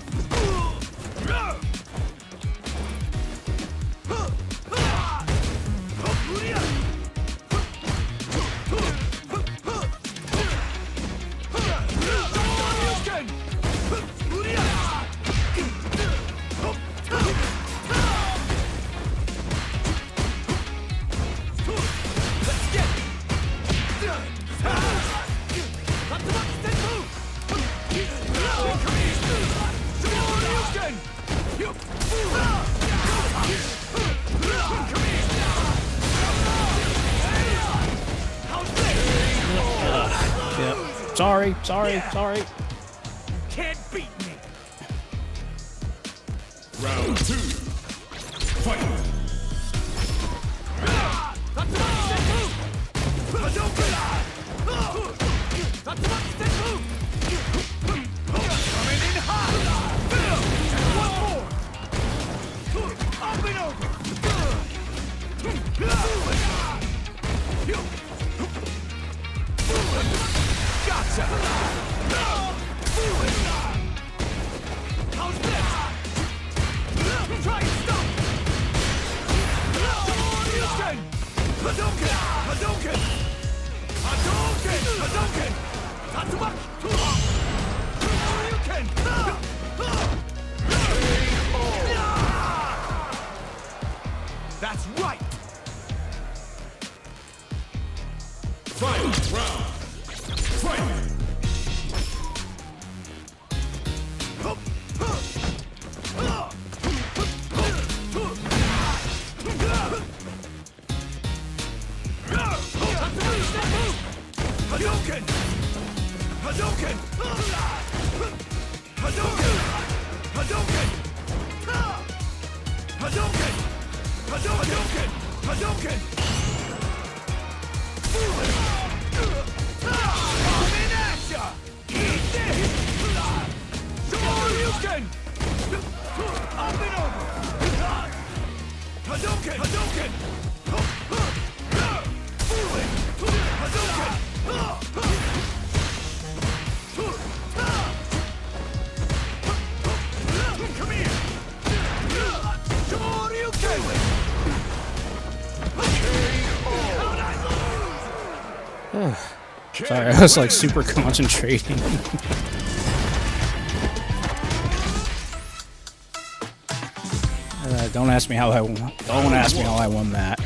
Sorry. Can't beat me! Round 2. Fight. Coming in hot! One more! Up and over! Gotcha! How's this? Try and stop! Hadouken! Hadouken! Tatsumaki! Hadouken! That's right! Final round. Fight. Hadouken! Hadouken! Coming at ya! Eat this! Shoryuken! Up and over! Hadouken! Come here! Shoryuken! Sorry, I was like super concentrating. Don't ask me how I won. Don't ask me how I won that.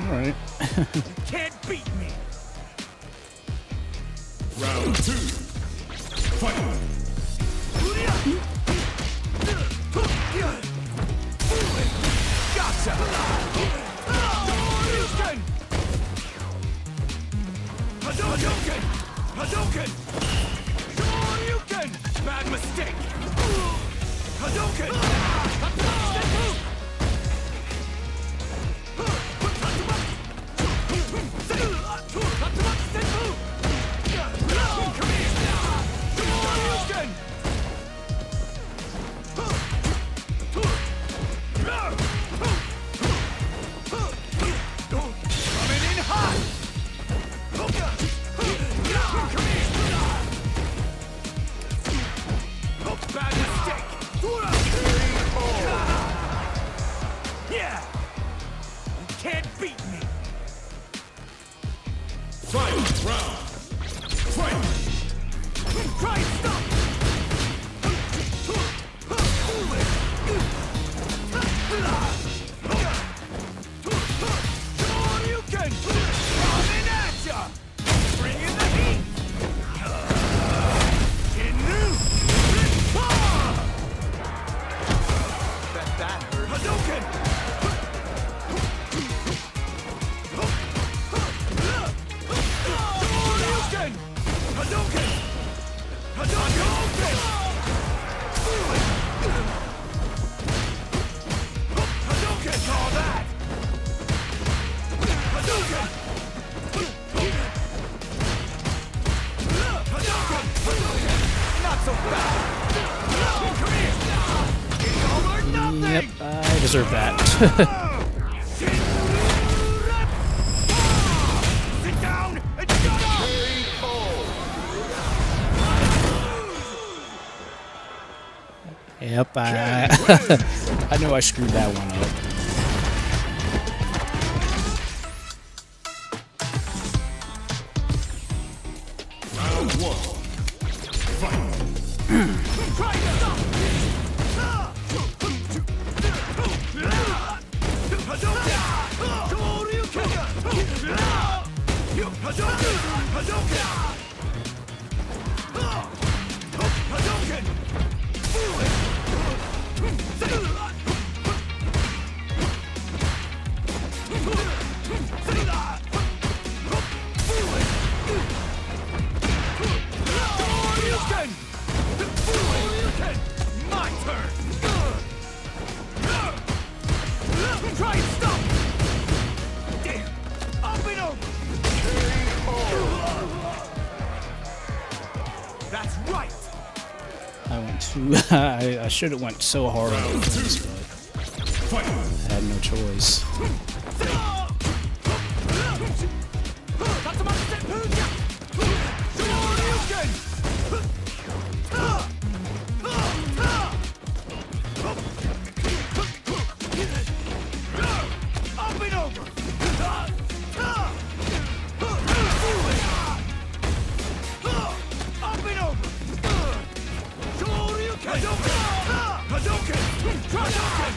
All right. Can't beat me. Round 2. Fight. Gotcha. Hadouken! Hadouken! Hadouken! Bad mistake! Hadouken! Coming in hot! Bad mistake! Yeah! You can't beat me! Final round. Fight. Try and stop! Shoryuken! Coming at ya! Bring in the heat! Inu! Bet that hurt. Hadouken! Shoryuken! Hadouken! Hadouken! Hadouken! Call that! Hadouken! Hadouken! Not so bad! Come here! It's all or nothing! Yep, I deserve that. Sit down and shut up! Yep, I know I screwed that one up. Round 1. Fight. Try to stop! My turn! Try and stop! Damn! Up and over! That's right! I went too. I should have went so hard on this, but Fight. I had no choice. Up and over! Up and over! Shoryuken! Hadouken! Hadouken! Hadouken!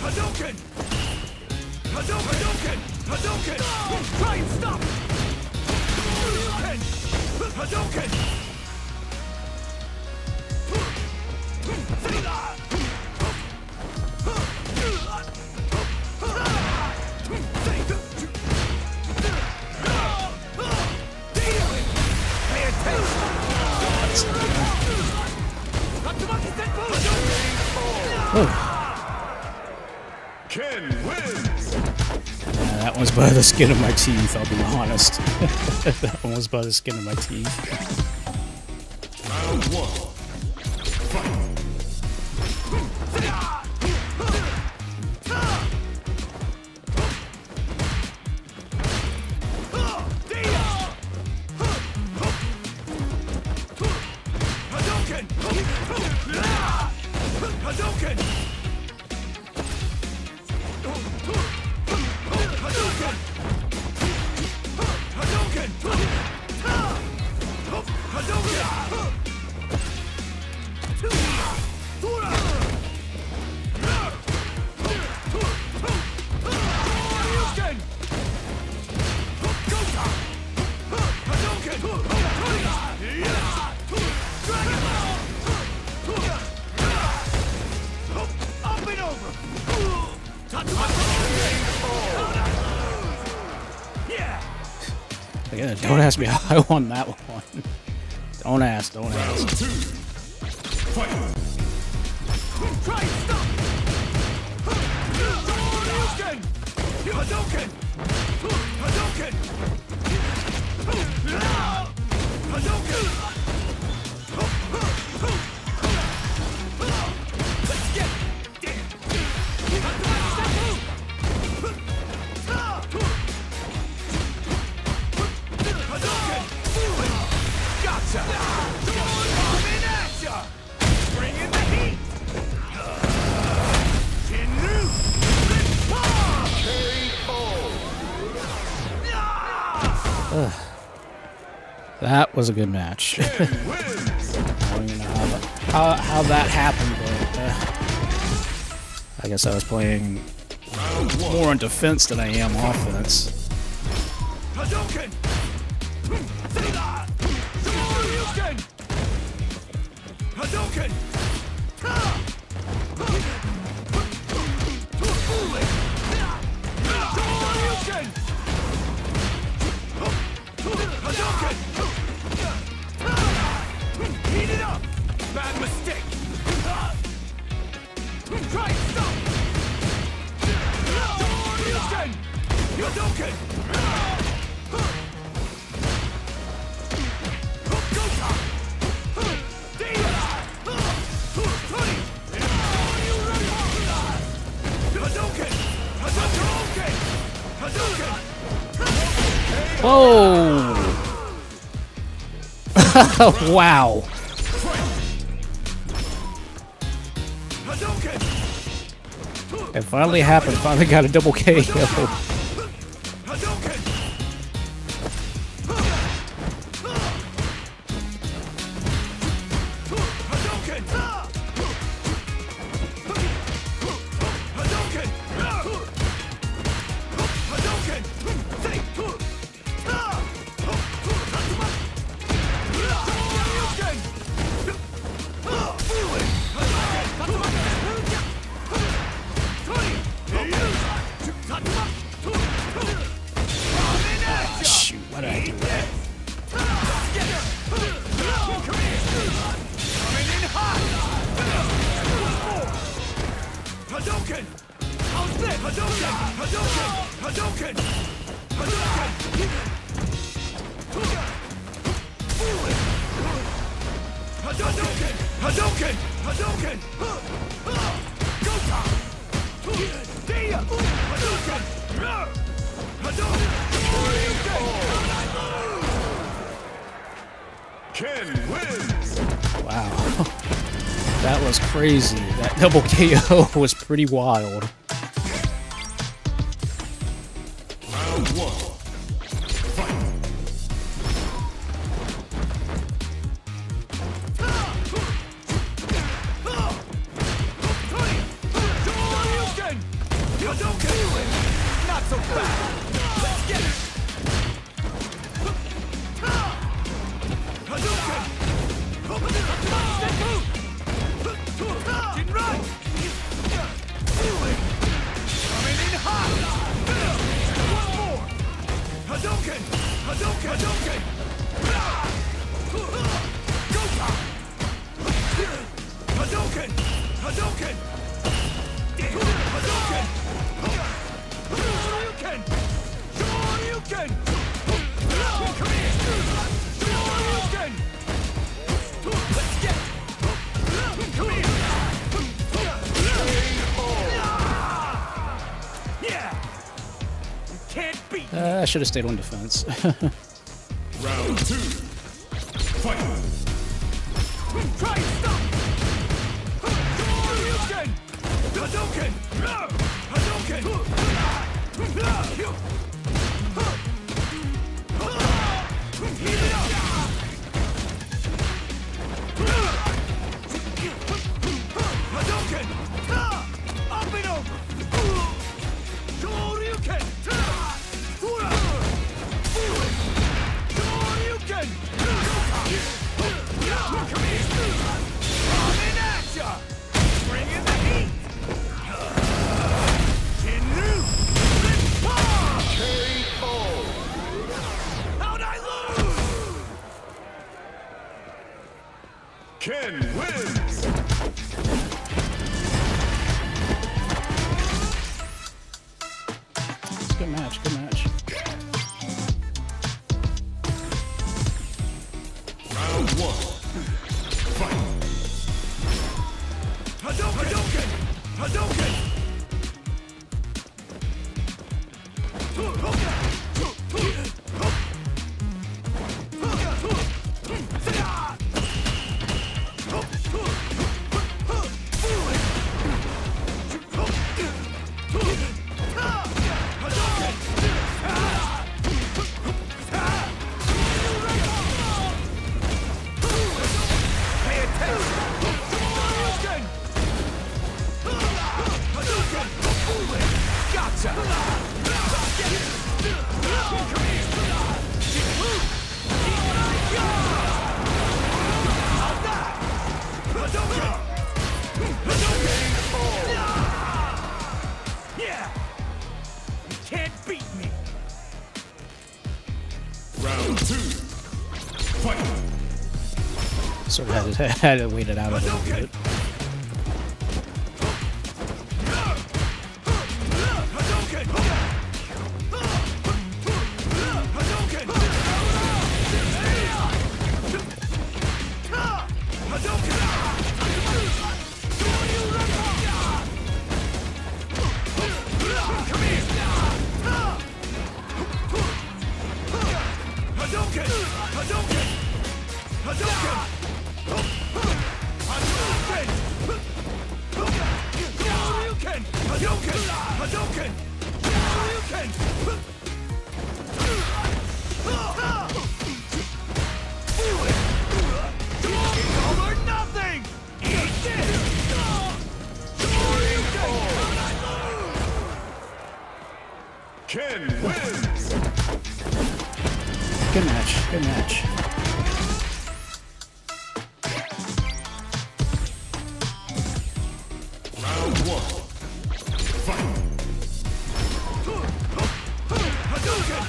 Hadouken! Hadouken! Hadouken! Hadouken! Try and stop! Hadouken! Ken wins. Yeah, that one's by the skin of my teeth, I'll be honest. That one was by the skin of my teeth. Round 1. Fight. Yeah, don't ask me how I won that one. Don't ask, don't ask. Round 2. Fight. Try and stop! Hadouken! Hadouken! Hadouken! Hadouken! Let's get it! Hadouken! Gotcha! Coming at ya! Bring in the heat! That was a good match. I don't even know how that happened, but I guess I was playing more on defense than I am offense. Hadouken! Hadouken! Hadouken! Heat it up! Bad mistake! Try and stop! Hadouken! Hadouken! Whoa! Wow. It finally happened. Finally got a double KO. Shoot, what did I do? Hadouken! How's this? Hadouken! Hadouken! Hadouken! Hadouken! Hadouken! Hadouken! Hadouken! Go-ta! Dia! Hadouken! Hadouken! Ken wins. Wow. That was crazy. That double KO was pretty wild. Round 1. Not so fast! Let's get it! Hadouken! Jinran! Coming in hot! One more! Hadouken! Hadouken! Hadouken! Go-ta! Hadouken! Hadouken! Hadouken! Shoryuken! Shoryuken! Come here! Shoryuken! Let's get it! Come here! Yeah! You can't beat me! I should have stayed on defense. Round 2. Fight. Try and stop! Shoryuken! Hadouken! Hadouken! Heat it up! Hadouken! Up and over! Shoryuken! Shoryuken! Come here! Coming at ya! Bring in the heat! Jinru! KO. How'd I lose? Ken wins. Good match, good match. Round 1. Fight. Hadouken! Hadouken! Pay attention! Hadouken! Gotcha! Yeah! You can't beat me! Round 2. Fight. Sort of had to wait it out a little bit. Hadouken! Hadouken! Hadouken! Come here! Hadouken! Hadouken! Hadouken! Hadouken! Hadouken! Hadouken! Hadouken! Hadouken! It's all or nothing! Eat this! Ken wins. Good match, good match. Round 1. Fight. Hadouken!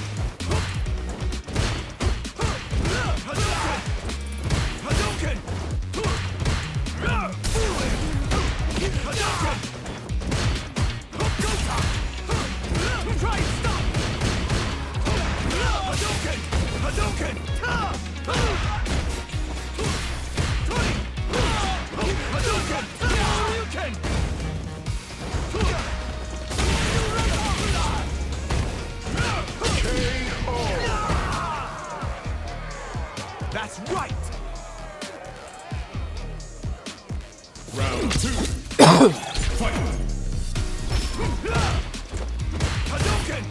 Hadouken! Hadouken! Hadouken! Go-ta! Try and stop! Hadouken! Hadouken! Hadouken! Hadouken! That's right! Round 2. Fight. Hadouken!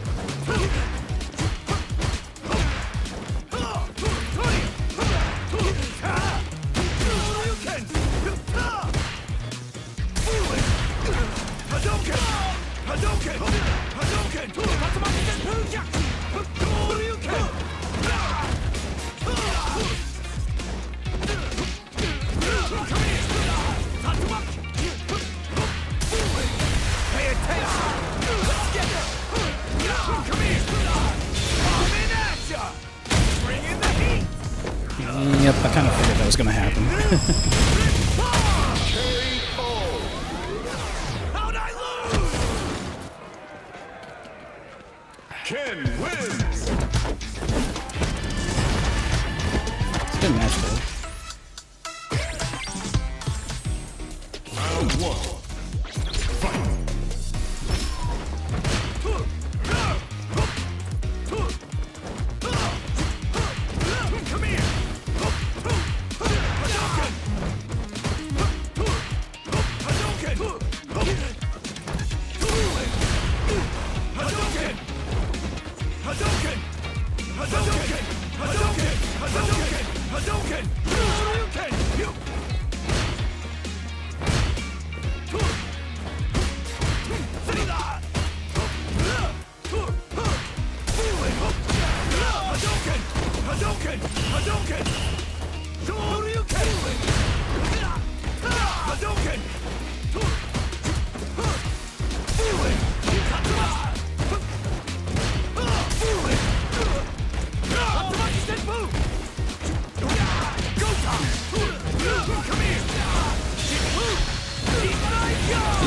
Yep, I kind of figured that was going to happen. How'd I lose? Ken wins. It's a good match, though. Round 1. Fight. Come here.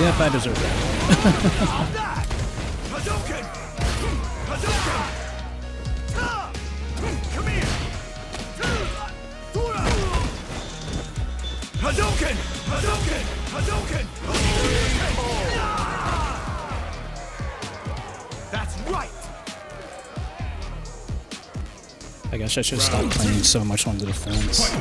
Yep, I deserve that. That's right. I guess I should stop playing so much on the defense.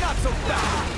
Not so fast.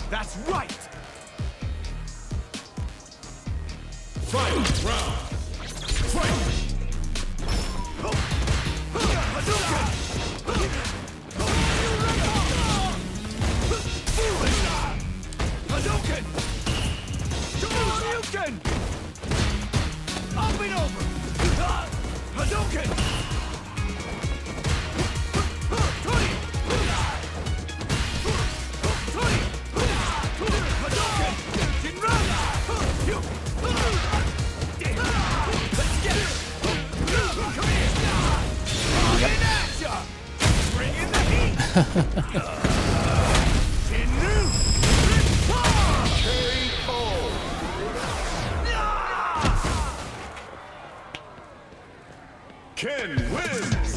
That's right. Final round. Fight. Up and over. Hadouken. Ken wins.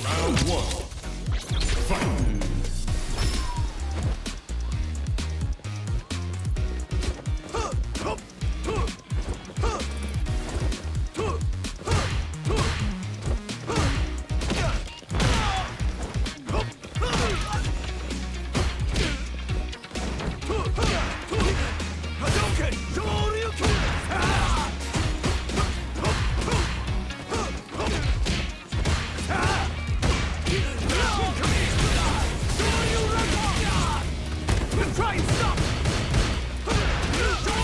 Round 1. Fight. Try and stop!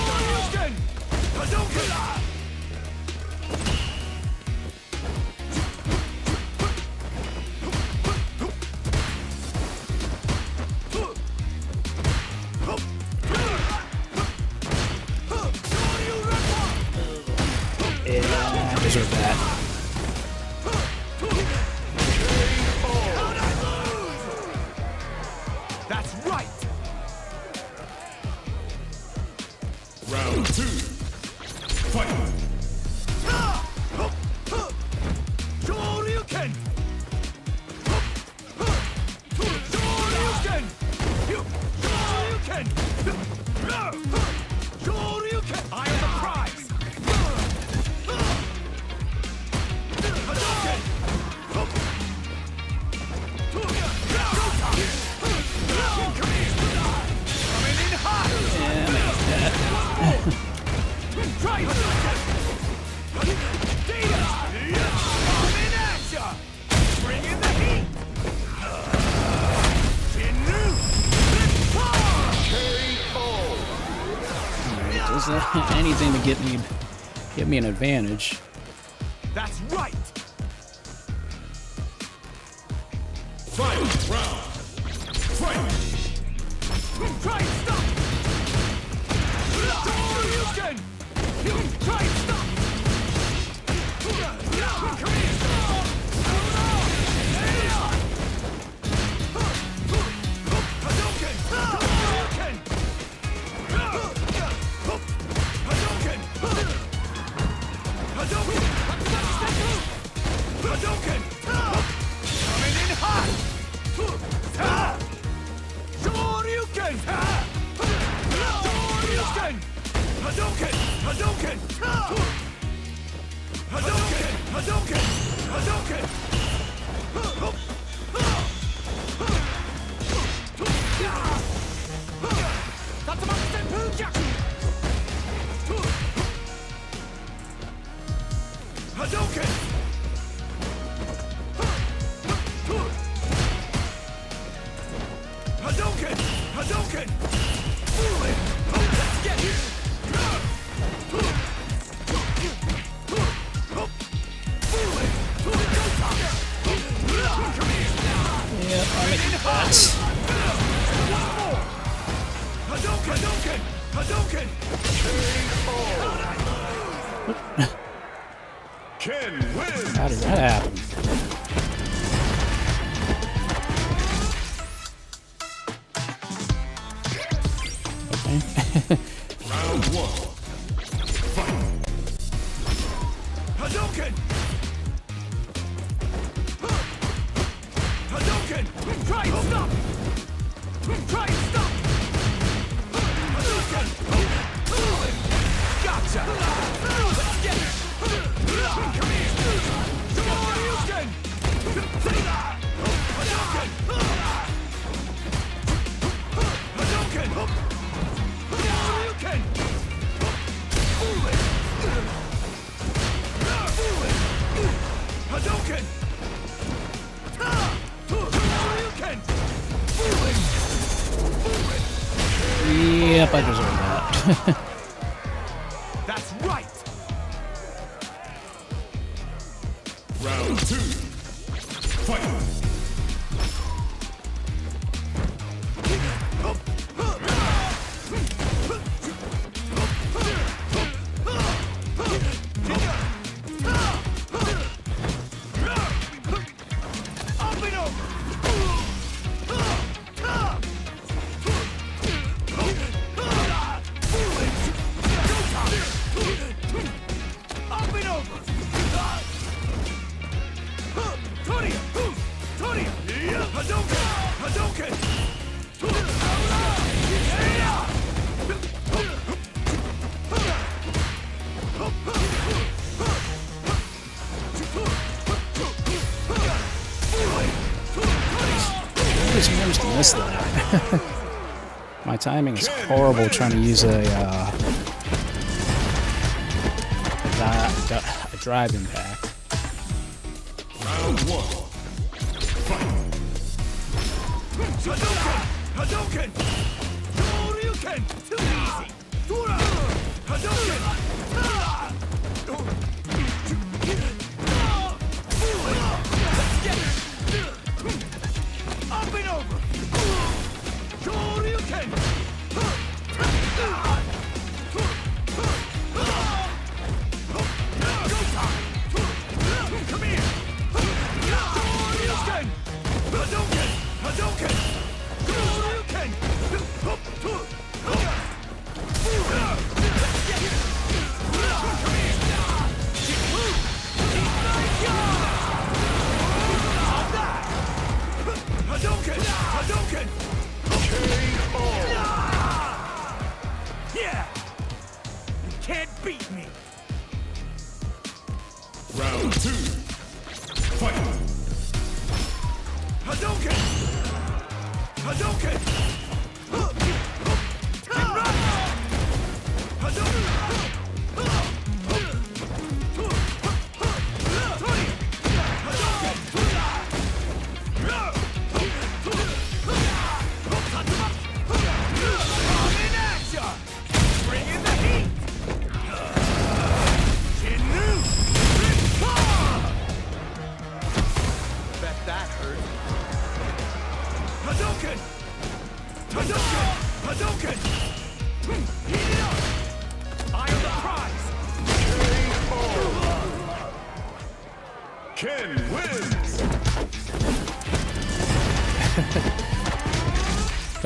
Hadouken! Hadouken! Yeah, I deserve that. That's right! Round 2. Fight. Try it! Data! Coming at ya! Bring in the heat! Jinnu! Does anything to get me an advantage. That's right! Final round. Fight! Try and stop! Shoryuken! Try and stop! Come here! Hadouken! Shoryuken! Hadouken! Hadouken! Hadouken! Coming in hot! Shoryuken! Shoryuken! Hadouken! Hadouken! Hadouken! Hadouken! Hadouken! Tatsumaki Senpu Gyaku! Hadouken! Hadouken! Hadouken! Let's get it! Yeah, I'm in that. Hadouken! Hadouken! Hadouken! Ken wins. How did that happen? Okay. Round one. Fight! Hadouken! Hadouken! Try and stop! Try and stop! Hadouken! Gotcha! Let's get it! Come here! Shoryuken! Hadouken! Hadouken! Shoryuken! Hadouken! Shoryuken! Yep, I deserve that. That's right! Round two. Fight! Up and over! Up and over! Toria! Toria! Hadouken! Hadouken! I just managed to miss that. My timing is horrible trying to use a drive impact. Round one. Fight! Hadouken! Hadouken! Shoryuken! Too easy! Dora! Hadouken! Let's get it! Up and over! Shoryuken! Come here! Shoryuken! Hadouken! Hadouken! Shoryuken! Hadouken! Hadouken! Yeah! You can't beat me! Round two. Fight! Hadouken! Hadouken! Hadouken!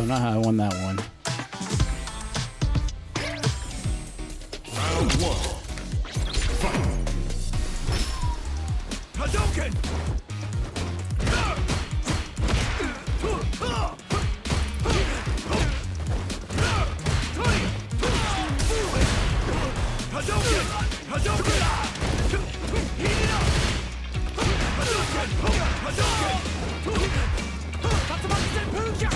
Don't know how I won that one. Round 1. Fight. Hadouken! Hadouken! Hadouken! Heat it up! Hadouken! Hadouken! Tatsumaki Senpuja!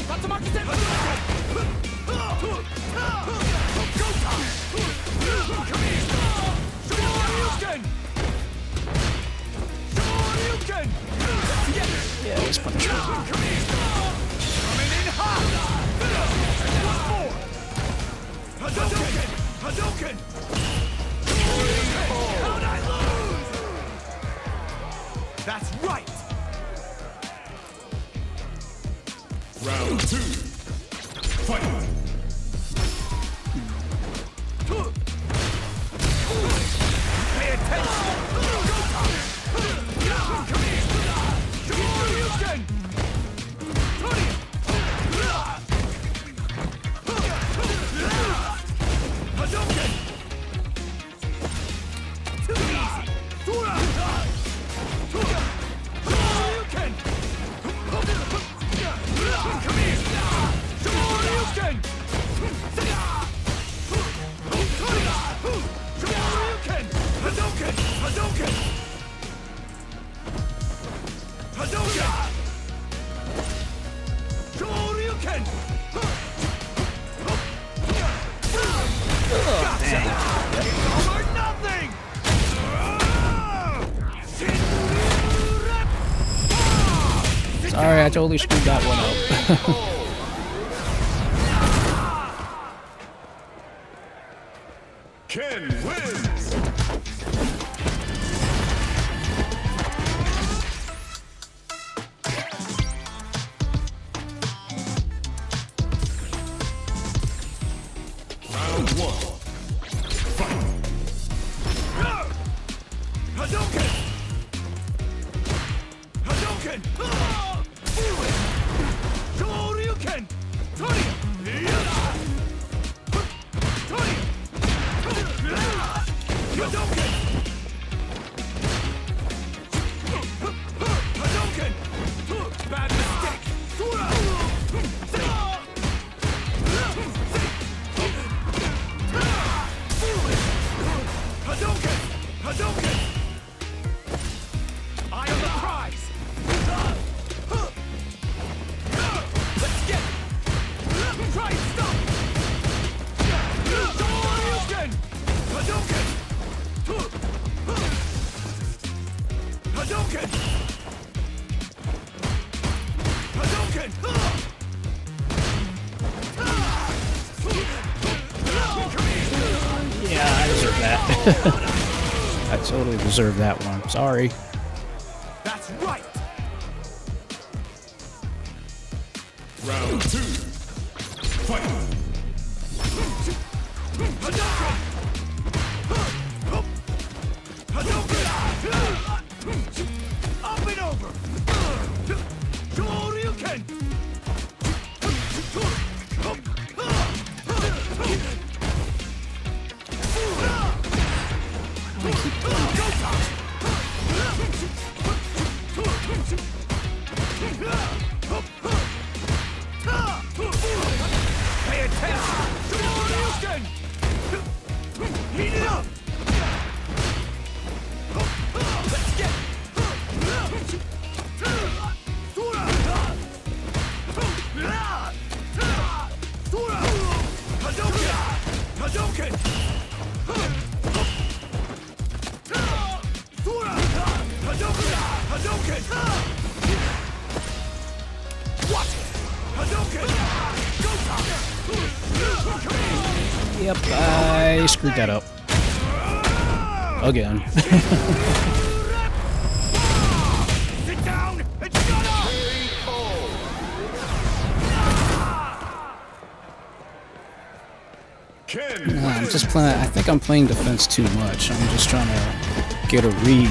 Tatsumaki Senpuja! Yeah, he's punishment. Coming in hot! One more! Hadouken! Hadouken! How'd I lose? That's right! Round 2. Fight. Pay attention! Hadouken! Hadouken! Too easy! Hadouken! Come here! Hadouken! Hadouken! Hadouken! Hadouken! Shoryuken! Gotcha! It's all or nothing! Sorry, I totally screwed that one up. Ken wins. Round 1. Fight. Hadouken! Hadouken! Shoryuken! Tony! Tony! Hadouken! Hadouken! Bad mistake! Hadouken! Hadouken! I am the prize! Let's get it! Try and stop! Hadouken! Hadouken! Hadouken! Hadouken! Yeah, I deserve that. I totally deserve that one. Sorry. That's right! Round 2. Fight. Hadouken! Hadouken! Up and over! Shoryuken! Pay attention! Shoryuken! Heat it up! Let's get it! Hadouken! Hadouken! Hadouken! What? Hadouken! Yep, I screwed that up. Again. Sit down and shut up! Ken I'm just playing. I think I'm playing defense too much. I'm just trying to get a read.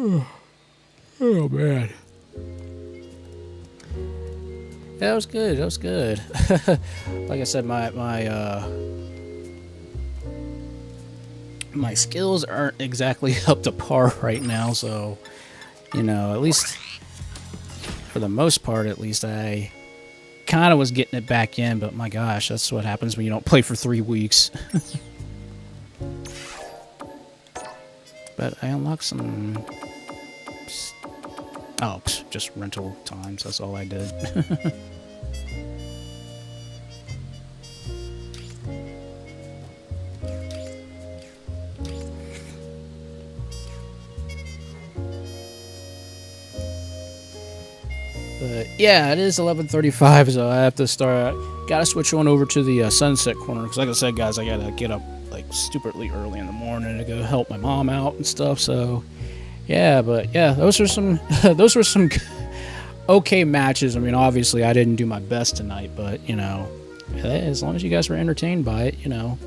Oh man. Yeah, that was good. That was good. Like I said, my skills aren't exactly up to par right now, so you know, at least for the most part, at least I kind of was getting it back in. But my gosh, that's what happens when you don't play for 3 weeks. But I unlocked some. Oh, just rental times. That's all I did. But yeah, it is 11:35, so I have to start. Gotta switch on over to the sunset corner because, like I said, guys, I gotta get up like stupidly early in the morning to go help my mom out and stuff. So yeah, but yeah, those were some those were some okay matches. I mean, obviously, I didn't do my best tonight, but you know, as long as you guys were entertained by it, you know.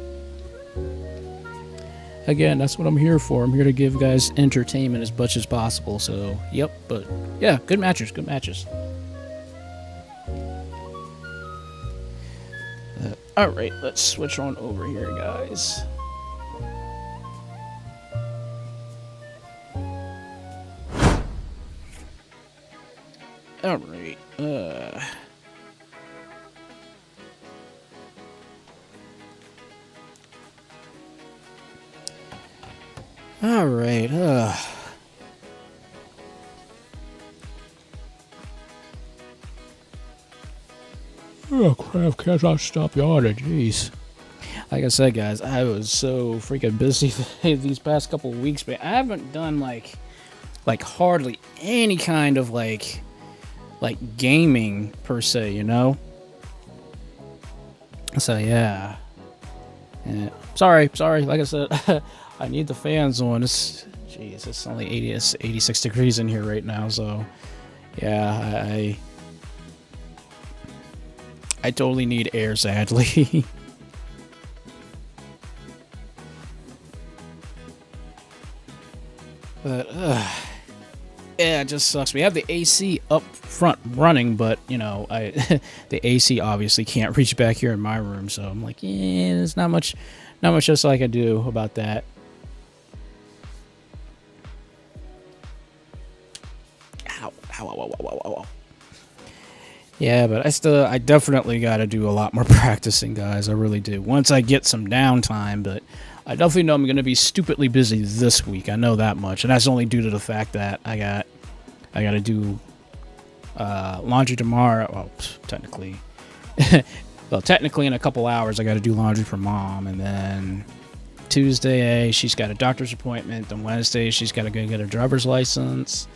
Again, that's what I'm here for. I'm here to give guys entertainment as much as possible. So, yep. But yeah, good matches. Good matches. All right, let's switch on over here, guys. All right. All right. Oh crap! Can't I stop yawning? Jeez. Like I said, guys, I was so freaking busy these past couple of weeks, but I haven't done like hardly any kind of like gaming per se, you know. So yeah. Sorry. Like I said, I need the fans on. Jeez, it's only 86 degrees in here right now, so yeah, I totally need air, sadly. But yeah, it just sucks. We have the AC up front running, but you know, the AC obviously can't reach back here in my room, so I'm like, yeah, there's not much else I can do about that. Ow. Yeah, but I definitely got to do a lot more practicing, guys. I really do. Once I get some downtime, but I definitely know I'm going to be stupidly busy this week. I know that much, and that's only due to the fact that I got to do laundry tomorrow. Well, technically in a couple hours, I got to do laundry for Mom, and then Tuesday she's got a doctor's appointment. Then Wednesday she's got to go get her driver's license.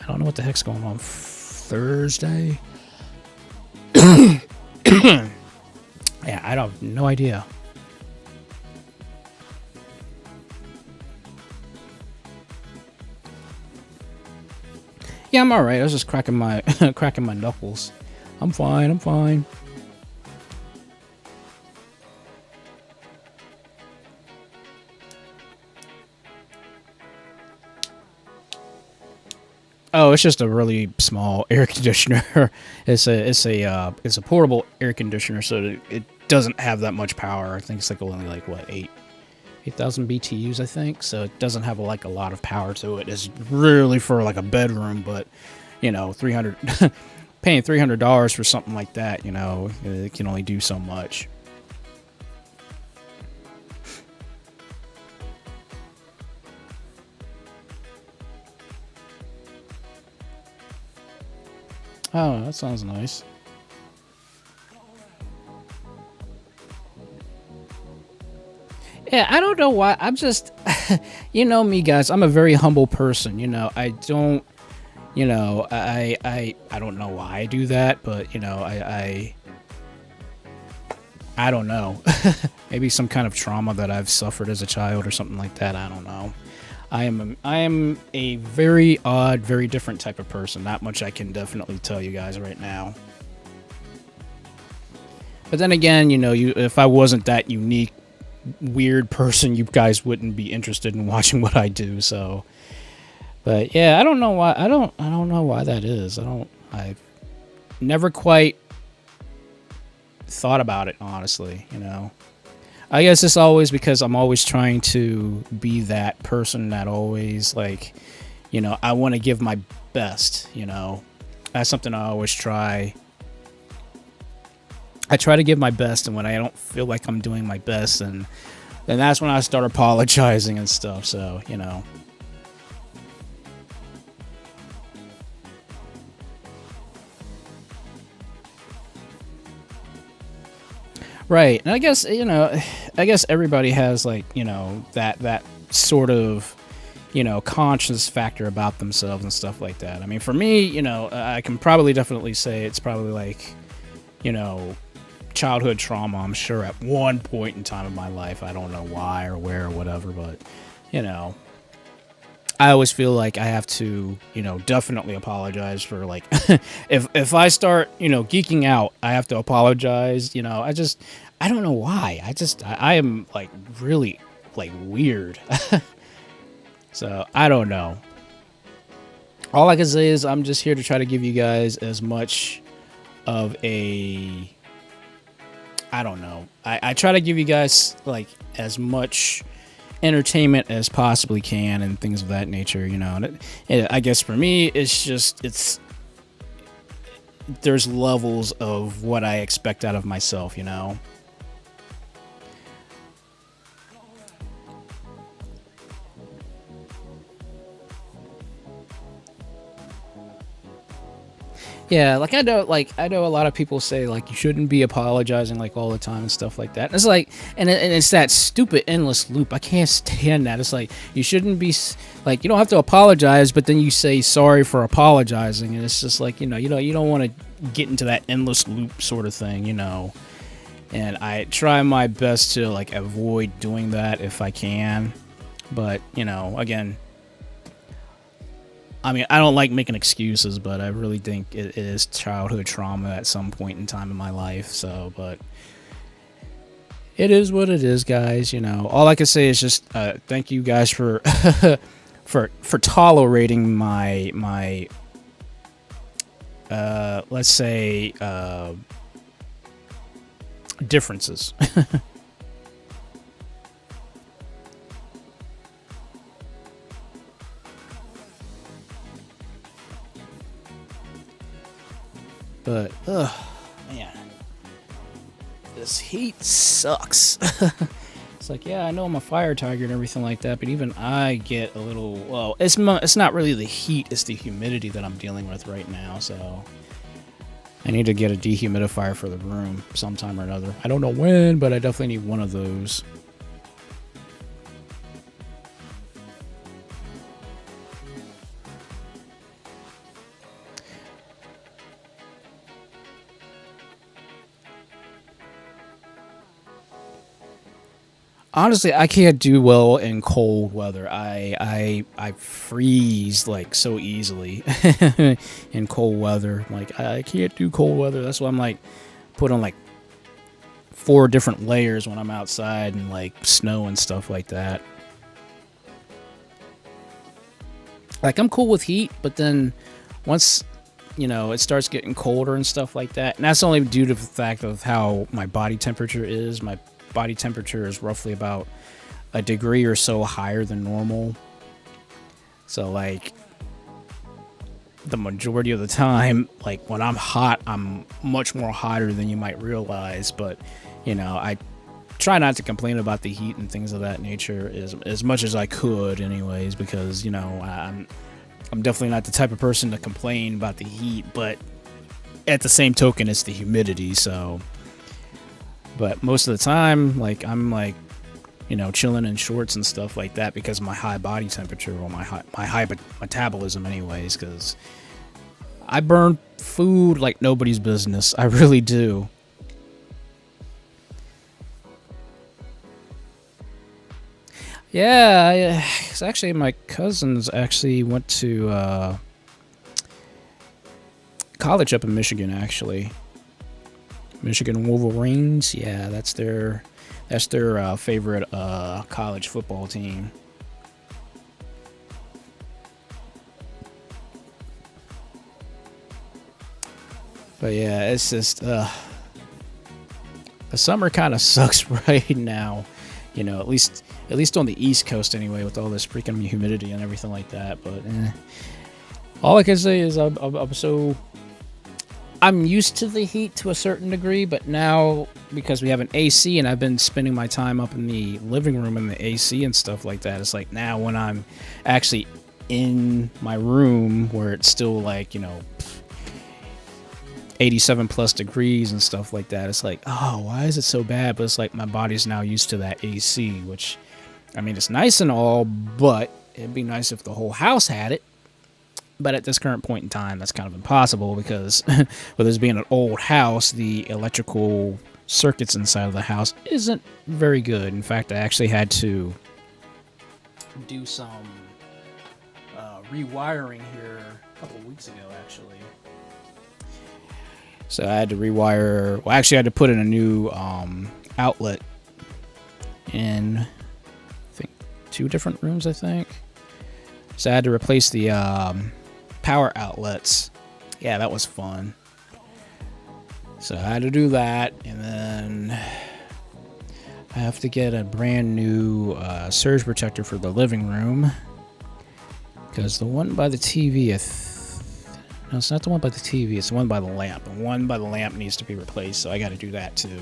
I don't know what the heck's going on Thursday. Yeah, I have no idea. Yeah, I'm alright. I was just cracking my knuckles. I'm fine. Oh, it's just a really small air conditioner. It's a portable air conditioner, so it doesn't have that much power. I think it's like only like what 8,000 BTUs, I think. So it doesn't have like a lot of power to it. It's really for like a bedroom, but you know, paying $300 for something like that, you know, it can only do so much. Oh, that sounds nice. Yeah, I don't know why. I'm just, you know me, guys. I'm a very humble person. You know, I don't, you know, I don't know why I do that, but you know, I don't know. Maybe some kind of trauma that I've suffered as a child or something like that. I don't know. I am a very odd, very different type of person. That much I can definitely tell you guys right now. But then again, you know, if I wasn't that unique, weird person, you guys wouldn't be interested in watching what I do. So, But yeah, I don't know why. I don't know why that is. I've never quite thought about it, honestly, you know. I guess it's always because I'm always trying to be that person that always, like, you know, I want to give my best, you know. That's something I always try. I try to give my best, and when I don't feel like I'm doing my best, and then that's when I start apologizing and stuff, so, you know. Right, and I guess, you know, I guess everybody has, like, you know, that sort of, you know, conscious factor about themselves and stuff like that. I mean, for me, you know, I can probably definitely say it's probably like, you know, childhood trauma, I'm sure, at one point in time in my life. I don't know why or where or whatever, but, you know, I always feel like I have to, you know, definitely apologize for, like, if I start, you know, geeking out, I have to apologize, you know. I don't know why. I am, like, really, like, weird. So, I don't know. All I can say is I'm just here to try to give you guys as much of a, I don't know. I try to give you guys, like, as much entertainment as possibly can and things of that nature, you know. And I guess for me, there's levels of what I expect out of myself, you know. Yeah, like I know a lot of people say, like, you shouldn't be apologizing, like, all the time and stuff like that. And it's like, and it's that stupid endless loop. I can't stand that. It's like, you shouldn't be, like, you don't have to apologize, but then you say sorry for apologizing, and it's just like, you don't want to get into that endless loop sort of thing, you know. And I try my best to, like, avoid doing that if I can, but, you know, again, I mean, I don't like making excuses, but I really think it is childhood trauma at some point in time in my life. So, but it is what it is, guys. You know, all I can say is just thank you guys for for tolerating my let's say differences. But, man, this heat sucks. It's like, yeah, I know I'm a fire tiger and everything like that, but even I get a little, well, it's not really the heat, it's the humidity that I'm dealing with right now, so I need to get a dehumidifier for the room sometime or another. I don't know when, but I definitely need one of those. Honestly, I can't do well in cold weather. I freeze, like, so easily in cold weather. Like, I can't do cold weather. That's why I'm, like, put on, like, 4 different layers when I'm outside and, like, snow and stuff like that. Like, I'm cool with heat, but then once, you know, it starts getting colder and stuff like that, and that's only due to the fact of how my body temperature is. My body temperature is roughly about a degree or so higher than normal. So, like, the majority of the time, like, when I'm hot, I'm much more hotter than you might realize. But, you know, I try not to complain about the heat and things of that nature as much as I could anyways, because, you know, I'm definitely not the type of person to complain about the heat, but at the same token, it's the humidity, so. But most of the time, like, I'm, like, you know, chilling in shorts and stuff like that because of my high body temperature, or my high metabolism anyways, because I burn food like nobody's business. I really do. Yeah, it's actually, my cousins actually went to college up in Michigan, actually. Michigan Wolverines, yeah, that's their favorite college football team. But yeah, it's just the summer kind of sucks right now. You know, at least on the East Coast anyway, with all this freaking humidity and everything like that. But all I can say is I'm used to the heat to a certain degree, but now because we have an AC and I've been spending my time up in the living room in the AC and stuff like that, it's like now when I'm actually in my room where it's still like, you know, 87 plus degrees and stuff like that, it's like, oh, why is it so bad? But it's like my body's now used to that AC, which, I mean, it's nice and all, but it'd be nice if the whole house had it. But at this current point in time, that's kind of impossible because with this being an old house, the electrical circuits inside of the house isn't very good. In fact, I actually had to do some rewiring here a couple weeks ago, actually. So I had to rewire, well, actually I had to put in a new outlet in, I think, 2 different rooms, I think. So I had to replace the power outlets. Yeah, that was fun. So I had to do that, and then I have to get a brand new surge protector for the living room, because the one by the TV, no, it's not the one by the TV, it's the one by the lamp. The one by the lamp needs to be replaced, so I got to do that too.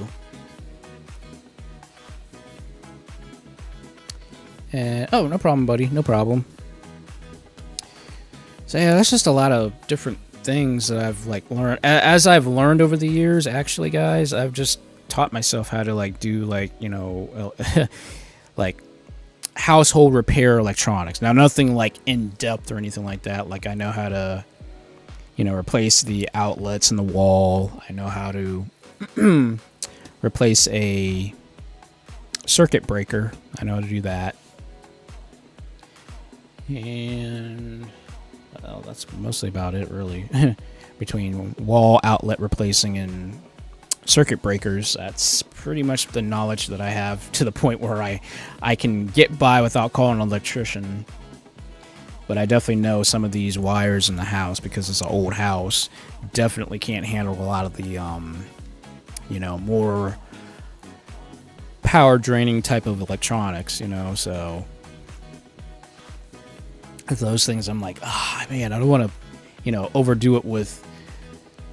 And oh, no problem, buddy, no problem. So yeah, that's just a lot of different things that I've like learned. As I've learned over the years, actually, guys, I've just taught myself how to like do like, you know, like household repair electronics. Now, nothing like in depth or anything like that. Like I know how to, you know, replace the outlets in the wall. I know how to replace a circuit breaker. I know how to do that. And well, that's mostly about it, really. Between wall outlet replacing and circuit breakers, that's pretty much the knowledge that I have, to the point where I can get by without calling an electrician. But I definitely know some of these wires in the house, because it's an old house, definitely can't handle a lot of the, you know, more power draining type of electronics, you know, so those things I'm like, ah, man, I don't want to, you know, overdo it with,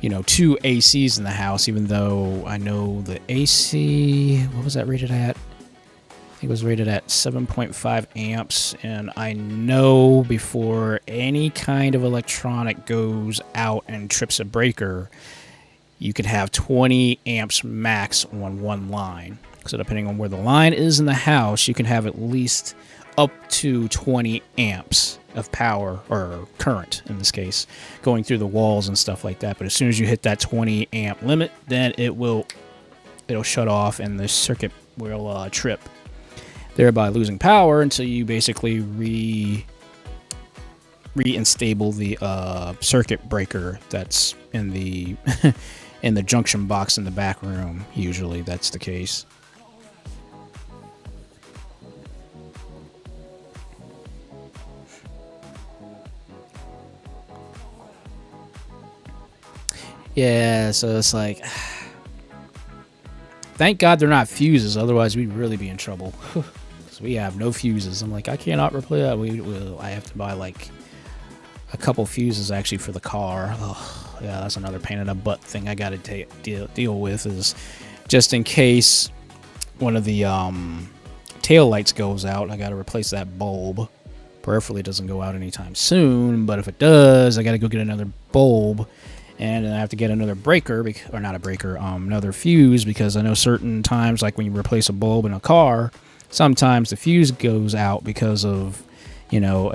you know, 2 ACs in the house, even though I know the AC, what was that rated at? I think it was rated at 7.5 amps, and I know before any kind of electronic goes out and trips a breaker, you could have 20 amps max on one line. So depending on where the line is in the house, you can have at least up to 20 amps of power, or current in this case, going through the walls and stuff like that. But as soon as you hit that 20 amp limit, then it'll shut off and the circuit will trip, thereby losing power until you basically reinstable the circuit breaker that's in the in the junction box in the back room. Usually that's the case. Yeah, so it's like, thank God they're not fuses, otherwise we'd really be in trouble. Because we have no fuses. I'm like, I cannot replace that. I have to buy like a couple fuses actually for the car. Oh, yeah, that's another pain in the butt thing I got to deal with, is just in case one of the tail lights goes out, I got to replace that bulb. Prayerfully it doesn't go out anytime soon, but if it does, I got to go get another bulb. And then I have to get another breaker, or not a breaker, another fuse, because I know certain times, like when you replace a bulb in a car, sometimes the fuse goes out because of, you know,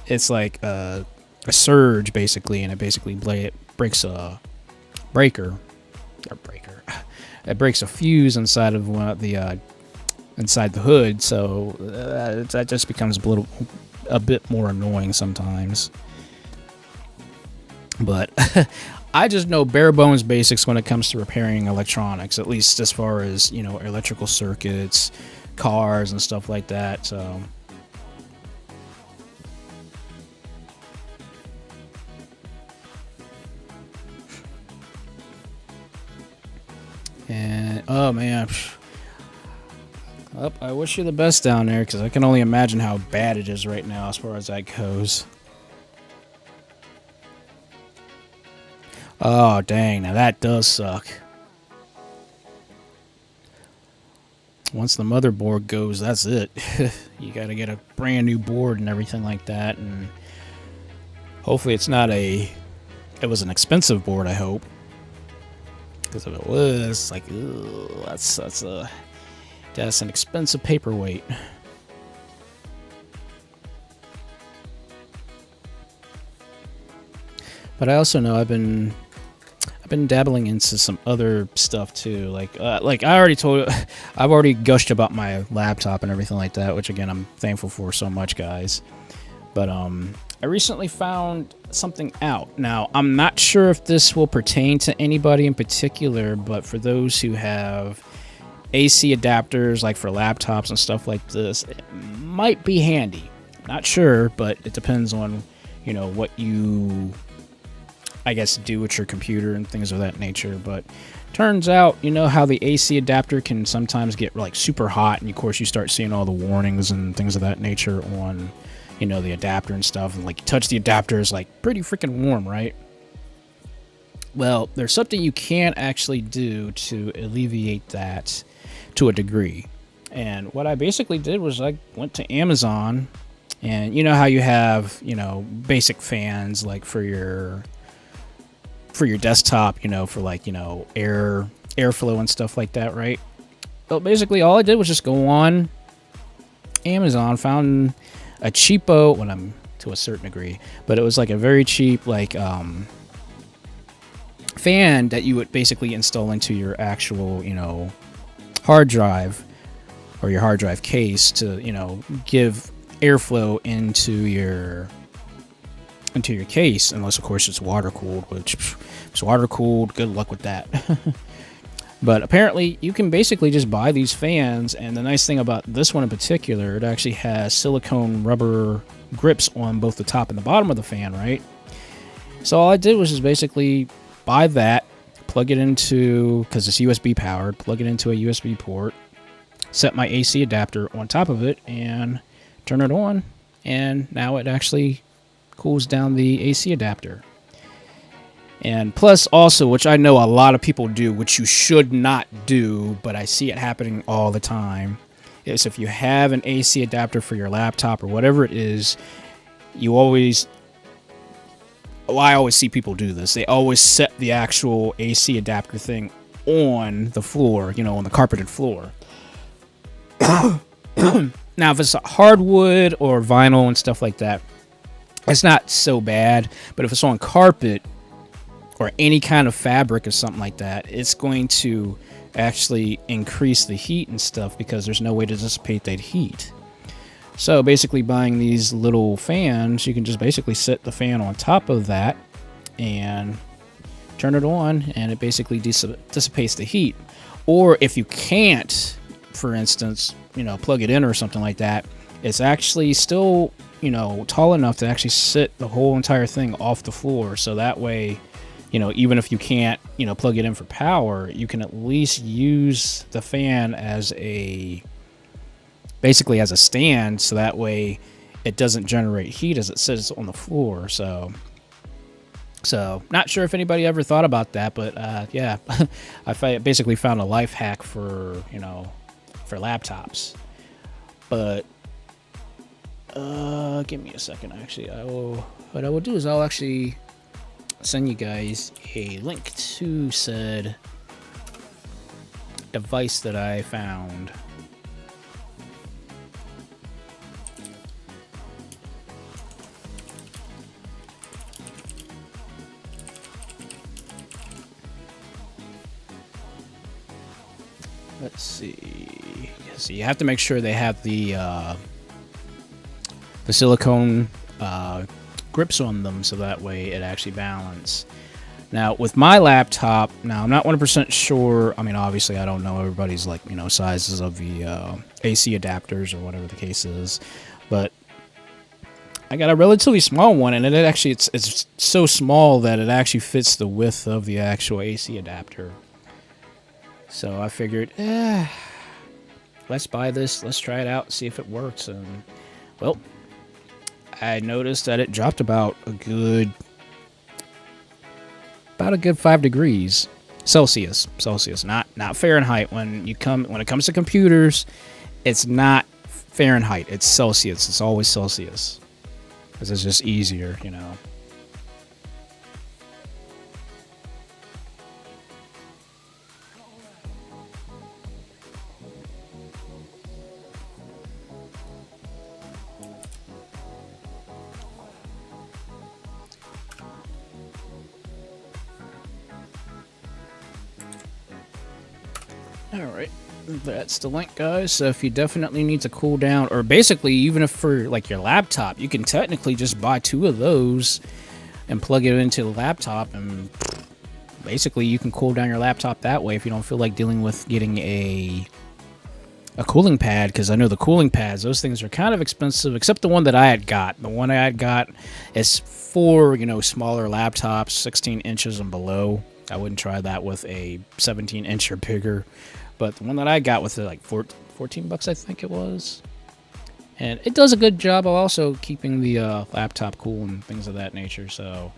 it's like a surge, basically, and it basically breaks a breaker. It breaks a fuse inside of one of the inside the hood, so that just becomes a bit more annoying sometimes. But I just know bare bones basics when it comes to repairing electronics, at least as far as, you know, electrical circuits, cars, and stuff like that. So Oh man. I wish you the best down there, because I can only imagine how bad it is right now as far as that goes. Oh, dang. Now that does suck. Once the motherboard goes, that's it. You gotta get a brand new board and everything like that. And hopefully it's not a... It was an expensive board, I hope. Because if it was, like, ugh, that's an expensive paperweight. But I also know I've been dabbling into some other stuff too. Like I already told you, I've already gushed about my laptop and everything like that, which again I'm thankful for so much, guys. But I recently found something out. Now, I'm not sure if this will pertain to anybody in particular, but for those who have AC adapters, like for laptops and stuff like this, it might be handy. Not sure, but it depends on, you know, what you, I guess, do with your computer and things of that nature. But turns out, you know how the AC adapter can sometimes get like super hot, and of course you start seeing all the warnings and things of that nature on, you know, the adapter and stuff, and like you touch the adapter, is like pretty freaking warm, right? Well, there's something you can actually do to alleviate that to a degree. And what I basically did was I went to Amazon, and you know how you have, you know, basic fans like for your desktop, you know, for like, you know, airflow and stuff like that, right? Well, basically all I did was just go on Amazon, found a cheapo, when I'm to a certain degree, but it was like a very cheap, like, fan that you would basically install into your actual, you know, hard drive or your hard drive case to, you know, give airflow into your case, unless of course it's water cooled, which if it's water cooled, good luck with that. But apparently you can basically just buy these fans, and the nice thing about this one in particular, it actually has silicone rubber grips on both the top and the bottom of the fan, right? So all I did was just basically buy that, plug it into, because it's USB powered, plug it into a USB port, set my AC adapter on top of it, and turn it on, and now it actually cools down the AC adapter. And plus also, which I know a lot of people do, which you should not do, but I see it happening all the time, is if you have an AC adapter for your laptop or whatever it is, you always, well, I always see people do this. They always set the actual AC adapter thing on the floor, you know, on the carpeted floor. Now, if it's hardwood or vinyl and stuff like that, it's not so bad. But if it's on carpet or any kind of fabric or something like that, it's going to actually increase the heat and stuff, because there's no way to dissipate that heat. So basically buying these little fans, you can just basically set the fan on top of that and turn it on, and it basically dissipates the heat. Or if you can't, for instance, you know, plug it in or something like that, it's actually still, you know, tall enough to actually sit the whole entire thing off the floor. So that way, you know, even if you can't, you know, plug it in for power, you can at least use the fan as a, basically as a stand, so that way it doesn't generate heat as it sits on the floor. So not sure if anybody ever thought about that, but yeah, I basically found a life hack for, you know, for laptops. But give me a second. Actually, what I will do is I'll actually send you guys a link to said device that I found. Let's see. So you have to make sure they have the silicone grips on them, so that way it actually balances. Now with my laptop, now I'm not 100% sure. I mean, obviously I don't know everybody's, like, you know, sizes of the AC adapters or whatever the case is, but I got a relatively small one, and it actually it's so small that it actually fits the width of the actual AC adapter. So I figured, let's buy this, let's try it out, see if it works. And well, I noticed that it dropped about a good 5 degrees Celsius, not Fahrenheit. When it comes to computers, it's not Fahrenheit, it's Celsius. It's always Celsius because it's just easier, you know. Alright, that's the link, guys. So if you definitely need to cool down, or basically even if for like your laptop, you can technically just buy 2 of those and plug it into the laptop, and basically you can cool down your laptop that way if you don't feel like dealing with getting a cooling pad, because I know the cooling pads, those things are kind of expensive, except the one that I had got. The one I had got is for, you know, smaller laptops, 16 inches and below. I wouldn't try that with a 17-inch or bigger. But the one that I got with it, like 14 bucks, I think it was. And it does a good job of also keeping the laptop cool and things of that nature. So,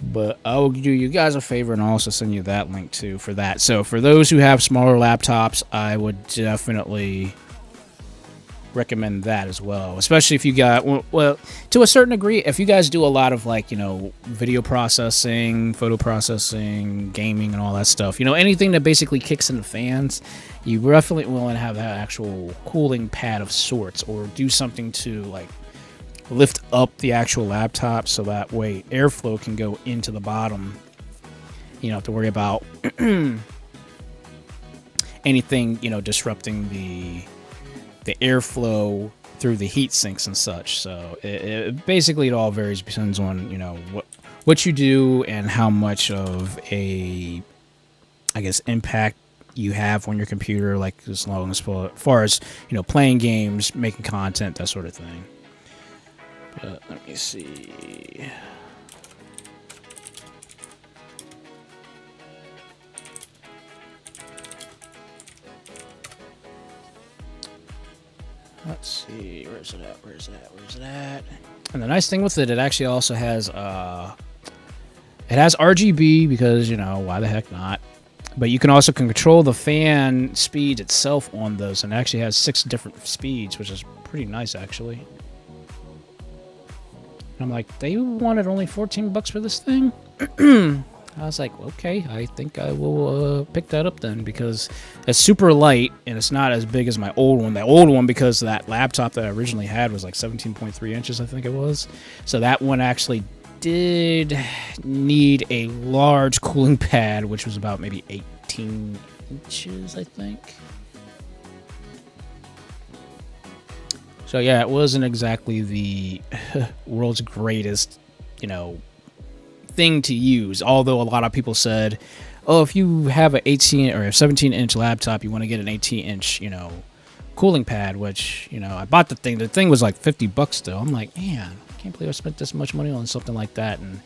but I'll do you guys a favor and I'll also send you that link too for that. So for those who have smaller laptops, I would definitely recommend that as well, especially if you got, well, to a certain degree, if you guys do a lot of, like, you know, video processing, photo processing, gaming and all that stuff, you know, anything that basically kicks in the fans, you definitely want to have that actual cooling pad of sorts, or do something to like lift up the actual laptop so that way airflow can go into the bottom. You don't have to worry about anything, you know, disrupting the airflow through the heat sinks and such. So it basically, it all varies, depends on, you know, what you do and how much of a, I guess, impact you have on your computer, like as long as far as, you know, playing games, making content, that sort of thing. But let me see. Let's see, where's it at? And the nice thing with it, it actually also has, it has RGB, because, you know, why the heck not? But you can also control the fan speed itself on those, and it actually has 6 different speeds, which is pretty nice, actually. And I'm like, they wanted only 14 bucks for this thing? I was like, okay, I think I will pick that up then, because it's super light and it's not as big as my old one. The old one, because that laptop that I originally had was like 17.3 inches, I think it was. So that one actually did need a large cooling pad, which was about maybe 18 inches, I think. So yeah, it wasn't exactly the world's greatest, you know, thing to use, although a lot of people said, oh, if you have an 18 or a 17-inch laptop, you want to get an 18-inch, you know, cooling pad, which, you know, I bought the thing was like 50 bucks though. I'm like, man, I can't believe I spent this much money on something like that. And,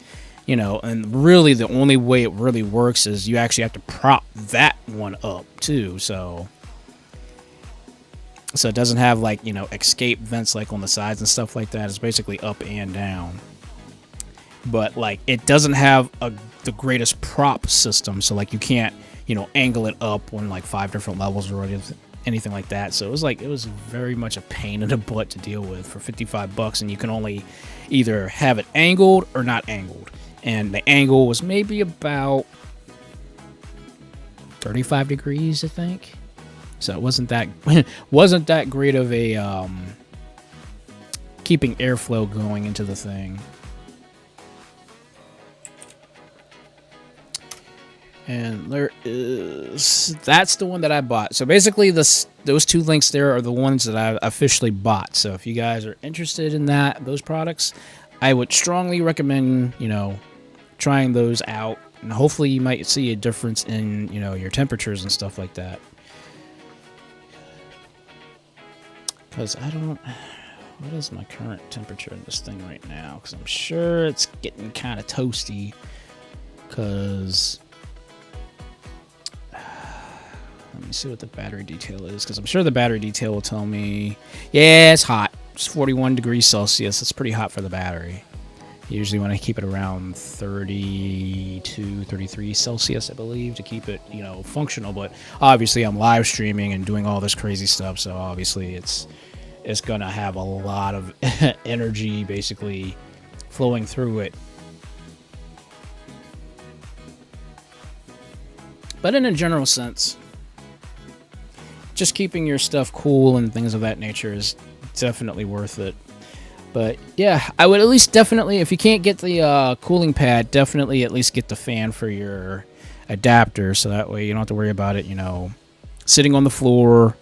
you know, and really the only way it really works is you actually have to prop that one up too. So it doesn't have, like, you know, escape vents like on the sides and stuff like that. It's basically up and down. But, like, it doesn't have the greatest prop system, so, like, you can't, you know, angle it up on, like, 5 different levels or anything like that. So it was very much a pain in the butt to deal with for 55 bucks, and you can only either have it angled or not angled. And the angle was maybe about 35 degrees, I think. So it wasn't that great of a keeping airflow going into the thing. And that's the one that I bought. So basically those 2 links there are the ones that I officially bought. So if you guys are interested in those products, I would strongly recommend, you know, trying those out. And hopefully you might see a difference in, you know, your temperatures and stuff like that. Because what is my current temperature in this thing right now? Because I'm sure it's getting kind of toasty. Because me see what the battery detail is, because I'm sure the battery detail will tell me. Yeah, it's hot. It's 41 degrees Celsius. It's pretty hot for the battery. Usually when I keep it around 32, 33 Celsius, I believe, to keep it, you know, functional. But obviously I'm live streaming and doing all this crazy stuff, so obviously it's gonna have a lot of energy basically flowing through it. But in a general sense, just keeping your stuff cool and things of that nature is definitely worth it. But yeah, I would at least definitely, if you can't get the cooling pad, definitely at least get the fan for your adapter, so that way you don't have to worry about it, you know, sitting on the floor,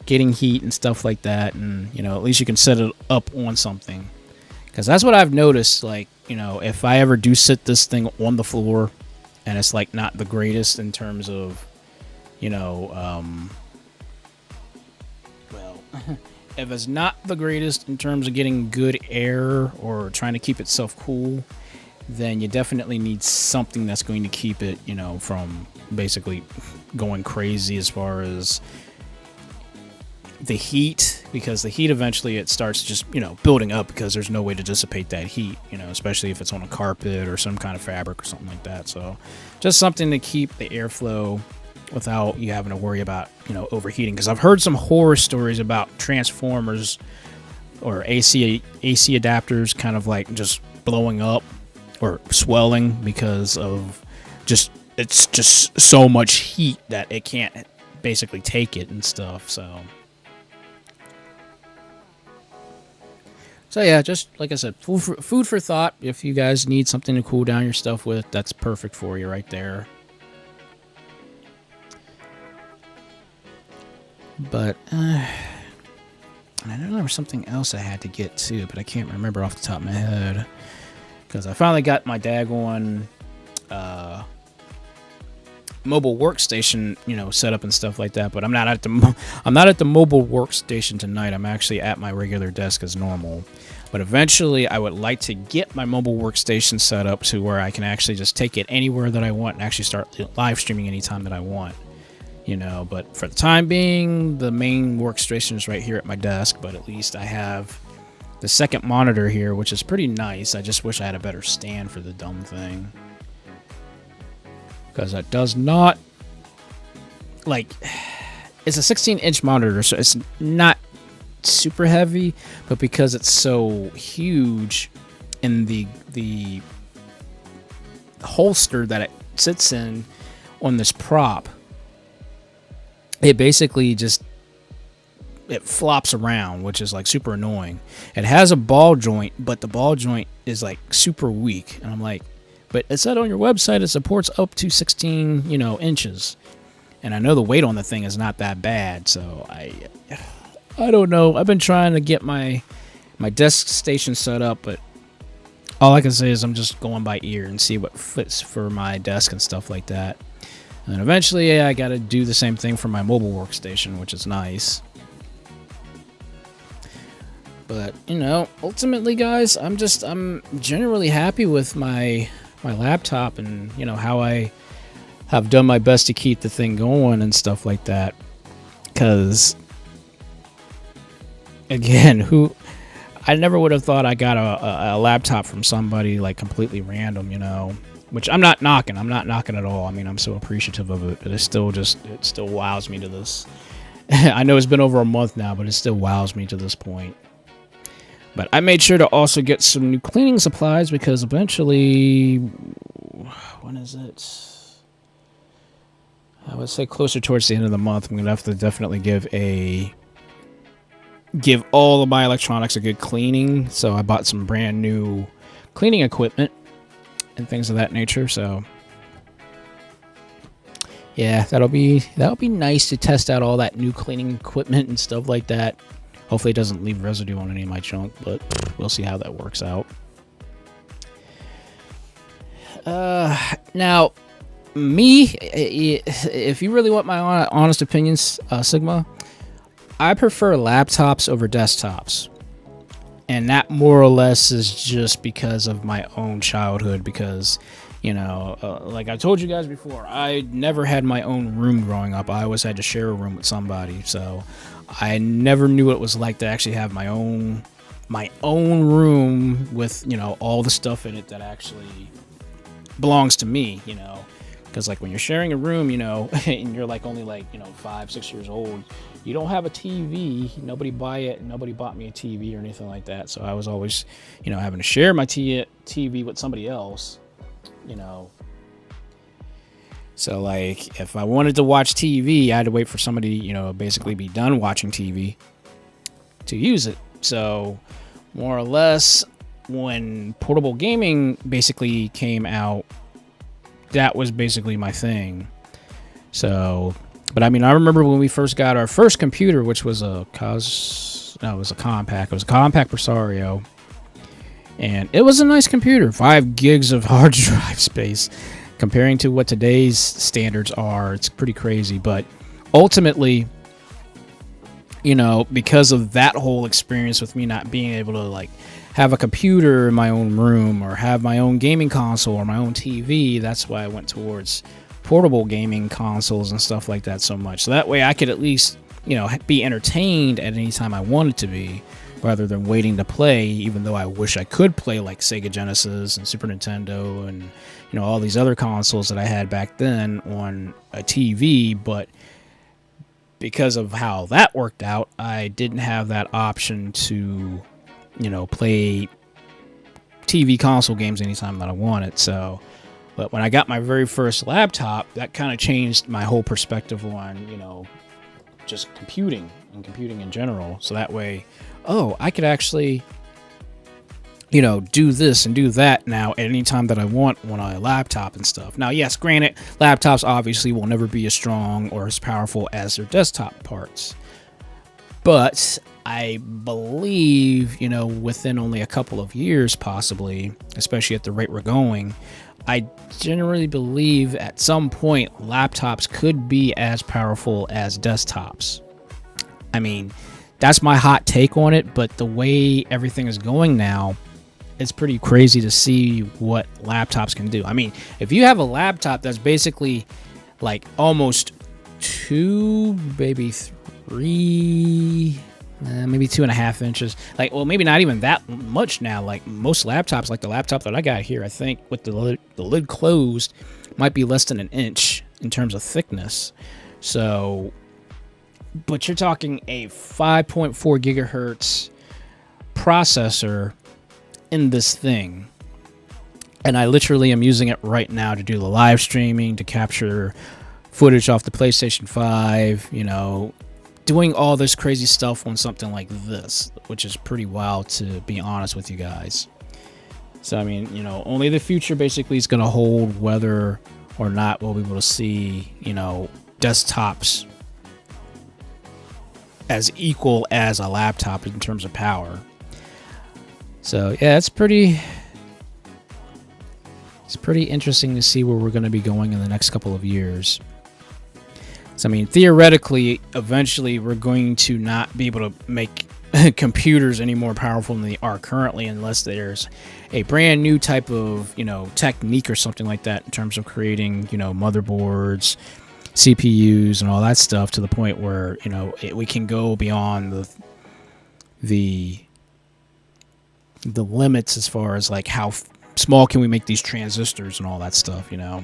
getting heat and stuff like that. And, you know, at least you can set it up on something. Because that's what I've noticed, like, you know, if I ever do sit this thing on the floor and it's like not the greatest in terms of, you know, well, if it's not the greatest in terms of getting good air or trying to keep itself cool, then you definitely need something that's going to keep it, you know, from basically going crazy as far as the heat, because the heat eventually it starts just, you know, building up, because there's no way to dissipate that heat, you know, especially if it's on a carpet or some kind of fabric or something like that. So just something to keep the airflow without you having to worry about, you know, overheating. Because I've heard some horror stories about transformers or AC adapters kind of like just blowing up or swelling because of just, it's just so much heat that it can't basically take it and stuff. So yeah, just like I said, food for thought. If you guys need something to cool down your stuff with, that's perfect for you right there. But I know there was something else I had to get to, but I can't remember off the top of my head, because I finally got my daggone mobile workstation, you know, set up and stuff like that. But I'm not at the mobile workstation tonight. I'm actually at my regular desk as normal. But eventually, I would like to get my mobile workstation set up to where I can actually just take it anywhere that I want and actually start live streaming anytime that I want. You know, but for the time being, the main workstation is right here at my desk. But at least I have the second monitor here, which is pretty nice. I just wish I had a better stand for the dumb thing, because it does not, like, it's a 16-inch monitor, so it's not super heavy, but because it's so huge in the holster that it sits in on this prop, it basically just, it flops around, which is like super annoying. It has a ball joint, but the ball joint is like super weak, and I'm like, but it said on your website it supports up to 16, you know, inches, and I know the weight on the thing is not that bad. So I don't know. I've been trying to get my desk station set up, but all I can say is I'm just going by ear and see what fits for my desk and stuff like that. And eventually, I got to do the same thing for my mobile workstation, which is nice. But, you know, ultimately, guys, I'm generally happy with my laptop and, you know, how I have done my best to keep the thing going and stuff like that. Because, again, I never would have thought I got a laptop from somebody like completely random, you know. Which I'm not knocking. I'm not knocking at all. I mean, I'm so appreciative of it, but it still wows me to this. I know it's been over a month now, but it still wows me to this point. But I made sure to also get some new cleaning supplies, because eventually, when is it? I would say closer towards the end of the month, I'm gonna have to definitely give all of my electronics a good cleaning. So I bought some brand new cleaning equipment and things of that nature. So yeah, that'll be nice to test out all that new cleaning equipment and stuff like that. Hopefully it doesn't leave residue on any of my junk, but we'll see how that works out. Now, me, if you really want my honest opinions, Sigma, I prefer laptops over desktops. And that more or less is just because of my own childhood, because, You know, like I told you guys before, I never had my own room growing up. I always had to share a room with somebody, so I never knew what it was like to actually have my own room with, you know, all the stuff in it that actually belongs to me, you know. Because like when you're sharing a room, you know, and you're like only like, you know, 5-6 years old, you don't have a TV. Nobody bought me a TV or anything like that. So I was always, you know, having to share my TV with somebody else, you know. So like if I wanted to watch TV, I had to wait for somebody, you know, basically be done watching TV to use it. So more or less when portable gaming basically came out, that was basically my thing. So, but I mean, I remember when we first got our first computer, which was it was a compact. It was a compact Presario, and it was a nice computer. 5 gigs of hard drive space, comparing to what today's standards are, it's pretty crazy. But ultimately, you know, because of that whole experience with me not being able to like have a computer in my own room or have my own gaming console or my own TV, that's why I went towards portable gaming consoles and stuff like that so much. So that way I could at least, you know, be entertained at any time I wanted to be, rather than waiting to play, even though I wish I could play like Sega Genesis and Super Nintendo and, you know, all these other consoles that I had back then on a TV. But because of how that worked out, I didn't have that option to, you know, play TV console games anytime that I wanted. So, but when I got my very first laptop, that kind of changed my whole perspective on, you know, just computing and computing in general. So that way, oh, I could actually, you know, do this and do that now at any time that I want on a laptop and stuff. Now, yes, granted, laptops obviously will never be as strong or as powerful as their desktop parts. But I believe, you know, within only a couple of years, possibly, especially at the rate we're going, I generally believe at some point laptops could be as powerful as desktops. I mean, that's my hot take on it, but the way everything is going now, it's pretty crazy to see what laptops can do. I mean, if you have a laptop that's basically like almost 2, maybe 3, maybe 2.5 inches, like, well, maybe not even that much now. Like most laptops, like the laptop that I got here, I think with the lid closed, might be less than an inch in terms of thickness. So, but you're talking a 5.4 gigahertz processor in this thing, and I literally am using it right now to do the live streaming, to capture footage off the PlayStation 5, you know, doing all this crazy stuff on something like this, which is pretty wild, to be honest with you guys. So I mean, you know, only the future basically is going to hold whether or not we'll be able to see, you know, desktops as equal as a laptop in terms of power. So yeah, it's pretty interesting to see where we're going to be going in the next couple of years. So I mean, theoretically, eventually we're going to not be able to make computers any more powerful than they are currently, unless there's a brand new type of, you know, technique or something like that in terms of creating, you know, motherboards, CPUs, and all that stuff, to the point where, you know, we can go beyond the limits as far as like how small can we make these transistors and all that stuff, you know.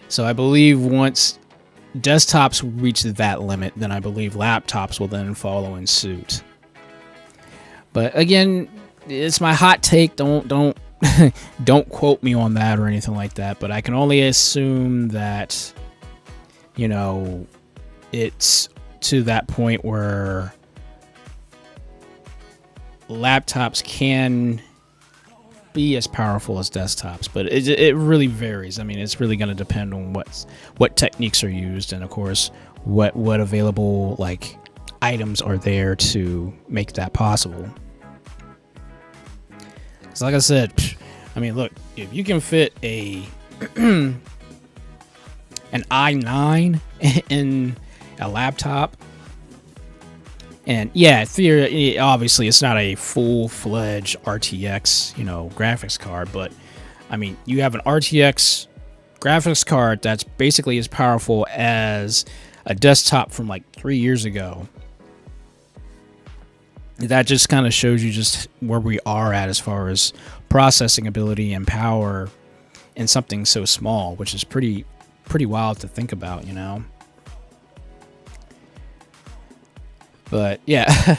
So I believe once desktops reach that limit, then I believe laptops will then follow in suit. But again, it's my hot take. Don't don't quote me on that or anything like that. But I can only assume that, you know, it's to that point where laptops can be as powerful as desktops, but it really varies. I mean, it's really going to depend on what techniques are used, and of course what available like items are there to make that possible. So like I said, I mean, look, if you can fit an i9 in a laptop, and yeah, obviously it's not a full-fledged RTX, you know, graphics card, but I mean, you have an RTX graphics card that's basically as powerful as a desktop from like 3 years ago. That just kind of shows you just where we are at as far as processing ability and power in something so small, which is pretty wild to think about, you know. But yeah,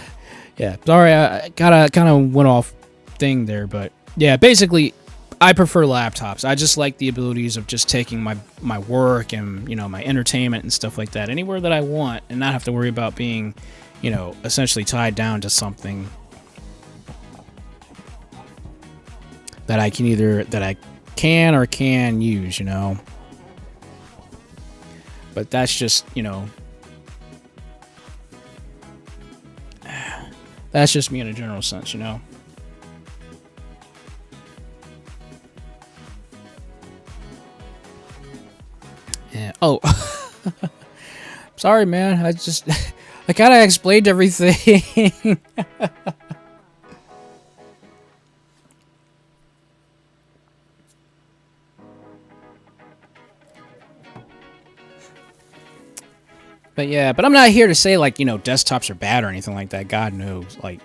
yeah. Sorry, I kind of went off thing there, but yeah, basically, I prefer laptops. I just like the abilities of just taking my work and, you know, my entertainment and stuff like that anywhere that I want, and not have to worry about being, you know, essentially tied down to something that I can or can use, you know. But that's just, you know, that's just me in a general sense, you know. Yeah. Oh, sorry, man. I kind of explained everything. But yeah, but I'm not here to say, like, you know, desktops are bad or anything like that. God knows. Like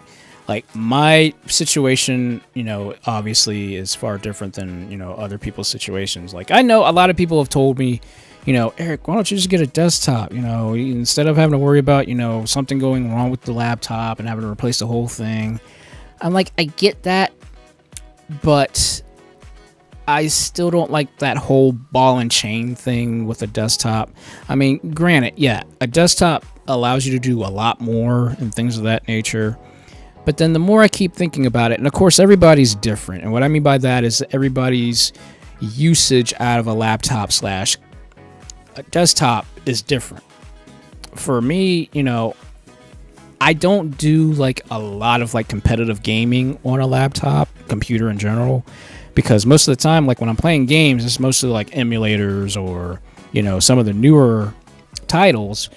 my situation, you know, obviously is far different than, you know, other people's situations. Like, I know a lot of people have told me, you know, Eric, why don't you just get a desktop? You know, instead of having to worry about, you know, something going wrong with the laptop and having to replace the whole thing. I'm like, I get that, but I still don't like that whole ball and chain thing with a desktop. I mean, granted, yeah, a desktop allows you to do a lot more and things of that nature. But then the more I keep thinking about it, and of course everybody's different. And what I mean by that is everybody's usage out of a laptop / a desktop is different. For me, you know, I don't do like a lot of like competitive gaming on a laptop, computer in general. Because most of the time, like when I'm playing games, it's mostly like emulators or, you know, some of the newer titles,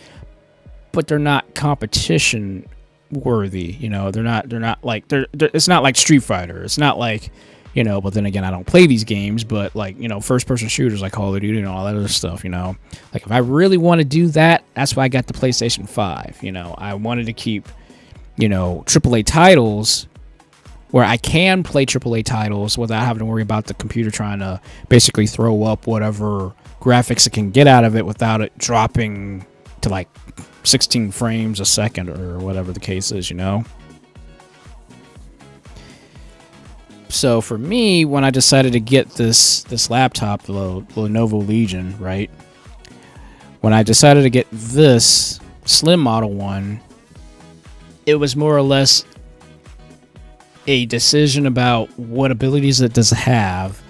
but they're not competition worthy. You know, they're not like it's not like Street Fighter. It's not like, you know, but then again, I don't play these games, but like, you know, first person shooters like Call of Duty and all that other stuff, you know, like if I really want to do that, that's why I got the PlayStation 5. You know, I wanted to keep, you know, AAA titles where I can play AAA titles without having to worry about the computer trying to basically throw up whatever graphics it can get out of it without it dropping to like 16 frames a second or whatever the case is, you know? So for me, when I decided to get this laptop, the Lenovo Legion, right? When I decided to get this slim model one, it was more or less a decision about what abilities it does have,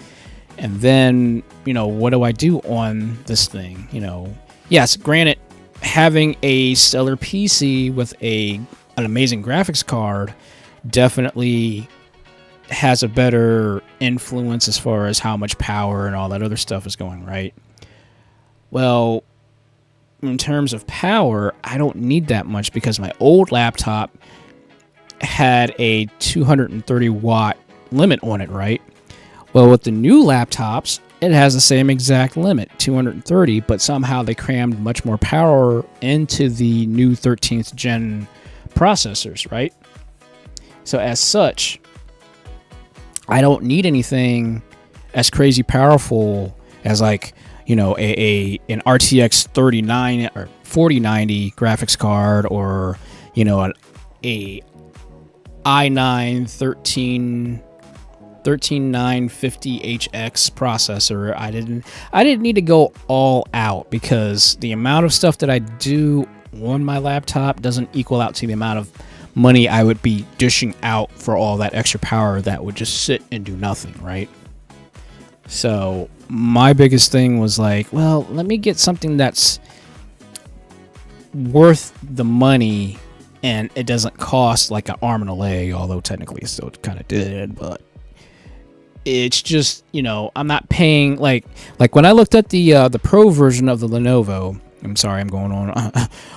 and then, you know, what do I do on this thing? You know, yes, granted, having a stellar PC with an amazing graphics card definitely has a better influence as far as how much power and all that other stuff is going, right? Well, in terms of power, I don't need that much because my old laptop had a 230 watt limit on it, right? Well, with the new laptops, it has the same exact limit, 230, but somehow they crammed much more power into the new 13th gen processors, right? So as such, I don't need anything as crazy powerful as, like, you know, an RTX 3090 or 4090 graphics card, or, you know, a i9 13950HX processor. I didn't need to go all out because the amount of stuff that I do on my laptop doesn't equal out to the amount of money I would be dishing out for all that extra power that would just sit and do nothing, right? So my biggest thing was like, well, let me get something that's worth the money and it doesn't cost like an arm and a leg, although technically it still kind of did, but it's just, you know, I'm not paying like when I looked at the Pro version of the Lenovo. I'm sorry, I'm going on.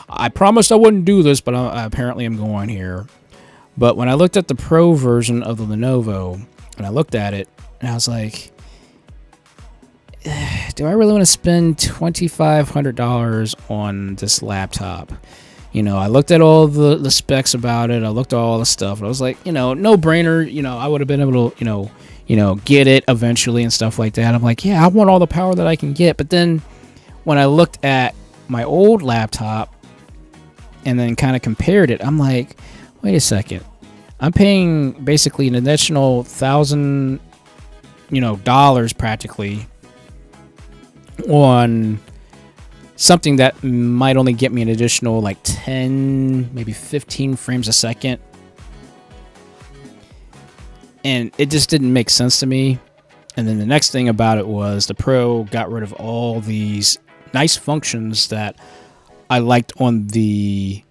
I promised I wouldn't do this, but apparently I'm going here. But when I looked at the Pro version of the Lenovo, and I looked at it, and I was like, do I really want to spend $2,500 on this laptop? You know, I looked at all the specs about it. I looked at all the stuff. And I was like, you know, no brainer. You know, I would have been able to, get it eventually and stuff like that. I'm like, yeah, I want all the power that I can get. But then when I looked at my old laptop and then kind of compared it, I'm like, wait a second. I'm paying basically an additional $1,000, dollars practically on something that might only get me an additional like 10, maybe 15 frames a second. And it just didn't make sense to me. And then the next thing about it was the Pro got rid of all these nice functions that I liked on the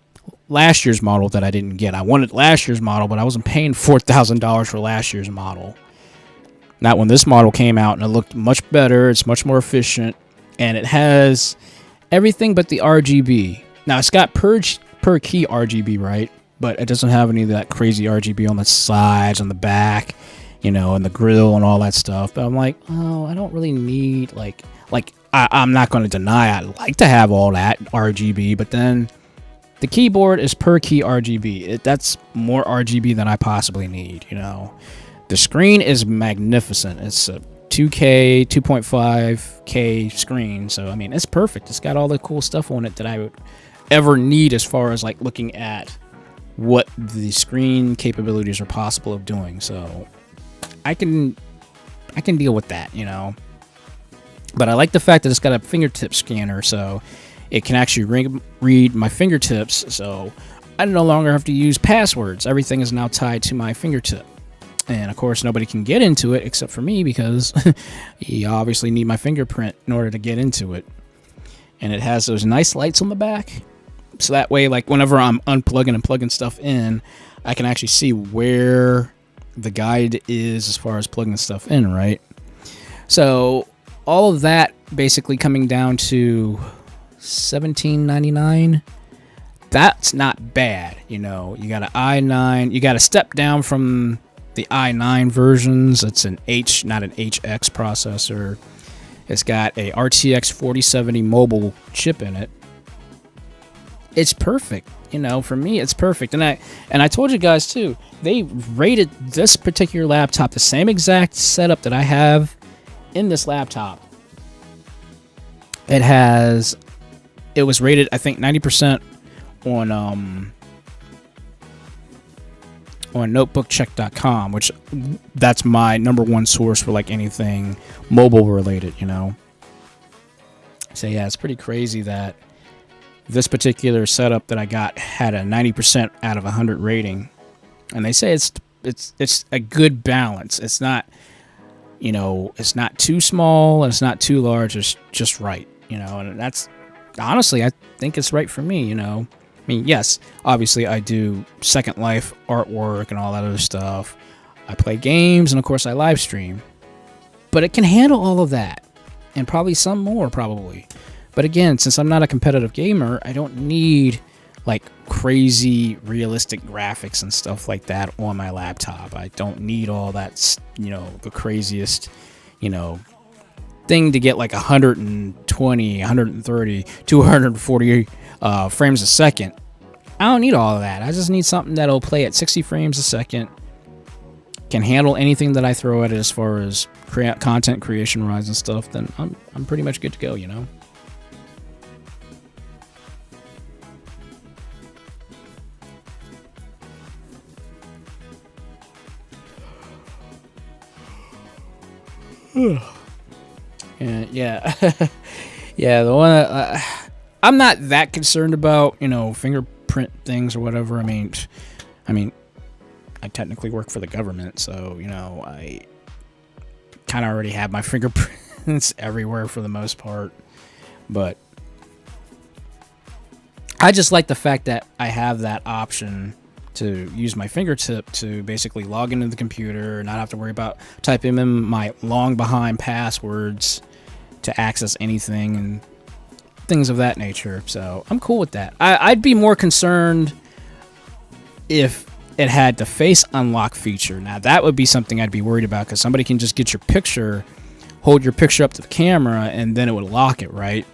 last year's model that I didn't get. I wanted last year's model, but I wasn't paying $4,000 for last year's model. Not when this model came out, and it looked much better. It's much more efficient, and it has everything but the RGB. Now, it's got per key RGB, right? But it doesn't have any of that crazy RGB on the sides, on the back, and the grill and all that stuff. But I'm like, oh, I don't really need, I'm not going to deny I'd like to have all that RGB, but then the keyboard is per key RGB. That's more RGB than I possibly need, The screen is magnificent. It's a 2K, 2.5K screen. So, I mean, it's perfect. It's got all the cool stuff on it that I would ever need as far as, looking at what the screen capabilities are possible of doing. So, I can deal with that, But I like the fact that it's got a fingertip scanner, so it can actually read my fingertips, so I no longer have to use passwords. Everything is now tied to my fingertip. And, of course, nobody can get into it except for me because you obviously need my fingerprint in order to get into it. And it has those nice lights on the back. So that way, whenever I'm unplugging and plugging stuff in, I can actually see where the guide is as far as plugging stuff in, right? So all of that basically coming down to $17.99. That's not bad, You got an i9. You got a step down from the i9 versions. It's an H, not an HX processor. It's got a RTX 4070 mobile chip in it. It's perfect, For me, it's perfect. And I told you guys too. They rated this particular laptop the same exact setup that I have in this laptop. It was rated, I think, 90% on notebookcheck.com, which that's my number one source for anything mobile related, So yeah, it's pretty crazy that this particular setup that I got had a 90% out of 100 rating, and they say it's a good balance. It's not, it's not too small and it's not too large. It's just right, and that's honestly, I think it's right for me, I mean, yes, obviously I do Second Life artwork and all that other stuff. I play games, and of course I live stream. But it can handle all of that, and probably some more, probably. But again, since I'm not a competitive gamer, I don't need, crazy realistic graphics and stuff like that on my laptop. I don't need all that, the craziest, thing to get 120, 130, 240 frames a second. I don't need all of that. I just need something that'll play at 60 frames a second, can handle anything that I throw at it as far as content creation wise and stuff. Then I'm pretty much good to go, And yeah, yeah. The one I'm not that concerned about, fingerprint things or whatever. I mean, I technically work for the government, so I kind of already have my fingerprints everywhere for the most part. But I just like the fact that I have that option to use my fingertip to basically log into the computer, not have to worry about typing in my long behind passwords to access anything and things of that nature. So I'm cool with that. I'd be more concerned if it had the face unlock feature. Now that would be something I'd be worried about, because somebody can just get your picture hold your picture up to the camera and then it would lock it, right?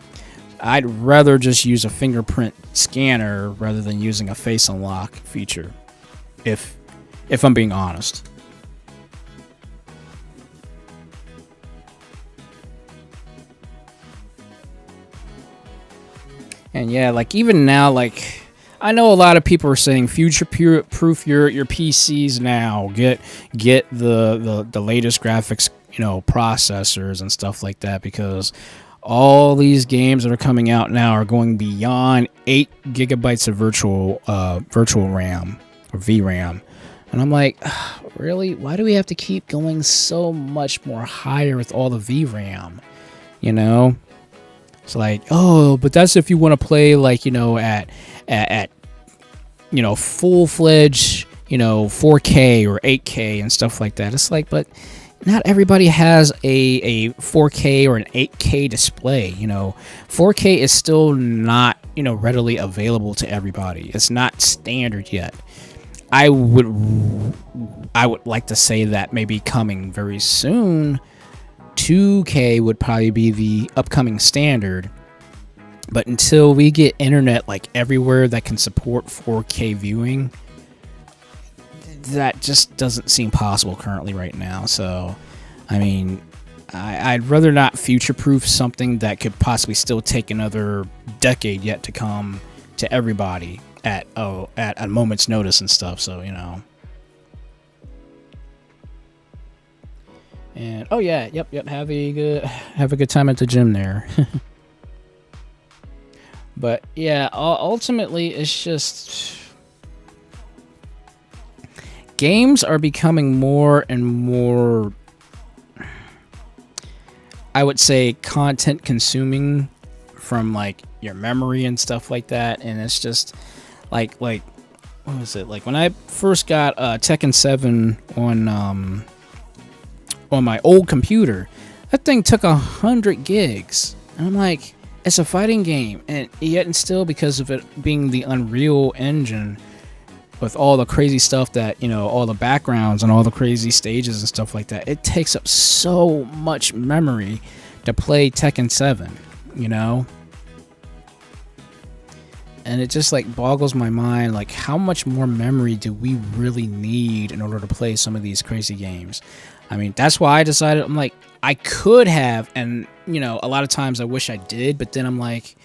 I'd rather just use a fingerprint scanner rather than using a face unlock feature, if I'm being honest. And yeah, like even now, like I know a lot of people are saying future-proof your PCs now. Get the latest graphics, processors and stuff like that, because all these games that are coming out now are going beyond 8 gigabytes of virtual RAM or VRAM. And I'm like, really? Why do we have to keep going so much more higher with all the VRAM? It's like, oh, but that's if you want to play like, at full-fledged, 4K or 8K and stuff like that. It's like, but not everybody has a 4K or an 8K display. 4K is still not, readily available to everybody. It's not standard yet. I would like to say that maybe coming very soon, 2K would probably be the upcoming standard. But until we get internet like everywhere that can support 4K viewing, that just doesn't seem possible currently right now. So, I mean, I'd rather not future-proof something that could possibly still take another decade yet to come to everybody at a moment's notice and stuff. So, And oh yeah, yep. Have a good time at the gym there. But yeah, ultimately, it's just games are becoming more and more, I would say, content consuming from like your memory and stuff like that. And it's just like what was it? Like when I first got Tekken 7 on my old computer, that thing took 100 gigs. And I'm like, it's a fighting game, and yet and still, because of it being the Unreal Engine with all the crazy stuff that, all the backgrounds and all the crazy stages and stuff like that, it takes up so much memory to play Tekken 7, And it just like boggles my mind, like how much more memory do we really need in order to play some of these crazy games? I mean, that's why I decided, I'm like, I could have, and, a lot of times I wish I did, but then I'm like,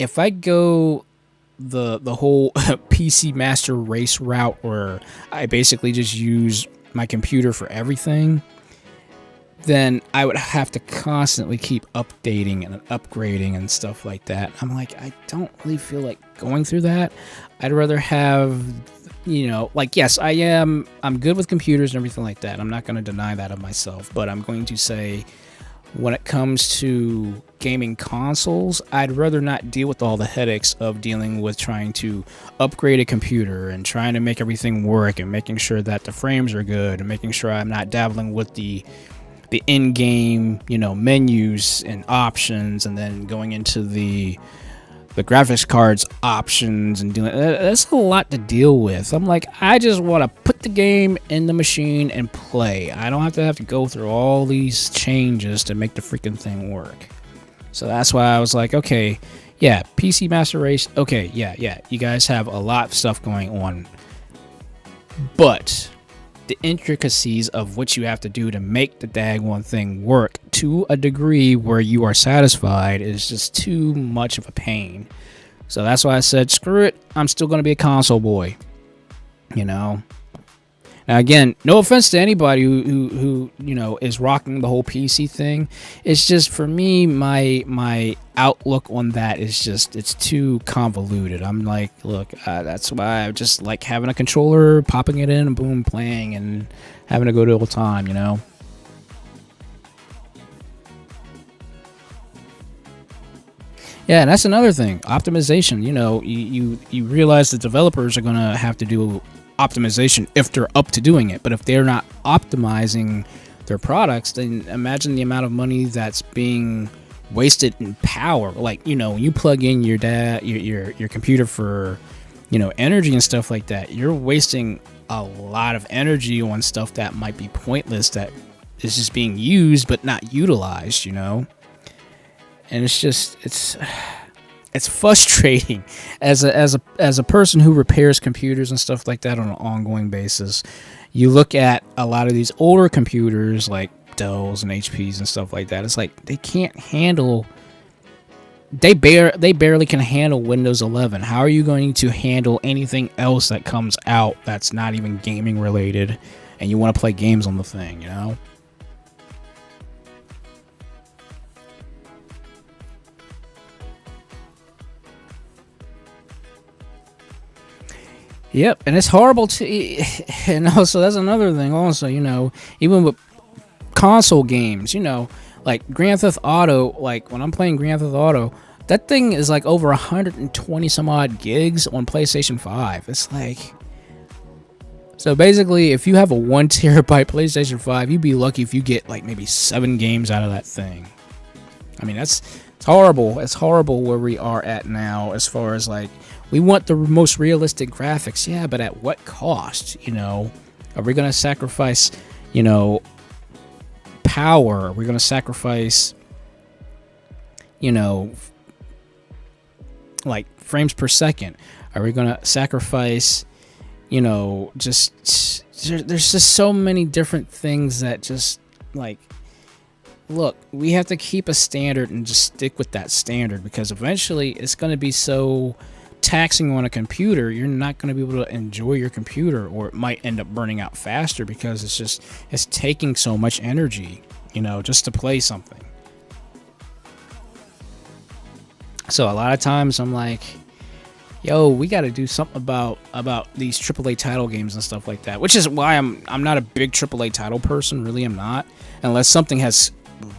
if I go the whole PC Master Race route where I basically just use my computer for everything, then I would have to constantly keep updating and upgrading and stuff like that. I'm like, I don't really feel like going through that. I'd rather have, yes, I'm good with computers and everything like that. I'm not going to deny that of myself, but I'm going to say when it comes to gaming consoles, I'd rather not deal with all the headaches of dealing with trying to upgrade a computer and trying to make everything work and making sure that the frames are good and making sure I'm not dabbling with the in-game, menus and options, and then going into the graphics cards options and doing that's a lot to deal with. I'm like, I just want to put the game in the machine and play. I don't have to go through all these changes to make the freaking thing work. So that's why I was like, okay, yeah, PC Master Race, okay, yeah, you guys have a lot of stuff going on, but the intricacies of what you have to do to make the daggone thing work to a degree where you are satisfied is just too much of a pain. So that's why I said, screw it, I'm still going to be a console boy. Now again, no offense to anybody who is rocking the whole PC thing. It's just, for me, my outlook on that is just, it's too convoluted. I'm like, look, that's why I just like having a controller, popping it in, and boom, playing, and having a good old time, Yeah, and that's another thing. Optimization. You realize the developers are going to have to do optimization if they're up to doing it. But if they're not optimizing their products, then imagine the amount of money that's being wasted in power. Like, when you plug in your computer for, energy and stuff like that, you're wasting a lot of energy on stuff that might be pointless, that is just being used but not utilized, you know. And it's just it's frustrating as a person who repairs computers and stuff like that on an ongoing basis. You look at a lot of these older computers like Dells and HPs and stuff like that. It's like they can't handle. They barely can handle Windows 11. How are you going to handle anything else that comes out that's not even gaming related, and you want to play games on the thing, you know? Yep, and it's horrible to, and also that's another thing. Also, you know, even with console games, you know, like Grand Theft Auto, like when I'm playing Grand Theft Auto, that thing is like over 120 some odd gigs on PlayStation 5. It's like, so basically, if you have a 1 terabyte PlayStation 5, you'd be lucky if you get like maybe 7 games out of that thing. I mean, it's horrible. It's horrible where we are at now as far as like, we want the most realistic graphics, yeah, but at what cost, you know? Are we going to sacrifice, you know, power? Are we going to sacrifice, you know, like frames per second? Are we going to sacrifice, you know, just, there's just so many different things that just, like, look, we have to keep a standard and just stick with that standard, because eventually it's going to be so taxing on a computer, you're not going to be able to enjoy your computer, or it might end up burning out faster because it's taking so much energy, you know, just to play something. So a lot of times I'm like, yo, we got to do something about these AAA title games and stuff like that, which is why I'm not a big AAA title person. Really, I'm not, unless something has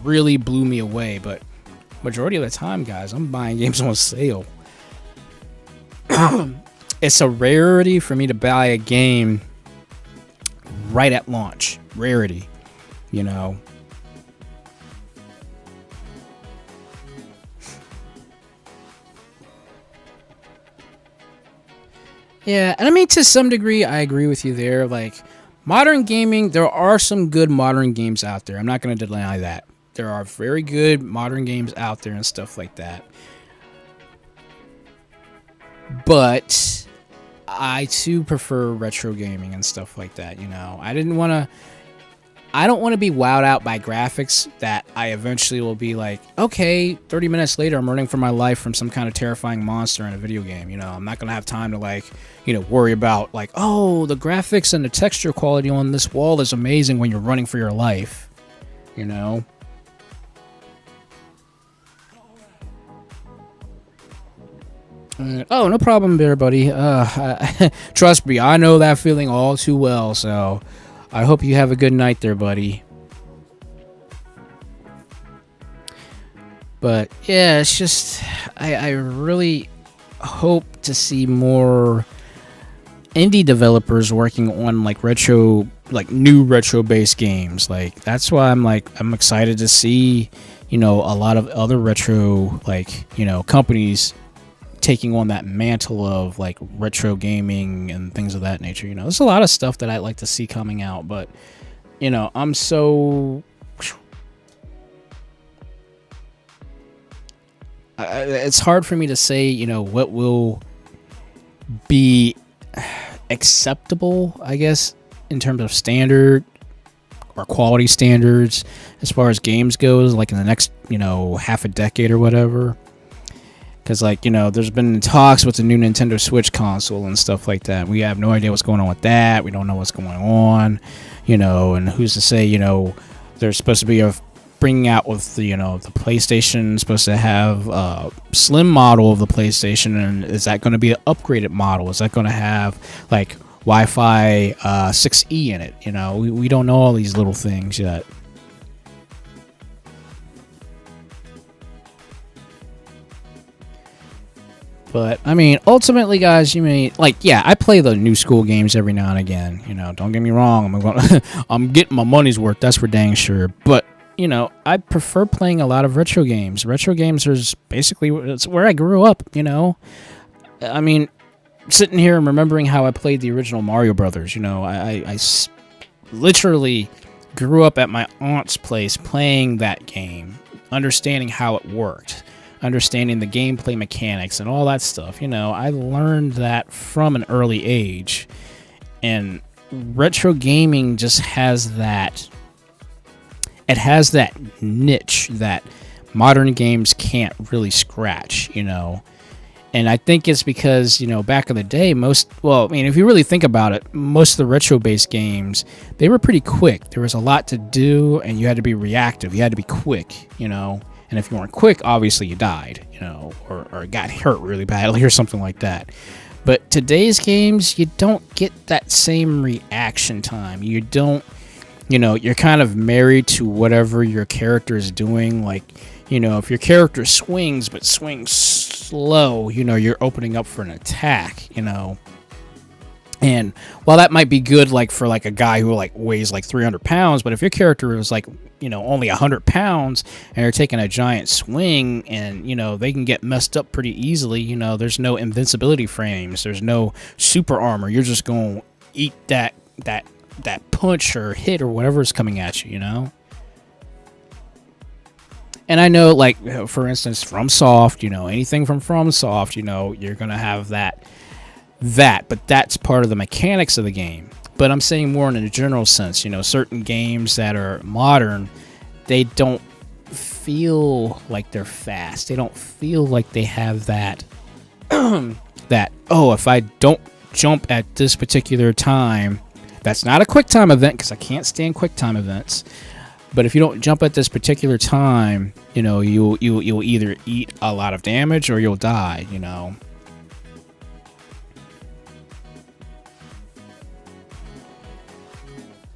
really blew me away. But majority of the time, guys, I'm buying games on sale. It's a rarity for me to buy a game right at launch. Rarity, you know. Yeah, and I mean, to some degree, I agree with you there. Like, modern gaming, there are some good modern games out there. I'm not going to deny that. There are very good modern games out there and stuff like that. But I too prefer retro gaming and stuff like that, you know. I don't want to be wowed out by graphics that I eventually will be like, okay, 30 minutes later I'm running for my life from some kind of terrifying monster in a video game, you know. I'm not going to have time to, like, you know, worry about like, oh, the graphics and the texture quality on this wall is amazing when you're running for your life, you know. Oh, no problem there, buddy. Trust me, I know that feeling all too well, so I hope you have a good night there, buddy. But yeah, it's just, I really hope to see more indie developers working on like retro, like new retro based games. Like, that's why I'm excited to see, you know, a lot of other retro, like, you know, companies taking on that mantle of like retro gaming and things of that nature. You know, there's a lot of stuff that I'd like to see coming out, but you know, I'm so it's hard for me to say, you know, what will be acceptable, I guess, in terms of standard or quality standards as far as games goes, like in the next, you know, half a decade or whatever. Because, like, you know, there's been talks with the new Nintendo Switch console and stuff like that. We have no idea what's going on with that. We don't know what's going on, you know, and who's to say, you know, there's supposed to be bringing out with the, you know, the PlayStation, supposed to have a slim model of the PlayStation, and is that going to be an upgraded model? Is that going to have, like, Wi-Fi 6E in it? You know, we don't know all these little things yet. But, I mean, ultimately, guys, you mean, like, yeah, I play the new school games every now and again. You know, don't get me wrong. I'm getting my money's worth. That's for dang sure. But, you know, I prefer playing a lot of retro games. Retro games is basically, it's where I grew up, you know. I mean, sitting here and remembering how I played the original Mario Brothers, you know, I literally grew up at my aunt's place playing that game, understanding how it worked, understanding the gameplay mechanics and all that stuff. You know, I learned that from an early age. And retro gaming just has that. It has that niche that modern games can't really scratch, you know. And I think it's because, you know, back in the day, if you really think about it, most of the retro-based games, they were pretty quick. There was a lot to do, and you had to be reactive. You had to be quick, you know. And if you weren't quick, obviously you died, you know, or got hurt really badly or something like that. But today's games, you don't get that same reaction time. You don't, you know, you're kind of married to whatever your character is doing. Like, you know, if your character swings, but swings slow, you know, you're opening up for an attack, you know. And while that might be good, like, for, like, a guy who, like, weighs, like, 300 pounds, but if your character is, like, you know, only 100 pounds, and you're taking a giant swing, and, you know, they can get messed up pretty easily, you know, there's no invincibility frames, there's no super armor, you're just going to eat that punch or hit or whatever is coming at you, you know? And I know, like, for instance, FromSoft, you know, anything from FromSoft, you know, you're going to have that, but that's part of the mechanics of the game. But I'm saying more in a general sense, you know, certain games that are modern, they don't feel like they're fast. They don't feel like they have that, if I don't jump at this particular time, that's not a quick time event, because I can't stand quick time events. But if you don't jump at this particular time, you know, you'll either eat a lot of damage or you'll die, you know.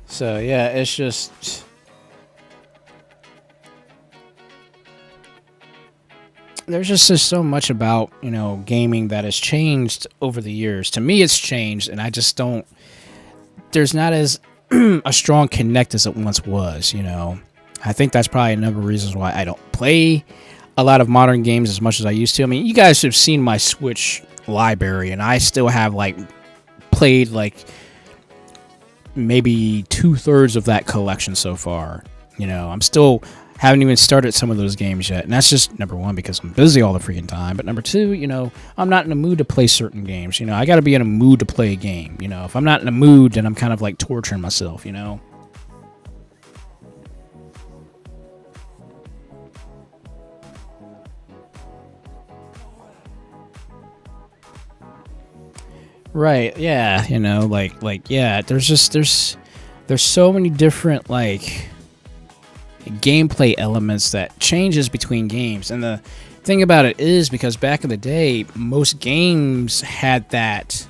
So yeah, it's just, there's just so much about, you know, gaming that has changed over the years. To me, it's changed, and I just don't, there's not as a strong connect as it once was, you know. I think that's probably a number of reasons why I don't play a lot of modern games as much as I used to. I mean, you guys have seen my Switch library, and I still have, like, played, like, maybe 2/3 of that collection so far. You know, I'm still haven't even started some of those games yet, and that's just number one, because I'm busy all the freaking time. But number two, you know, I'm not in the mood to play certain games. You know, I got to be in a mood to play a game. You know, if I'm not in a mood, then I'm kind of like torturing myself, you know. Right, yeah, you know, like yeah, there's so many different, like, gameplay elements that changes between games. And the thing about it is, because back in the day, most games had that,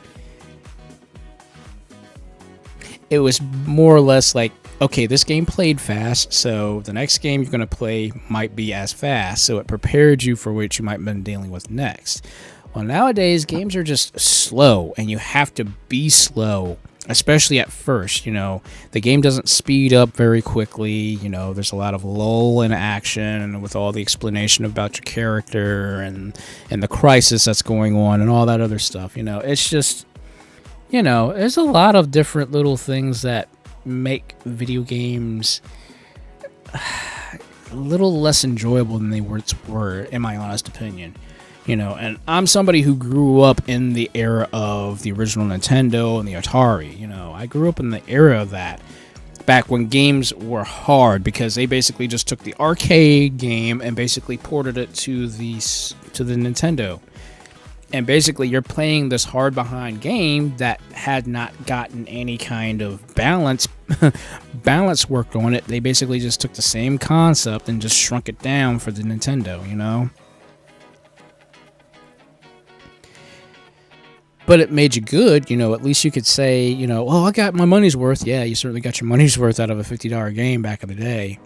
it was more or less like, okay, this game played fast, so the next game you're going to play might be as fast, so it prepared you for what you might have been dealing with next. Well, nowadays, games are just slow, and you have to be slow, especially at first. You know, the game doesn't speed up very quickly. You know, there's a lot of lull in action with all the explanation about your character and the crisis that's going on and all that other stuff. You know, it's just, you know, there's a lot of different little things that make video games a little less enjoyable than they once were, in my honest opinion. You know, and I'm somebody who grew up in the era of the original Nintendo and the Atari. You know, I grew up in the era of that, back when games were hard, because they basically just took the arcade game and basically ported it to the Nintendo. And basically, you're playing this hard behind game that had not gotten any kind of balance worked on it. They basically just took the same concept and just shrunk it down for the Nintendo, you know? But it made you good, you know. At least you could say, you know, oh, I got my money's worth. Yeah, you certainly got your money's worth out of a $50 game back in the day.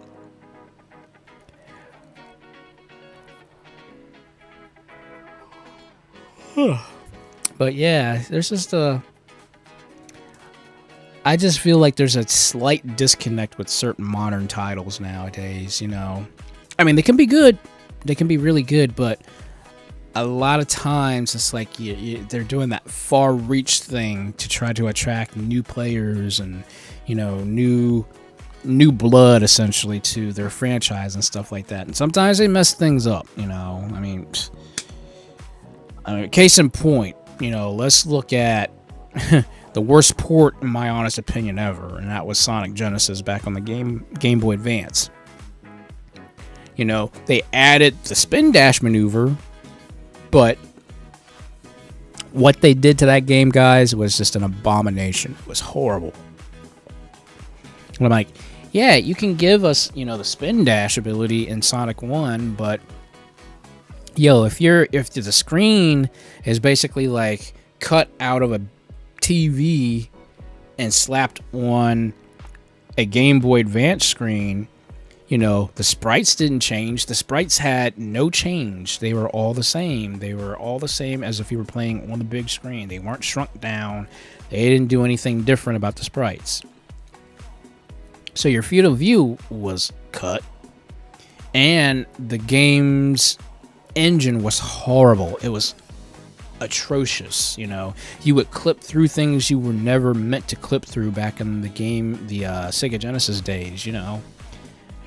But yeah, there's just I just feel like there's a slight disconnect with certain modern titles nowadays, you know. I mean, they can be good. They can be really good, but a lot of times it's like they're doing that far reach thing to try to attract new players and, you know, new new blood essentially to their franchise and stuff like that. And sometimes they mess things up, you know. I mean, case in point, you know, let's look at the worst port, in my honest opinion, ever, and that was Sonic Genesis back on the Game Boy Advance. You know, they added the spin dash maneuver, but what they did to that game, guys, was just an abomination. It was horrible. And I'm like, yeah, you can give us, you know, the spin dash ability in Sonic 1, but yo, if the screen is basically like cut out of a TV and slapped on a Game Boy Advance screen, you know, the sprites didn't change. The sprites had no change. They were all the same. They were all the same as if you were playing on the big screen. They weren't shrunk down. They didn't do anything different about the sprites. So your field of view was cut, and the game's engine was horrible. It was atrocious. You know, you would clip through things you were never meant to clip through back in the game, the Sega Genesis days. You know,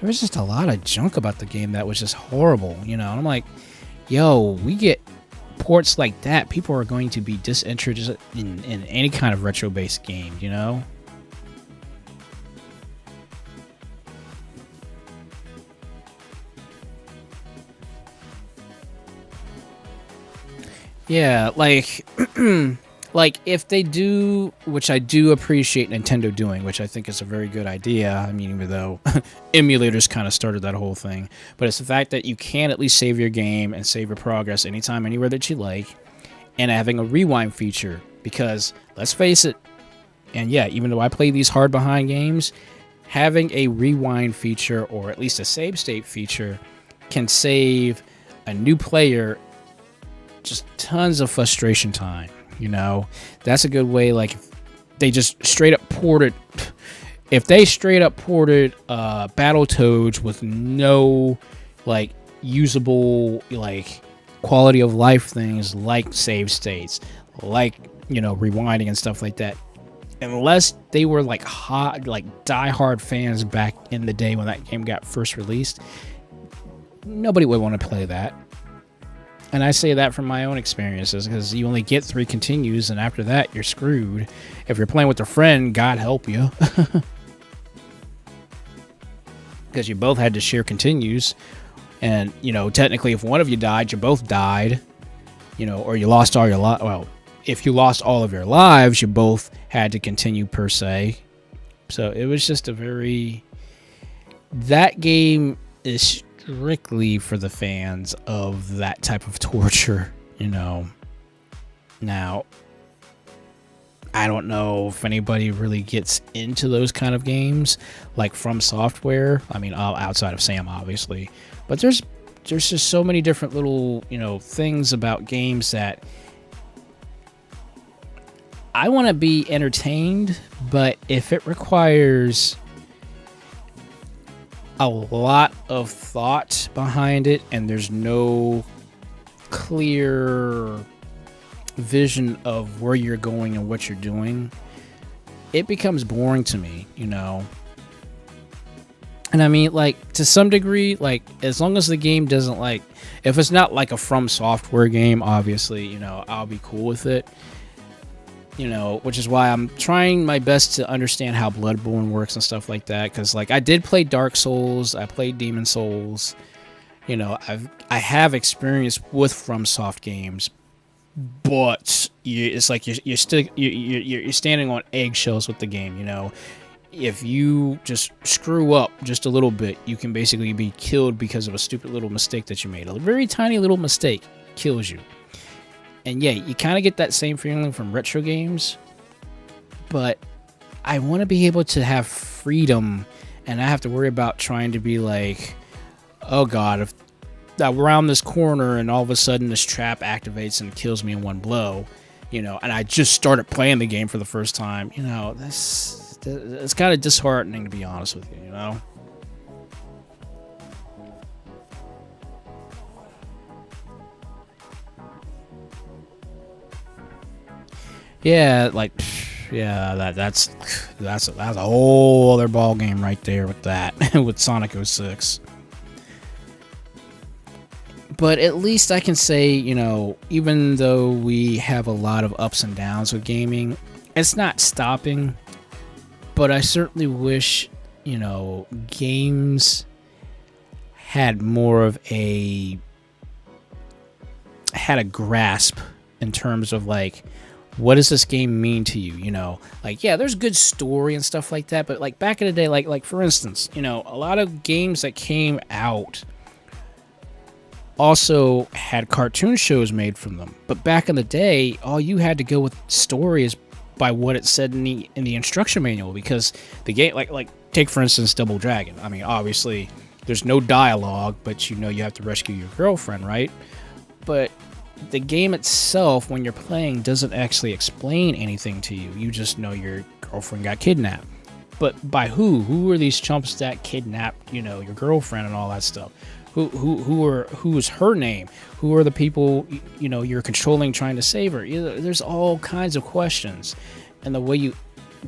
there was just a lot of junk about the game that was just horrible. You know, and I'm like, yo, we get ports like that, people are going to be disinterested in any kind of retro-based game. You know. Yeah, like, like if they do, which I do appreciate Nintendo doing, which I think is a very good idea. I mean, even though emulators kind of started that whole thing, but it's the fact that you can at least save your game and save your progress anytime, anywhere that you like, and having a rewind feature. Because let's face it, and yeah, even though I play these hard behind games, having a rewind feature or at least a save state feature can save a new player just tons of frustration time. You know, that's a good way. Like, if they just straight up ported Battletoads with no like usable like quality of life things like save states, like, you know, rewinding and stuff like that, unless they were like die-hard fans back in the day when that game got first released, nobody would want to play that. And I say that from my own experiences, because you only get 3 continues, and after that, you're screwed. If you're playing with a friend, God help you. Because you both had to share continues. And, you know, technically, if one of you died, you both died. You know, or you lost all your lives. Well, if you lost all of your lives, you both had to continue, per se. So it was just a very... That game is strictly for the fans of that type of torture, you know. Now, I don't know if anybody really gets into those kind of games, like From Software. I mean, outside of Sam, obviously. But there's just so many different little, you know, things about games that I want to be entertained, but if it requires a lot of thought behind it and there's no clear vision of where you're going and what you're doing, it becomes boring to me, you know. And I mean, like, to some degree, like, as long as the game doesn't, like, if it's not like a From Software game, obviously, you know, I'll be cool with it. You know, which is why I'm trying my best to understand how Bloodborne works and stuff like that. Because, like, I did play Dark Souls, I played Demon Souls. You know, I have experience with FromSoft games, but it's like you're standing on eggshells with the game. You know, if you just screw up just a little bit, you can basically be killed because of a stupid little mistake that you made. A very tiny little mistake kills you. And yeah, you kind of get that same feeling from retro games, but I want to be able to have freedom and I have to worry about trying to be like, oh God, if around this corner and all of a sudden this trap activates and kills me in one blow, you know, and I just started playing the game for the first time, you know, it's kind of disheartening, to be honest with you, you know? Yeah, like, Yeah, that's a whole other ball game right there with that with Sonic 06. But at least I can say, you know, even though we have a lot of ups and downs with gaming, it's not stopping. But I certainly wish, you know, games had more of a grasp in terms of like, what does this game mean to you? You know, like, yeah, there's good story and stuff like that, but like back in the day, like for instance, you know, a lot of games that came out also had cartoon shows made from them. But back in the day, all you had to go with story is by what it said in the instruction manual, because the game, like take for instance Double Dragon. I mean, obviously there's no dialogue, but you know you have to rescue your girlfriend, right? But the game itself, when you're playing, doesn't actually explain anything to you. You just know your girlfriend got kidnapped. But by who? Who are these chumps that kidnapped, you know, your girlfriend and all that stuff? Who is her name? Who are the people, you know, you're controlling trying to save her? There's all kinds of questions. And the way you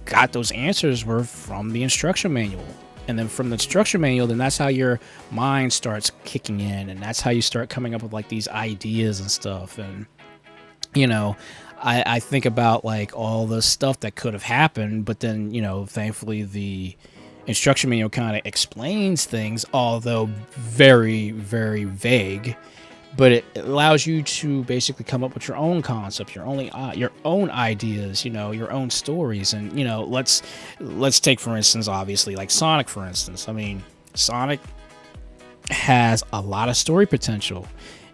got those answers were from the instruction manual. And then from the instruction manual, then that's how your mind starts kicking in. And that's how you start coming up with like these ideas and stuff. And, you know, I think about like all the stuff that could have happened. But then, you know, thankfully the instruction manual kind of explains things, although very, very vague. But it allows you to basically come up with your own concepts, your own ideas, you know, your own stories. And, you know, let's take, for instance, obviously, like Sonic, for instance. I mean, Sonic has a lot of story potential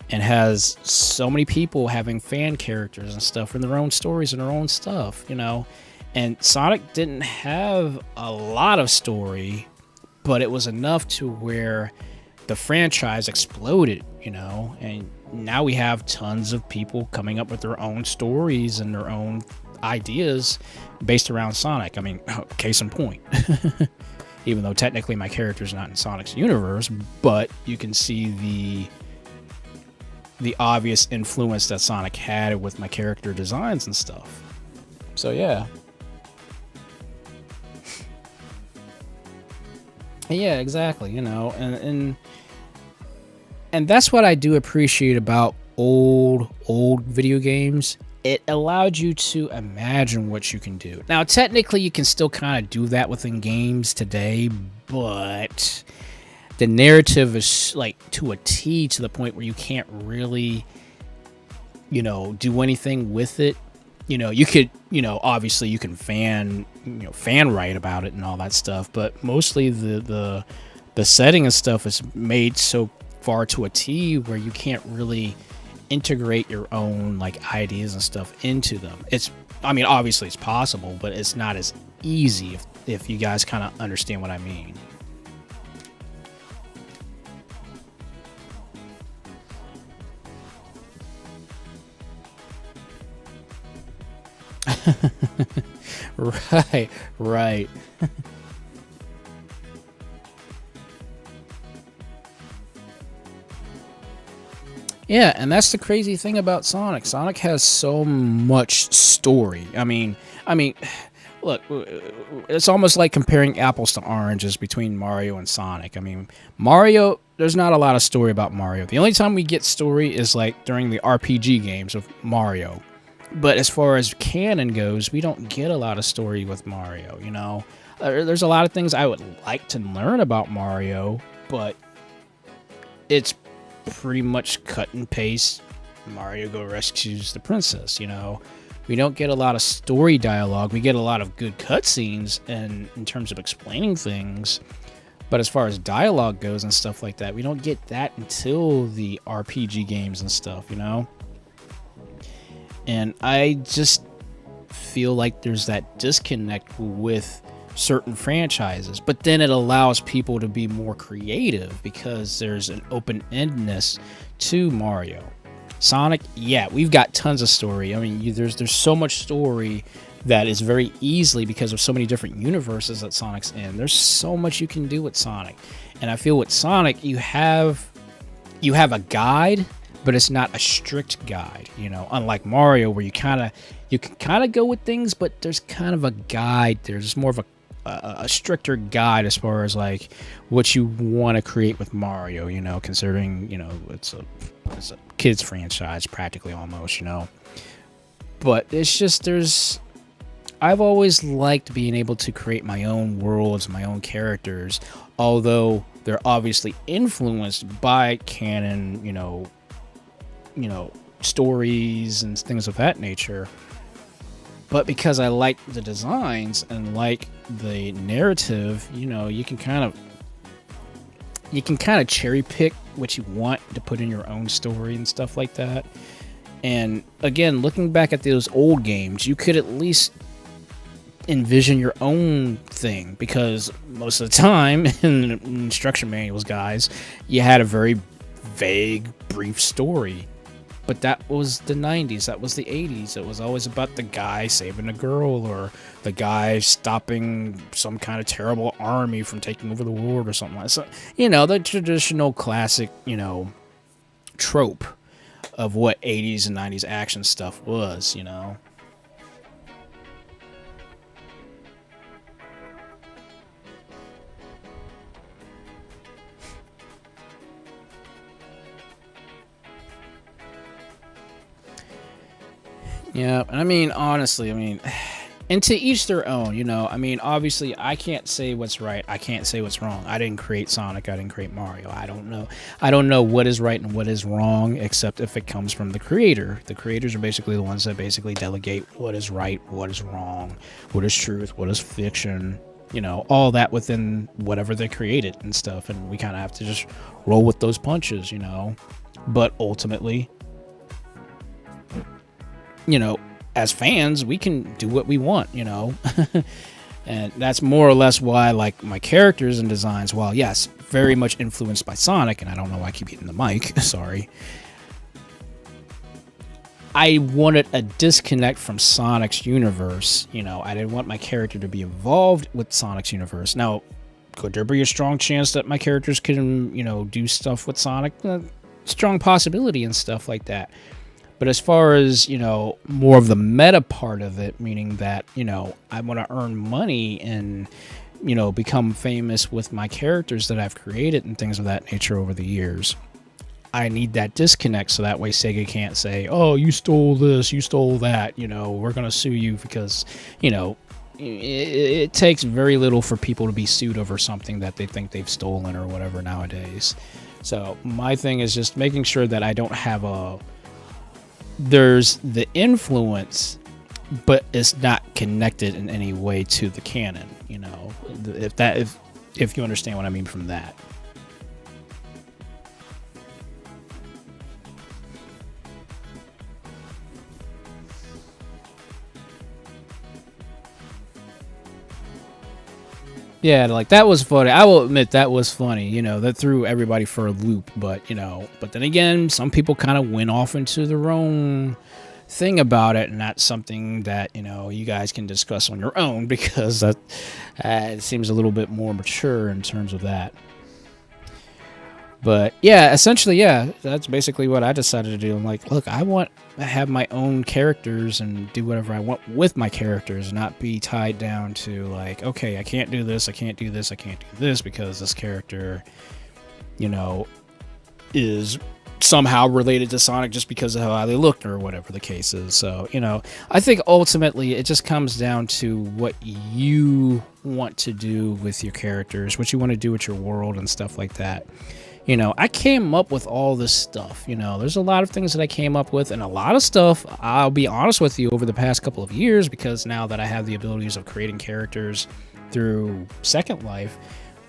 and has so many people having fan characters and stuff in their own stories and their own stuff, you know. And Sonic didn't have a lot of story, but it was enough to where the franchise exploded, you know, and now we have tons of people coming up with their own stories and their own ideas based around Sonic. I mean, case in point, even though technically my character's not in Sonic's universe, but you can see the obvious influence that Sonic had with my character designs and stuff. So yeah. Yeah, exactly, you know, and that's what I do appreciate about old video games. It allowed you to imagine what you can do. Now, technically, you can still kind of do that within games today, but the narrative is like to a T, to the point where you can't really, you know, do anything with it. You know, you could, you know, obviously you can fan write about it and all that stuff, but mostly the setting and stuff is made so far to a T where you can't really integrate your own like ideas and stuff into them. I mean, obviously it's possible, but it's not as easy if you guys kind of understand what I mean. Right. Yeah, and that's the crazy thing about Sonic. Sonic has so much story. I mean, look, it's almost like comparing apples to oranges between Mario and Sonic. I mean, Mario, there's not a lot of story about Mario. The only time we get story is like during the RPG games of Mario. But as far as canon goes, we don't get a lot of story with Mario, you know. There's a lot of things I would like to learn about Mario, but it's pretty much cut and paste. Mario go rescues the princess, you know. We don't get a lot of story dialogue. We get a lot of good cutscenes and in terms of explaining things. But as far as dialogue goes and stuff like that, we don't get that until the RPG games and stuff, you know. And I just feel like there's that disconnect with certain franchises. But then it allows people to be more creative because there's an open-endedness to Mario. Sonic, yeah, we've got tons of story. I mean, there's so much story that is very easily, because of so many different universes that Sonic's in, there's so much you can do with Sonic. And I feel with Sonic, you have a guide, but it's not a strict guide, you know, unlike Mario where you can kind of go with things, but there's kind of a guide. There's more of a stricter guide as far as like what you want to create with Mario, you know, considering, you know, it's a kids franchise practically almost, you know. But it's just I've always liked being able to create my own worlds, my own characters, although they're obviously influenced by canon, you know, stories and things of that nature. But because I like the designs and like the narrative, you know, you can kind of cherry pick what you want to put in your own story and stuff like that. And again, looking back at those old games, you could at least envision your own thing, because most of the time in instruction manuals, guys, you had a very vague, brief story. But that was the 90s, that was the 80s. It was always about the guy saving a girl, or the guy stopping some kind of terrible army from taking over the world or something like that. So, you know, the traditional classic, you know, trope of what 80s and 90s action stuff was, you know. Yeah, and I mean, honestly, I mean, and to each their own, you know. I mean, obviously, I can't say what's right. I can't say what's wrong. I didn't create Sonic. I didn't create Mario. I don't know. I don't know what is right and what is wrong, except if it comes from the creator. The creators are basically the ones that basically delegate what is right, what is wrong, what is truth, what is fiction, you know, all that within whatever they created and stuff. And we kind of have to just roll with those punches, you know. But ultimately, you know, as fans, we can do what we want, you know. And that's more or less why, like, my characters and designs, while yes, very much influenced by Sonic, and I don't know why I keep hitting the mic, sorry, I wanted a disconnect from Sonic's universe. You know, I didn't want my character to be involved with Sonic's universe. Now, could there be a strong chance that my characters can, you know, do stuff with Sonic? Strong possibility and stuff like that. But as far as, you know, more of the meta part of it, meaning that, you know, I want to earn money and, you know, become famous with my characters that I've created and things of that nature over the years, I need that disconnect, so that way Sega can't say, oh, you stole this, you stole that, you know, we're going to sue you, because, you know, it takes very little for people to be sued over something that they think they've stolen or whatever nowadays. So my thing is just making sure that I don't have there's the influence, but it's not connected in any way to the canon, you know, if you understand what I mean from that. Yeah, like, that was funny. I will admit that was funny. You know, that threw everybody for a loop. But, you know, but then again, some people kind of went off into their own thing about it. And that's something that, you know, you guys can discuss on your own, because that it seems a little bit more mature in terms of that. But yeah, essentially, yeah, that's basically what I decided to do. I'm like, look, I want to have my own characters and do whatever I want with my characters, not be tied down to, like, okay, I can't do this, I can't do this, I can't do this, because this character, you know, is somehow related to Sonic just because of how they look or whatever the case is. So, you know, I think ultimately it just comes down to what you want to do with your characters, what you want to do with your world and stuff like that. You know, I came up with all this stuff. You know, there's a lot of things that I came up with, and a lot of stuff, I'll be honest with you, over the past couple of years, because now that I have the abilities of creating characters through Second Life,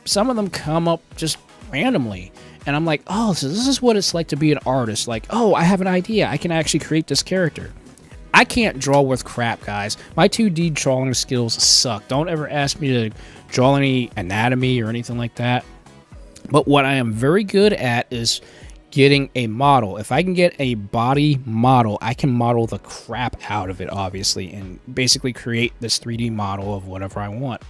some of them come up just randomly. And I'm like, oh, so this is what it's like to be an artist. Like, oh, I have an idea. I can actually create this character. I can't draw worth crap, guys. My 2D drawing skills suck. Don't ever ask me to draw any anatomy or anything like that. But what I am very good at is getting a model. If I can get a body model, I can model the crap out of it, obviously, and basically create this 3D model of whatever I want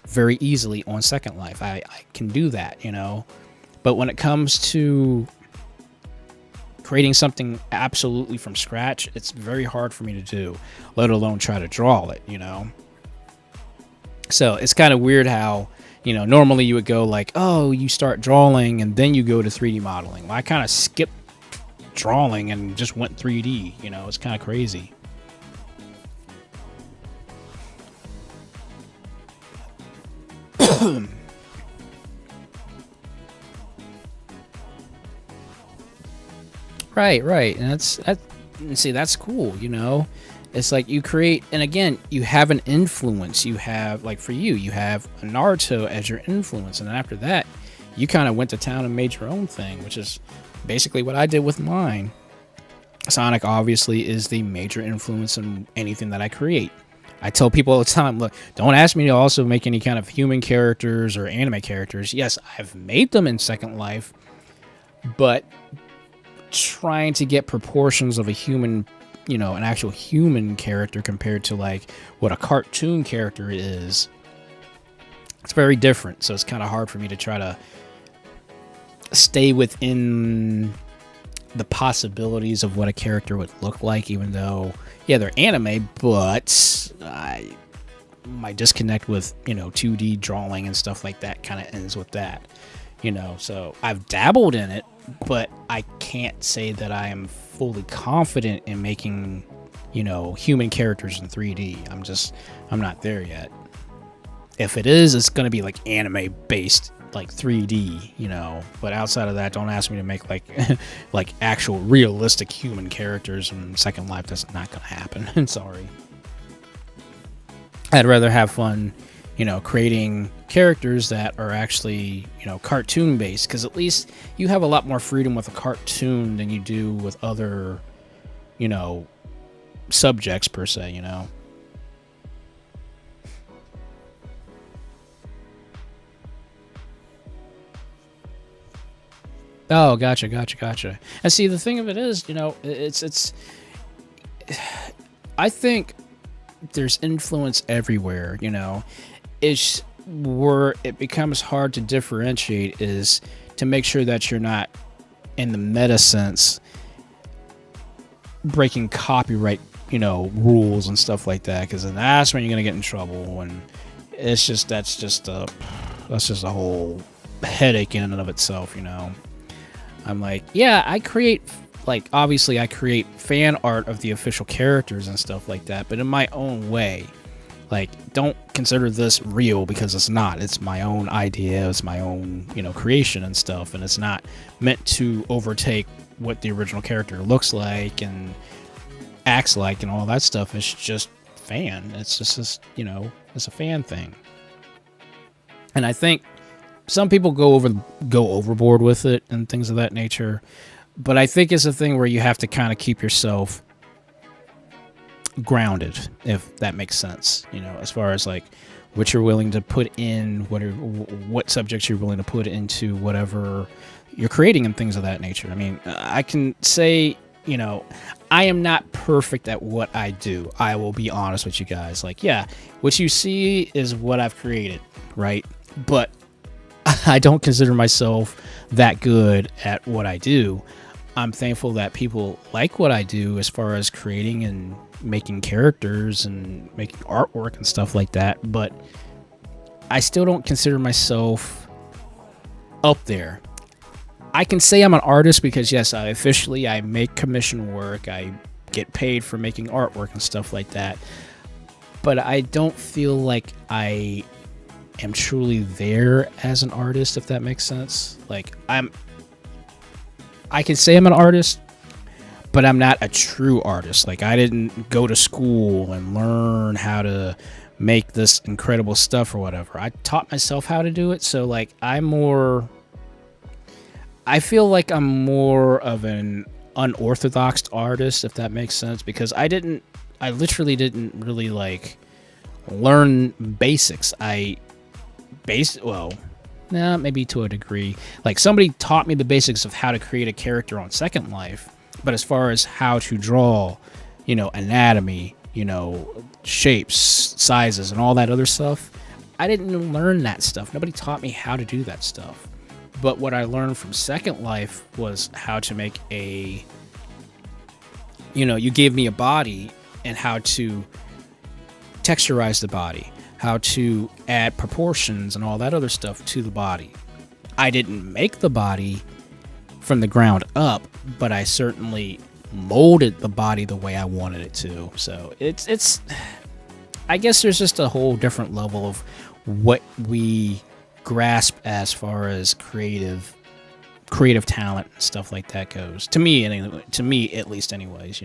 very easily on Second Life. I can do that, you know. But when it comes to creating something absolutely from scratch, it's very hard for me to do, let alone try to draw it, you know? So it's kind of weird how, you know, normally you would go like, oh, you start drawing and then you go to 3D modeling. Well, I kind of skipped drawing and just went 3D, you know? It's kind of crazy. Right, and that's cool, you know. It's like you create, and again, you have an influence. You have, like for you, you have a Naruto as your influence, and then after that, you kind of went to town and made your own thing, which is basically what I did with mine. Sonic obviously is the major influence in anything that I create. I tell people all the time, look, don't ask me to also make any kind of human characters or anime characters. Yes, I've made them in Second Life, but trying to get proportions of a human, you know, an actual human character compared to like what a cartoon character is, it's very different. So it's kind of hard for me to try to stay within the possibilities of what a character would look like, even though, yeah, they're anime, but my disconnect with, you know, 2D drawing and stuff like that kind of ends with that, you know. So I've dabbled in it, but I can't say that I am fully confident in making, you know, human characters in 3D. I'm not there yet. If it is, it's going to be like anime based, like 3D, you know. But outside of that, don't ask me to make like like actual realistic human characters in Second Life. That's not going to happen. I'm sorry. I'd rather have fun, you know, creating characters that are actually, you know, cartoon based, because at least you have a lot more freedom with a cartoon than you do with other, you know, subjects per se, you know. Oh, gotcha. And see, the thing of it is, you know, it's I think there's influence everywhere, you know. It's where it becomes hard to differentiate is to make sure that you're not, in the meta sense, breaking copyright, you know, rules and stuff like that, because then that's when you're gonna get in trouble, and it's just that's just a whole headache in and of itself, you know. I'm like, yeah, I create, like, obviously I create fan art of the official characters and stuff like that, but in my own way. Like, don't consider this real, because it's not. It's my own idea. It's my own, you know, creation and stuff, and it's not meant to overtake what the original character looks like and acts like and all that stuff. It's just fan. It's just, you know, it's a fan thing. And I think some people go overboard with it and things of that nature, but I think it's a thing where you have to kind of keep yourself grounded, if that makes sense, you know, as far as like what you're willing to put in, what subjects you're willing to put into whatever you're creating and things of that nature. I mean, I can say, you know, I am not perfect at what I do. I will be honest with you guys. Like, yeah, what you see is what I've created, right? But I don't consider myself that good at what I do. I'm thankful that people like what I do as far as creating and making characters and making artwork and stuff like that, but I still don't consider myself up there. I can say I'm an artist because, yes, I make commission work. I get paid for making artwork and stuff like that, but I don't feel like I am truly there as an artist, if that makes sense. Like, I can say I'm an artist, but I'm not a true artist. Like, I didn't go to school and learn how to make this incredible stuff or whatever. I taught myself how to do it. So, like, I feel like I'm more of an unorthodox artist, if that makes sense, because I literally didn't really, like, learn basics. Maybe to a degree. Like, somebody taught me the basics of how to create a character on Second Life, but as far as how to draw, you know, anatomy, you know, shapes, sizes, and all that other stuff, I didn't learn that stuff. Nobody taught me how to do that stuff. But what I learned from Second Life was how to make a you gave me a body and how to texturize the body, how to add proportions and all that other stuff to the body. I didn't make the body from the ground up, but I certainly molded the body the way I wanted it to. So it's I guess there's just a whole different level of what we grasp as far as creative talent and stuff like that goes. To me at least anyways,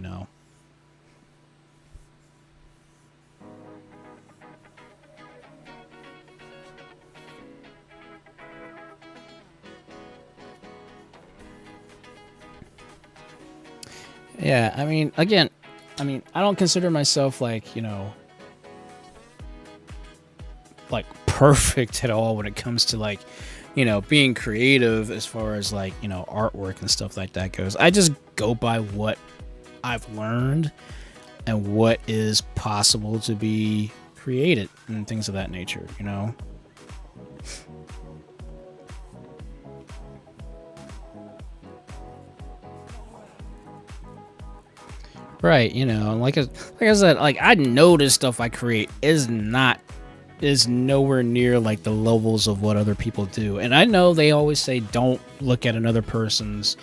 Yeah, I mean, again, I don't consider myself like, like perfect at all when it comes to like, being creative as far as like, artwork and stuff like that goes. I just go by what I've learned and what is possible to be created and things of that nature, Right, like I said, like I know this stuff I create is nowhere near like the levels of what other people do. And I know they always say don't look at another person's,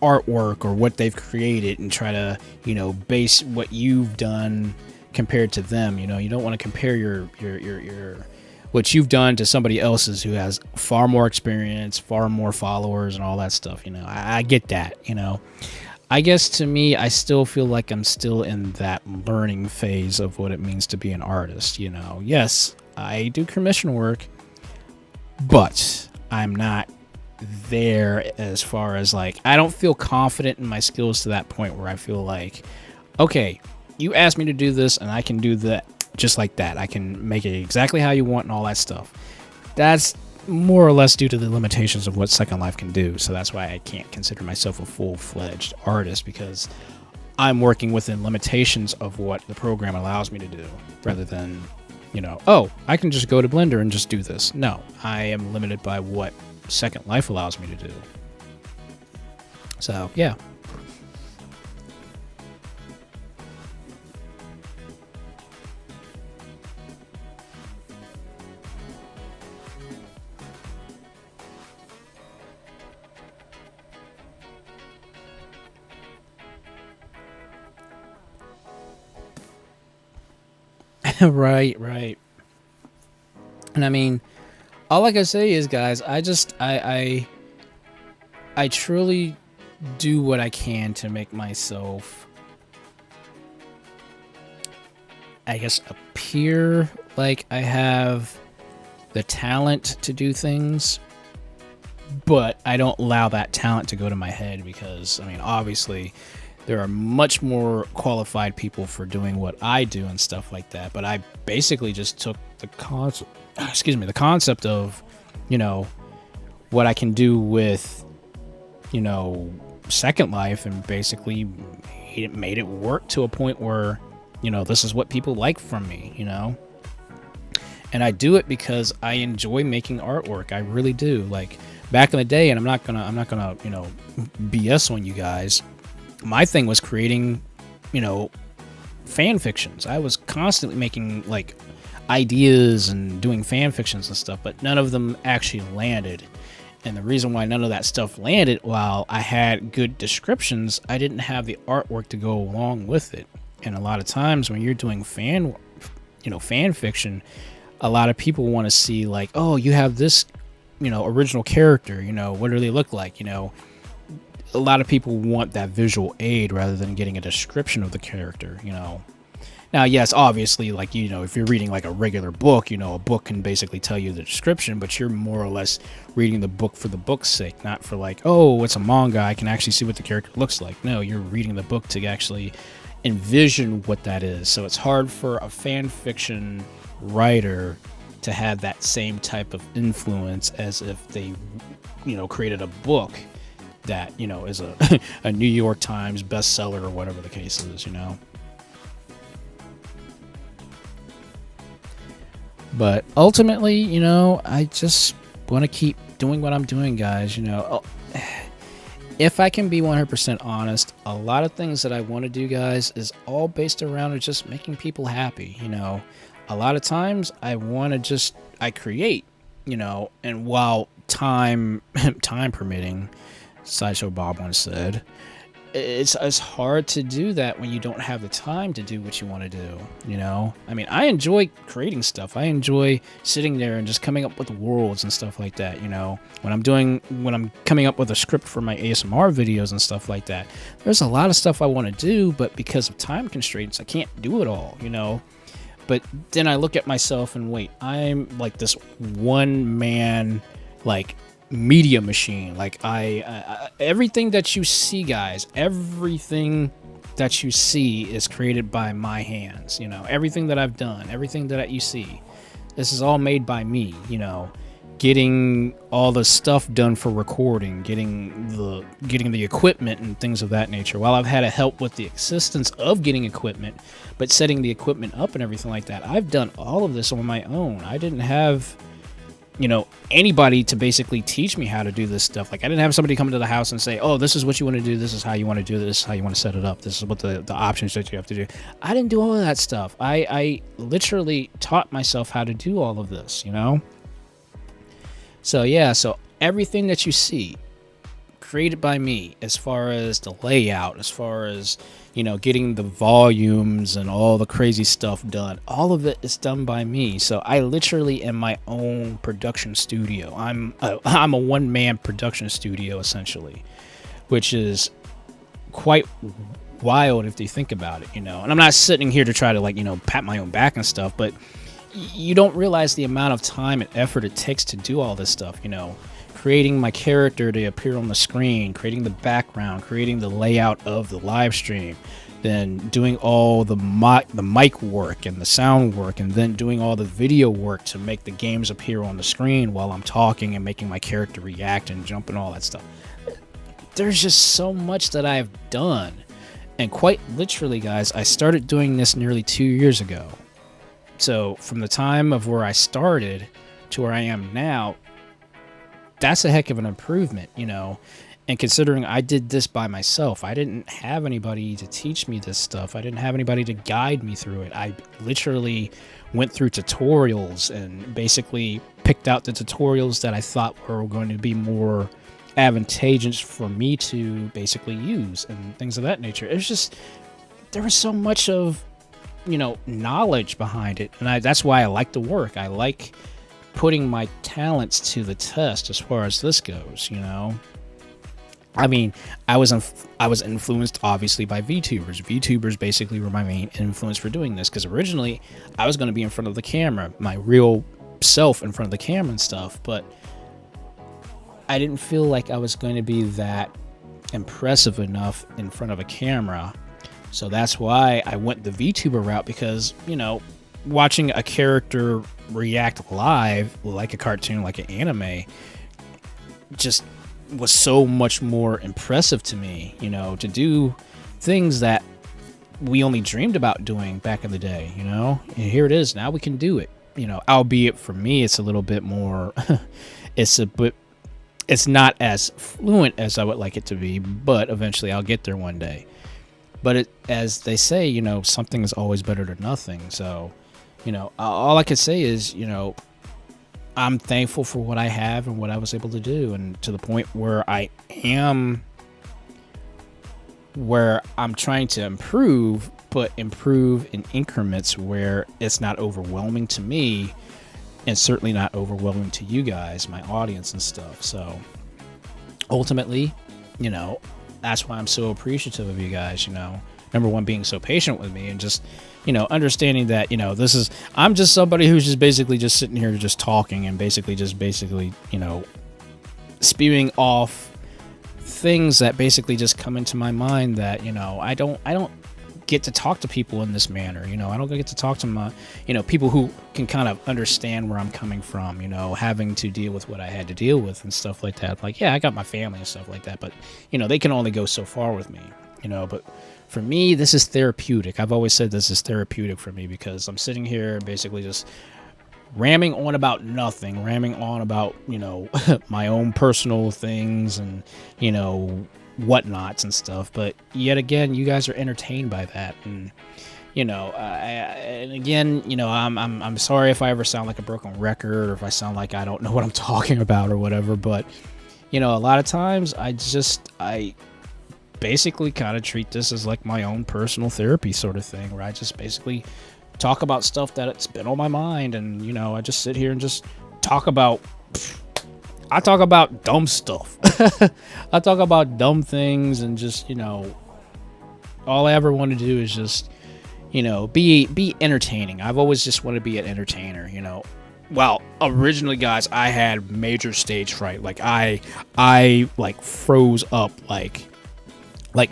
artwork or what they've created and try to, base what you've done compared to them. You don't want to compare your what you've done to somebody else's who has far more experience, far more followers and all that stuff. I get that, I guess to me, I still feel like I'm still in that learning phase of what it means to be an artist. Yes, I do commission work, but I'm not there as far as like, I don't feel confident in my skills to that point where I feel like, okay, you asked me to do this and I can do that just like that. I can make it exactly how you want and all that stuff. That's more or less due to the limitations of what Second Life can do. So that's why I can't consider myself a full-fledged artist, because I'm working within limitations of what the program allows me to do, rather than, oh, I can just go to Blender and just do this. No, I am limited by what Second Life allows me to do. So, yeah. Right. And I mean, all I can say is, guys, I truly do what I can to make myself, I guess, appear like I have the talent to do things, but I don't allow that talent to go to my head, because, I mean, obviously there are much more qualified people for doing what I do and stuff like that. But I basically just took the concept of, what I can do with, Second Life, and basically made it work to a point where, this is what people like from me, And I do it because I enjoy making artwork. I really do. Like back in the day, and I'm not gonna, BS on you guys. My thing was creating, fan fictions. I was constantly making like ideas and doing fan fictions and stuff, but none of them actually landed. And the reason why none of that stuff landed, while I had good descriptions, I didn't have the artwork to go along with it. And a lot of times when you're doing fan fiction, a lot of people want to see like, oh, you have this, original character, what do they look like? A lot of people want that visual aid rather than getting a description of the character, Now, yes, obviously, like, if you're reading like a regular book, a book can basically tell you the description, but you're more or less reading the book for the book's sake, not for like, oh, it's a manga, I can actually see what the character looks like. No, you're reading the book to actually envision what that is. So it's hard for a fan fiction writer to have that same type of influence as if they, created a book that, is a New York Times bestseller or whatever the case is, But ultimately, I just want to keep doing what I'm doing, guys. if I can be 100% honest, a lot of things that I want to do, guys, is all based around just making people happy. You know, a lot of times I want to just, I create, you know, and while time permitting, Sideshow Bob once said, it's hard to do that when you don't have the time to do what you want to do, you know? I mean, I enjoy creating stuff. I enjoy sitting there and just coming up with worlds and stuff like that, you know? When I'm coming up with a script for my ASMR videos and stuff like that, there's a lot of stuff I want to do, but because of time constraints, I can't do it all, you know? But then I look at myself and wait, I'm like this one man, like, media machine. Like I everything that you see, guys, everything that you see is created by my hands. You know, everything that I've done, everything that you see, this is all made by me. You know, getting all the stuff done for recording, getting the equipment and things of that nature. While I've had to help with the existence of getting equipment, but setting the equipment up and everything like that, I've done all of this on my own. I didn't have, you know, anybody to basically teach me how to do this stuff. Like, I didn't have somebody come to the house and say, oh, this is what you want to do, this is how you want to do this, this is how you want to set it up, this is what the options that you have to do. I didn't do all of that stuff. I literally taught myself how to do all of this, you know? So yeah, so everything that you see created by me, as far as the layout, as far as, you know, getting the volumes and all the crazy stuff done, all of it is done by me. So I literally am my own production studio. I'm a one-man production studio, essentially, which is quite wild if you think about it, you know. And I'm not sitting here to try to, like, you know, pat my own back and stuff, but you don't realize the amount of time and effort it takes to do all this stuff, you know. Creating my character to appear on the screen, creating the background, creating the layout of the live stream, then doing all the mic work and the sound work, and then doing all the video work to make the games appear on the screen while I'm talking and making my character react and jump and all that stuff. There's just so much that I've done. And quite literally, guys, I started doing this nearly 2 years ago. So from the time of where I started to where I am now, that's a heck of an improvement, you know. And considering I did this by myself, I didn't have anybody to teach me this stuff. I didn't have anybody to guide me through it. I literally went through tutorials and basically picked out the tutorials that I thought were going to be more advantageous for me to basically use and things of that nature. It's just, there was so much of, you know, knowledge behind it. And that's why I like the work. I like putting my talents to the test as far as this goes, you know. I mean, I was influenced obviously by VTubers. VTubers basically were my main influence for doing this, because originally I was going to be in front of the camera, my real self in front of the camera and stuff, but I didn't feel like I was going to be that impressive enough in front of a camera. So that's why I went the VTuber route, because, you know, watching a character react live like a cartoon, like an anime, just was so much more impressive to me, you know, to do things that we only dreamed about doing back in the day, you know. And here it is, now we can do it, you know, albeit for me it's a little bit more it's not as fluent as I would like it to be, but eventually I'll get there one day. But as they say, you know, something is always better than nothing. So, you know, all I can say is, you know, I'm thankful for what I have and what I was able to do, and to the point where I'm trying to improve, but improve in increments where it's not overwhelming to me, and certainly not overwhelming to you guys, my audience and stuff. So ultimately, you know, that's why I'm so appreciative of you guys, you know. Number one, being so patient with me, and just, you know, understanding that, you know, I'm just somebody who's just basically just sitting here just talking and basically, you know, spewing off things that basically just come into my mind that, you know, I don't get to talk to people in this manner, you know. I don't get to talk to my, you know, people who can kind of understand where I'm coming from, you know, having to deal with what I had to deal with and stuff like that. Like, yeah, I got my family and stuff like that, but, you know, they can only go so far with me, you know. But for me, this is therapeutic. I've always said this is therapeutic for me, because I'm sitting here basically just ramming on about nothing, ramming on about, you know, my own personal things, and, you know, whatnots and stuff. But yet again, you guys are entertained by that, and and again, I'm sorry if I ever sound like a broken record, or if I sound like I don't know what I'm talking about or whatever. But a lot of times I basically kind of treat this as like my own personal therapy sort of thing, where I just basically talk about stuff that it's been on my mind, and I just sit here and just talk about dumb stuff. I talk about dumb things, and just all I ever want to do is just be entertaining. I've always just wanted to be an entertainer. Well, originally, guys, I had major stage fright. Like I like froze up like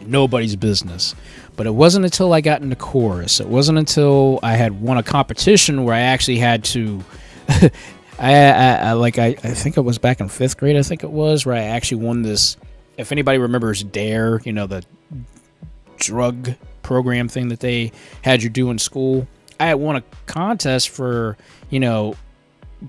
nobody's business. But it wasn't until I got into chorus. It wasn't until I had won a competition where I actually had to. I think it was back in 5th grade. I think it was where I actually won this. If anybody remembers DARE, the drug program thing that they had you do in school. I had won a contest for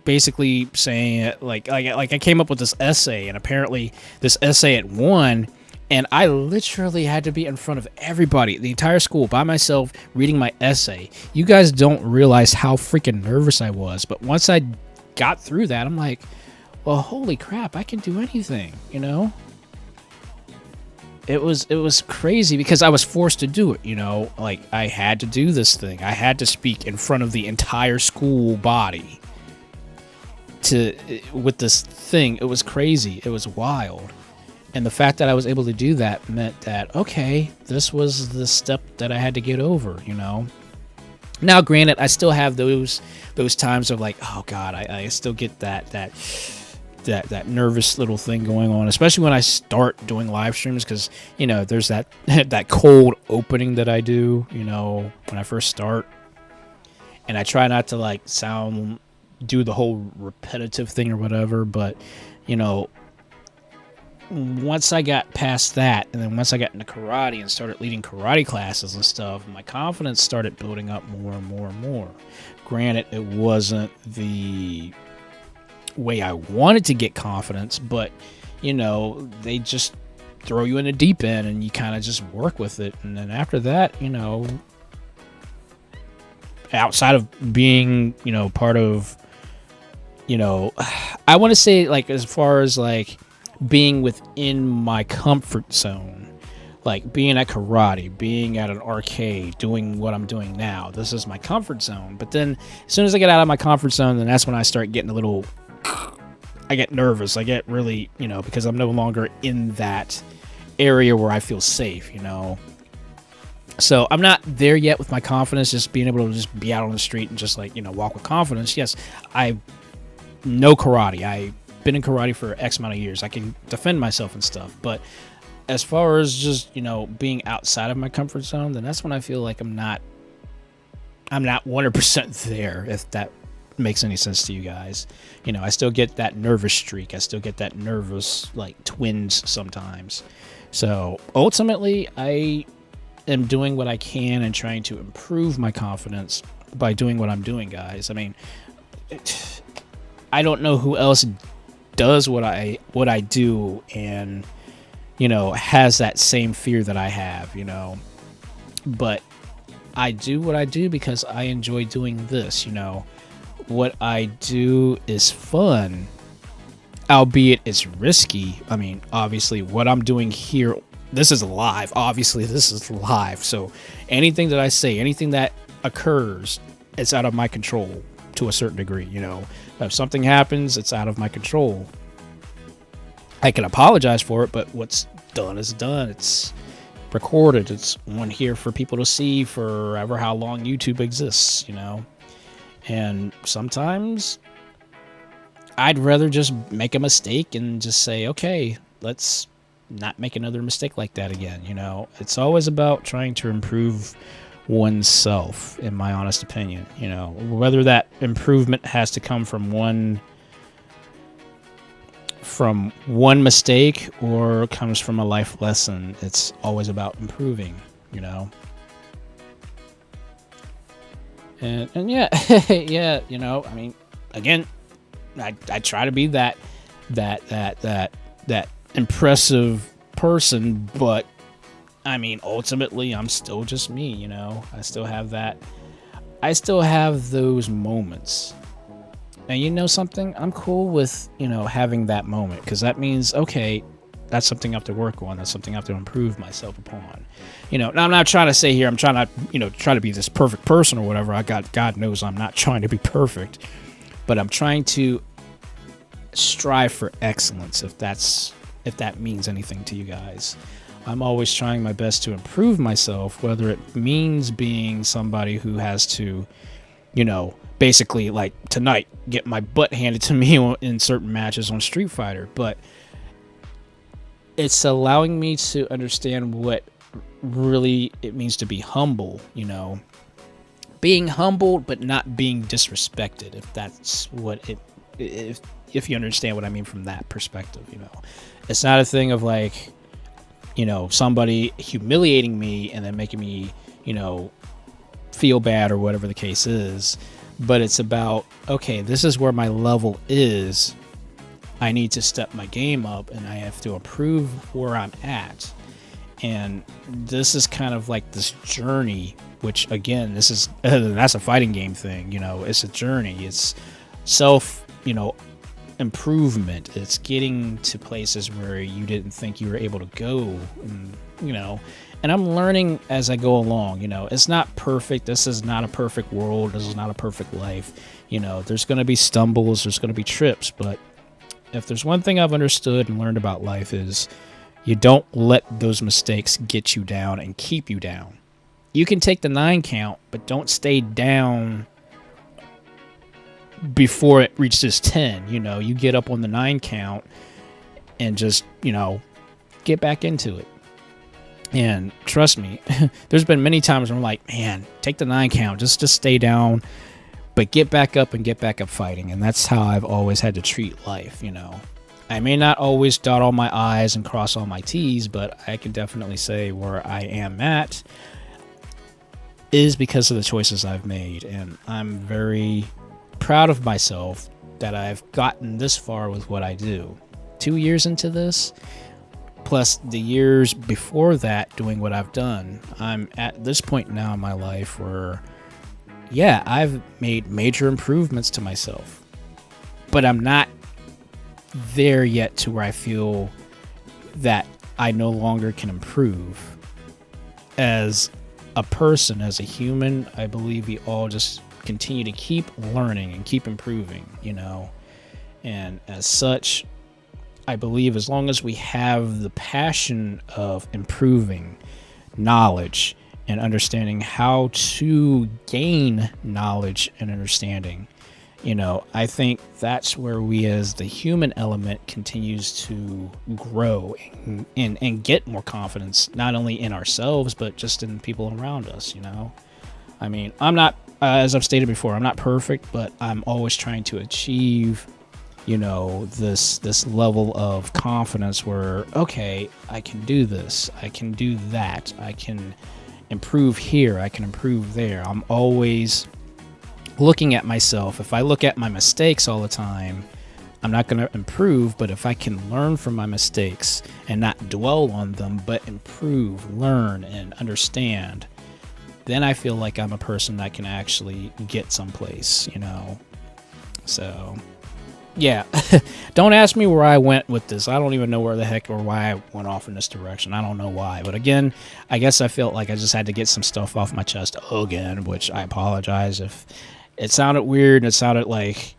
basically saying like I came up with this essay, and apparently this essay had won. And I literally had to be in front of everybody, the entire school, by myself, reading my essay. You guys don't realize how freaking nervous I was. But once I got through that, I'm like, well, holy crap, I can do anything, It was crazy because I was forced to do it, Like, I had to do this thing. I had to speak in front of the entire school body with this thing. It was crazy. It was wild. And the fact that I was able to do that meant that, okay, this was the step that I had to get over, Now, granted, I still have those times of like, oh God, I still get that nervous little thing going on, especially when I start doing live streams, because there's that cold opening that I do, when I first start, and I try not to like do the whole repetitive thing or whatever, but once I got past that, and then once I got into karate and started leading karate classes and stuff, my confidence started building up more and more and more. Granted, it wasn't the way I wanted to get confidence, but they just throw you in the deep end and you kind of just work with it. And then after that, outside of being part of I want to say, like, as far as like being within my comfort zone, like being at karate, being at an arcade, doing what I'm doing now, this is my comfort zone. But then as soon as I get out of my comfort zone, then that's when I start getting I get nervous. I get really, because I'm no longer in that area where I feel safe, So I'm not there yet with my confidence, just being able to just be out on the street and just like, walk with confidence. Yes, I know karate. I've been in karate for X amount of years. I can defend myself and stuff. But as far as just, being outside of my comfort zone, then that's when I feel like I'm not 100% there, if that makes any sense to you guys. I still get that nervous streak. I still get that nervous, like, twinge sometimes. So ultimately, I am doing what I can and trying to improve my confidence by doing what I'm doing, guys. I mean, I don't know who else does what I do and has that same fear that I have, but I do what I do because I enjoy doing this. What I do is fun, albeit it's risky. I mean, obviously what I'm doing here, this is live. Obviously this is live, so anything that I say, anything that occurs, it's out of my control to a certain degree. If something happens, it's out of my control. I can apologize for it, but what's done is done. It's recorded. It's on here for people to see forever, how long YouTube exists, And sometimes I'd rather just make a mistake and just say, okay, let's not make another mistake like that again. It's always about trying to improve oneself, in my honest opinion. Whether that improvement has to come from one mistake or comes from a life lesson, it's always about improving, and yeah, yeah, I mean, again, I try to be that impressive person, but I mean, ultimately, I'm still just me, you know? I still have those moments. And you know something? I'm cool with, you know, having that moment, because that means, okay, that's something I have to work on. That's something I have to improve myself upon. You know, now I'm not trying to say here, I'm trying to, you know, try to be this perfect person or whatever. God knows I'm not trying to be perfect, but I'm trying to strive for excellence, if that means anything to you guys. I'm always trying my best to improve myself, whether it means being somebody who has to, you know, basically like tonight get my butt handed to me in certain matches on Street Fighter, but it's allowing me to understand what really it means to be humble, you know, being humbled but not being disrespected, if that's what it, if you understand what I mean from that perspective. You know, it's not a thing of like, you know, somebody humiliating me and then making me, you know, feel bad or whatever the case is, but it's about, okay, this is where my level is. I need to step my game up and I have to improve where I'm at. And this is kind of like this journey, which again, this is, that's a fighting game thing, you know, it's a journey. It's self, you know, improvement. It's getting to places where you didn't think you were able to go, and, you know, and I'm learning as I go along. You know, it's not perfect. This is not a perfect world. This is not a perfect life. You know, there's going to be stumbles, there's going to be trips, but if there's one thing I've understood and learned about life is you don't let those mistakes get you down and keep you down. You can take the 9 count, but don't stay down before it reaches 10. You know, you get up on the 9 count and just, you know, get back into it. And trust me, there's been many times where I'm like, man, take the 9 count, just stay down, but get back up and get back up fighting. And that's how I've always had to treat life, you know. I may not always dot all my I's and cross all my T's, but I can definitely say where I am at is because of the choices I've made. And I'm very proud of myself that I've gotten this far with what I do. 2 years into this, plus the years before that doing what I've done, I'm at this point now in my life where, yeah, I've made major improvements to myself, but I'm not there yet to where I feel that I no longer can improve. As a person, as a human, I believe we all just continue to keep learning and keep improving, you know. And as such, I believe as long as we have the passion of improving knowledge and understanding how to gain knowledge and understanding, you know, I think that's where we as the human element continues to grow and get more confidence, not only in ourselves, but just in people around us, you know. I mean, I'm not, as I've stated before, I'm not perfect, but I'm always trying to achieve, you know, this level of confidence where, okay, I can do this, I can do that, I can improve here, I can improve there. I'm always looking at myself. If I look at my mistakes all the time, I'm not going to improve. But if I can learn from my mistakes and not dwell on them, but improve, learn, and understand, then I feel like I'm a person that can actually get someplace, you know. So, yeah. Don't ask me where I went with this. I don't even know where the heck or why I went off in this direction. I don't know why. But again, I guess I felt like I just had to get some stuff off my chest again, which I apologize if it sounded weird and it sounded like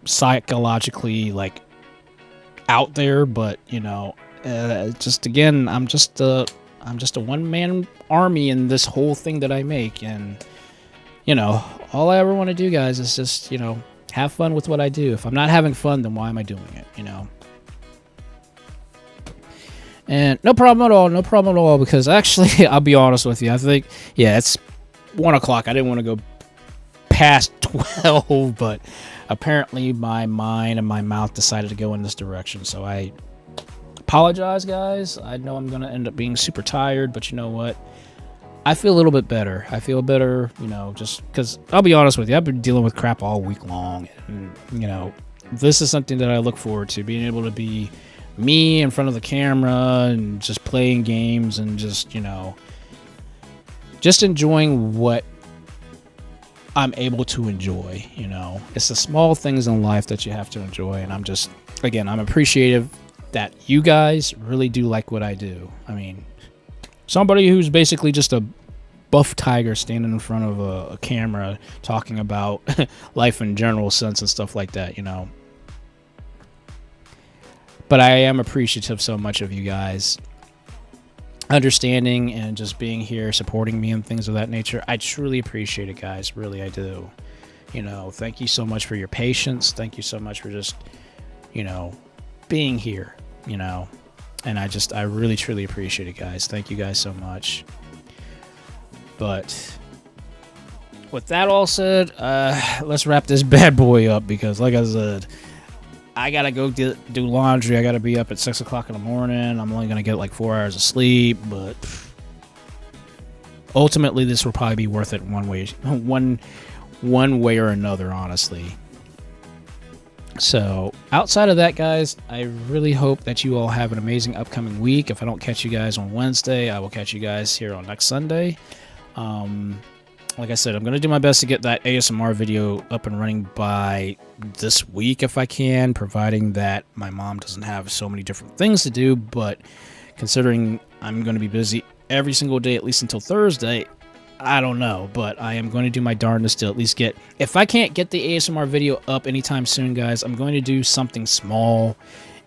psychologically like out there, but you know, just again, I'm just a one-man army in this whole thing that I make, and you know, all I ever want to do, guys, is just, you know, have fun with what I do. If I'm not having fun, then why am I doing it, you know? And no problem at all, because actually, I'll be honest with you, I think, yeah, it's 1 o'clock. I didn't want to go past 12, but apparently my mind and my mouth decided to go in this direction, so I apologize, guys. I know I'm gonna end up being super tired, but you know what, I feel a little bit better. I feel better, you know, just because I'll be honest with you, I've been dealing with crap all week long, and you know, this is something that I look forward to, being able to be me in front of the camera and just playing games and just, you know, just enjoying what I'm able to enjoy, you know. It's the small things in life that you have to enjoy, and I'm just, again, I'm appreciative that you guys really do like what I do. I mean, somebody who's basically just a buff tiger standing in front of a camera talking about life in general sense and stuff like that, you know. But I am appreciative so much of you guys understanding and just being here, supporting me and things of that nature. I truly appreciate it, guys. Really, I do. You know, thank you so much for your patience. Thank you so much for just, you know, being here, you know. And I really, truly appreciate it, guys. Thank you guys so much. But with that all said, let's wrap this bad boy up, because like I said, I gotta go do laundry. I gotta be up at 6 o'clock in the morning. I'm only gonna get like 4 hours of sleep, but ultimately this will probably be worth it one way or another, honestly. So outside of that, guys, I really hope that you all have an amazing upcoming week. If I don't catch you guys on Wednesday, I will catch you guys here on next Sunday. Like I said, I'm going to do my best to get that ASMR video up and running by this week if I can, providing that my mom doesn't have so many different things to do. But considering I'm going to be busy every single day, at least until Thursday, I don't know. But I am going to do my darndest to at least get, if I can't get the ASMR video up anytime soon, guys, I'm going to do something small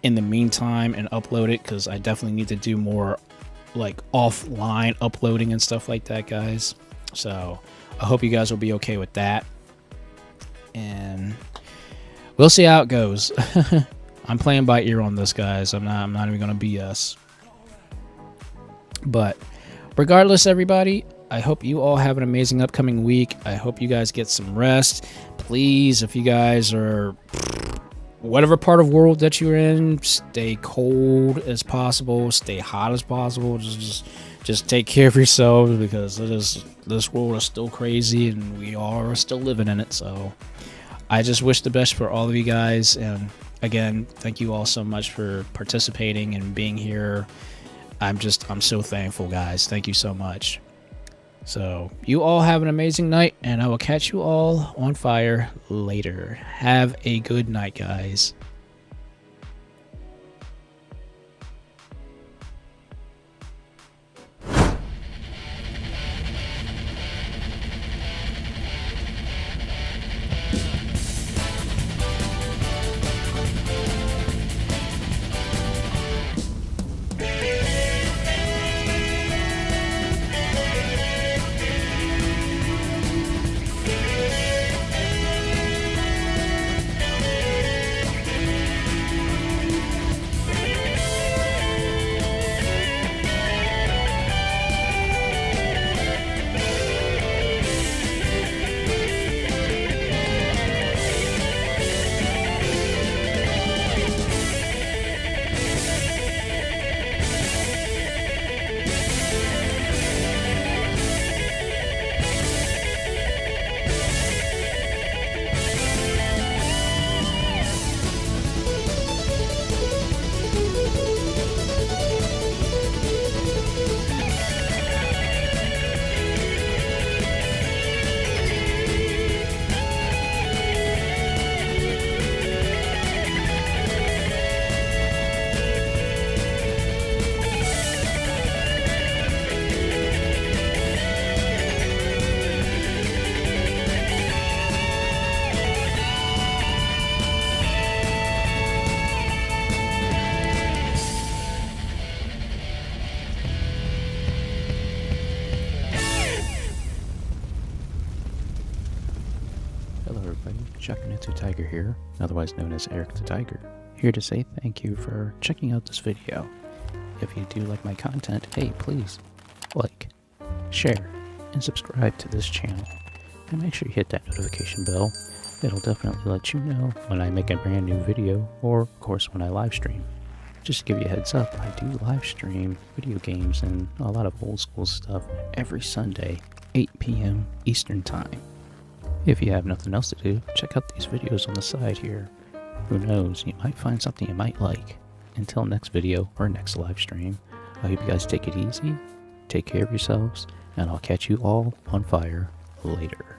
in the meantime and upload it, because I definitely need to do more like offline uploading and stuff like that, guys. So I hope you guys will be okay with that, and we'll see how it goes. I'm playing by ear on this, guys. I'm not even gonna BS. But regardless, everybody, I hope you all have an amazing upcoming week. I hope you guys get some rest. Please, if you guys are whatever part of the world that you're in, stay cold as possible, stay hot as possible. Just take care of yourselves, because this world is still crazy and we all are still living in it. So I just wish the best for all of you guys, and again, thank you all so much for participating and being here. I'm so thankful, guys. Thank you so much. So you all have an amazing night, and I will catch you all on fire later. Have a good night, guys. SHAKUNETSU Tiger here, otherwise known as Eric the Tiger, here to say thank you for checking out this video. If you do like my content, hey, please like, share, and subscribe to this channel. And make sure you hit that notification bell. It'll definitely let you know when I make a brand new video, or of course when I live stream. Just to give you a heads up, I do live stream video games and a lot of old school stuff every Sunday, 8 p.m. Eastern Time. If you have nothing else to do, check out these videos on the side here. Who knows, you might find something you might like. until next video or next live stream, I hope you guys take it easy, take care of yourselves, and I'll catch you all on fire later.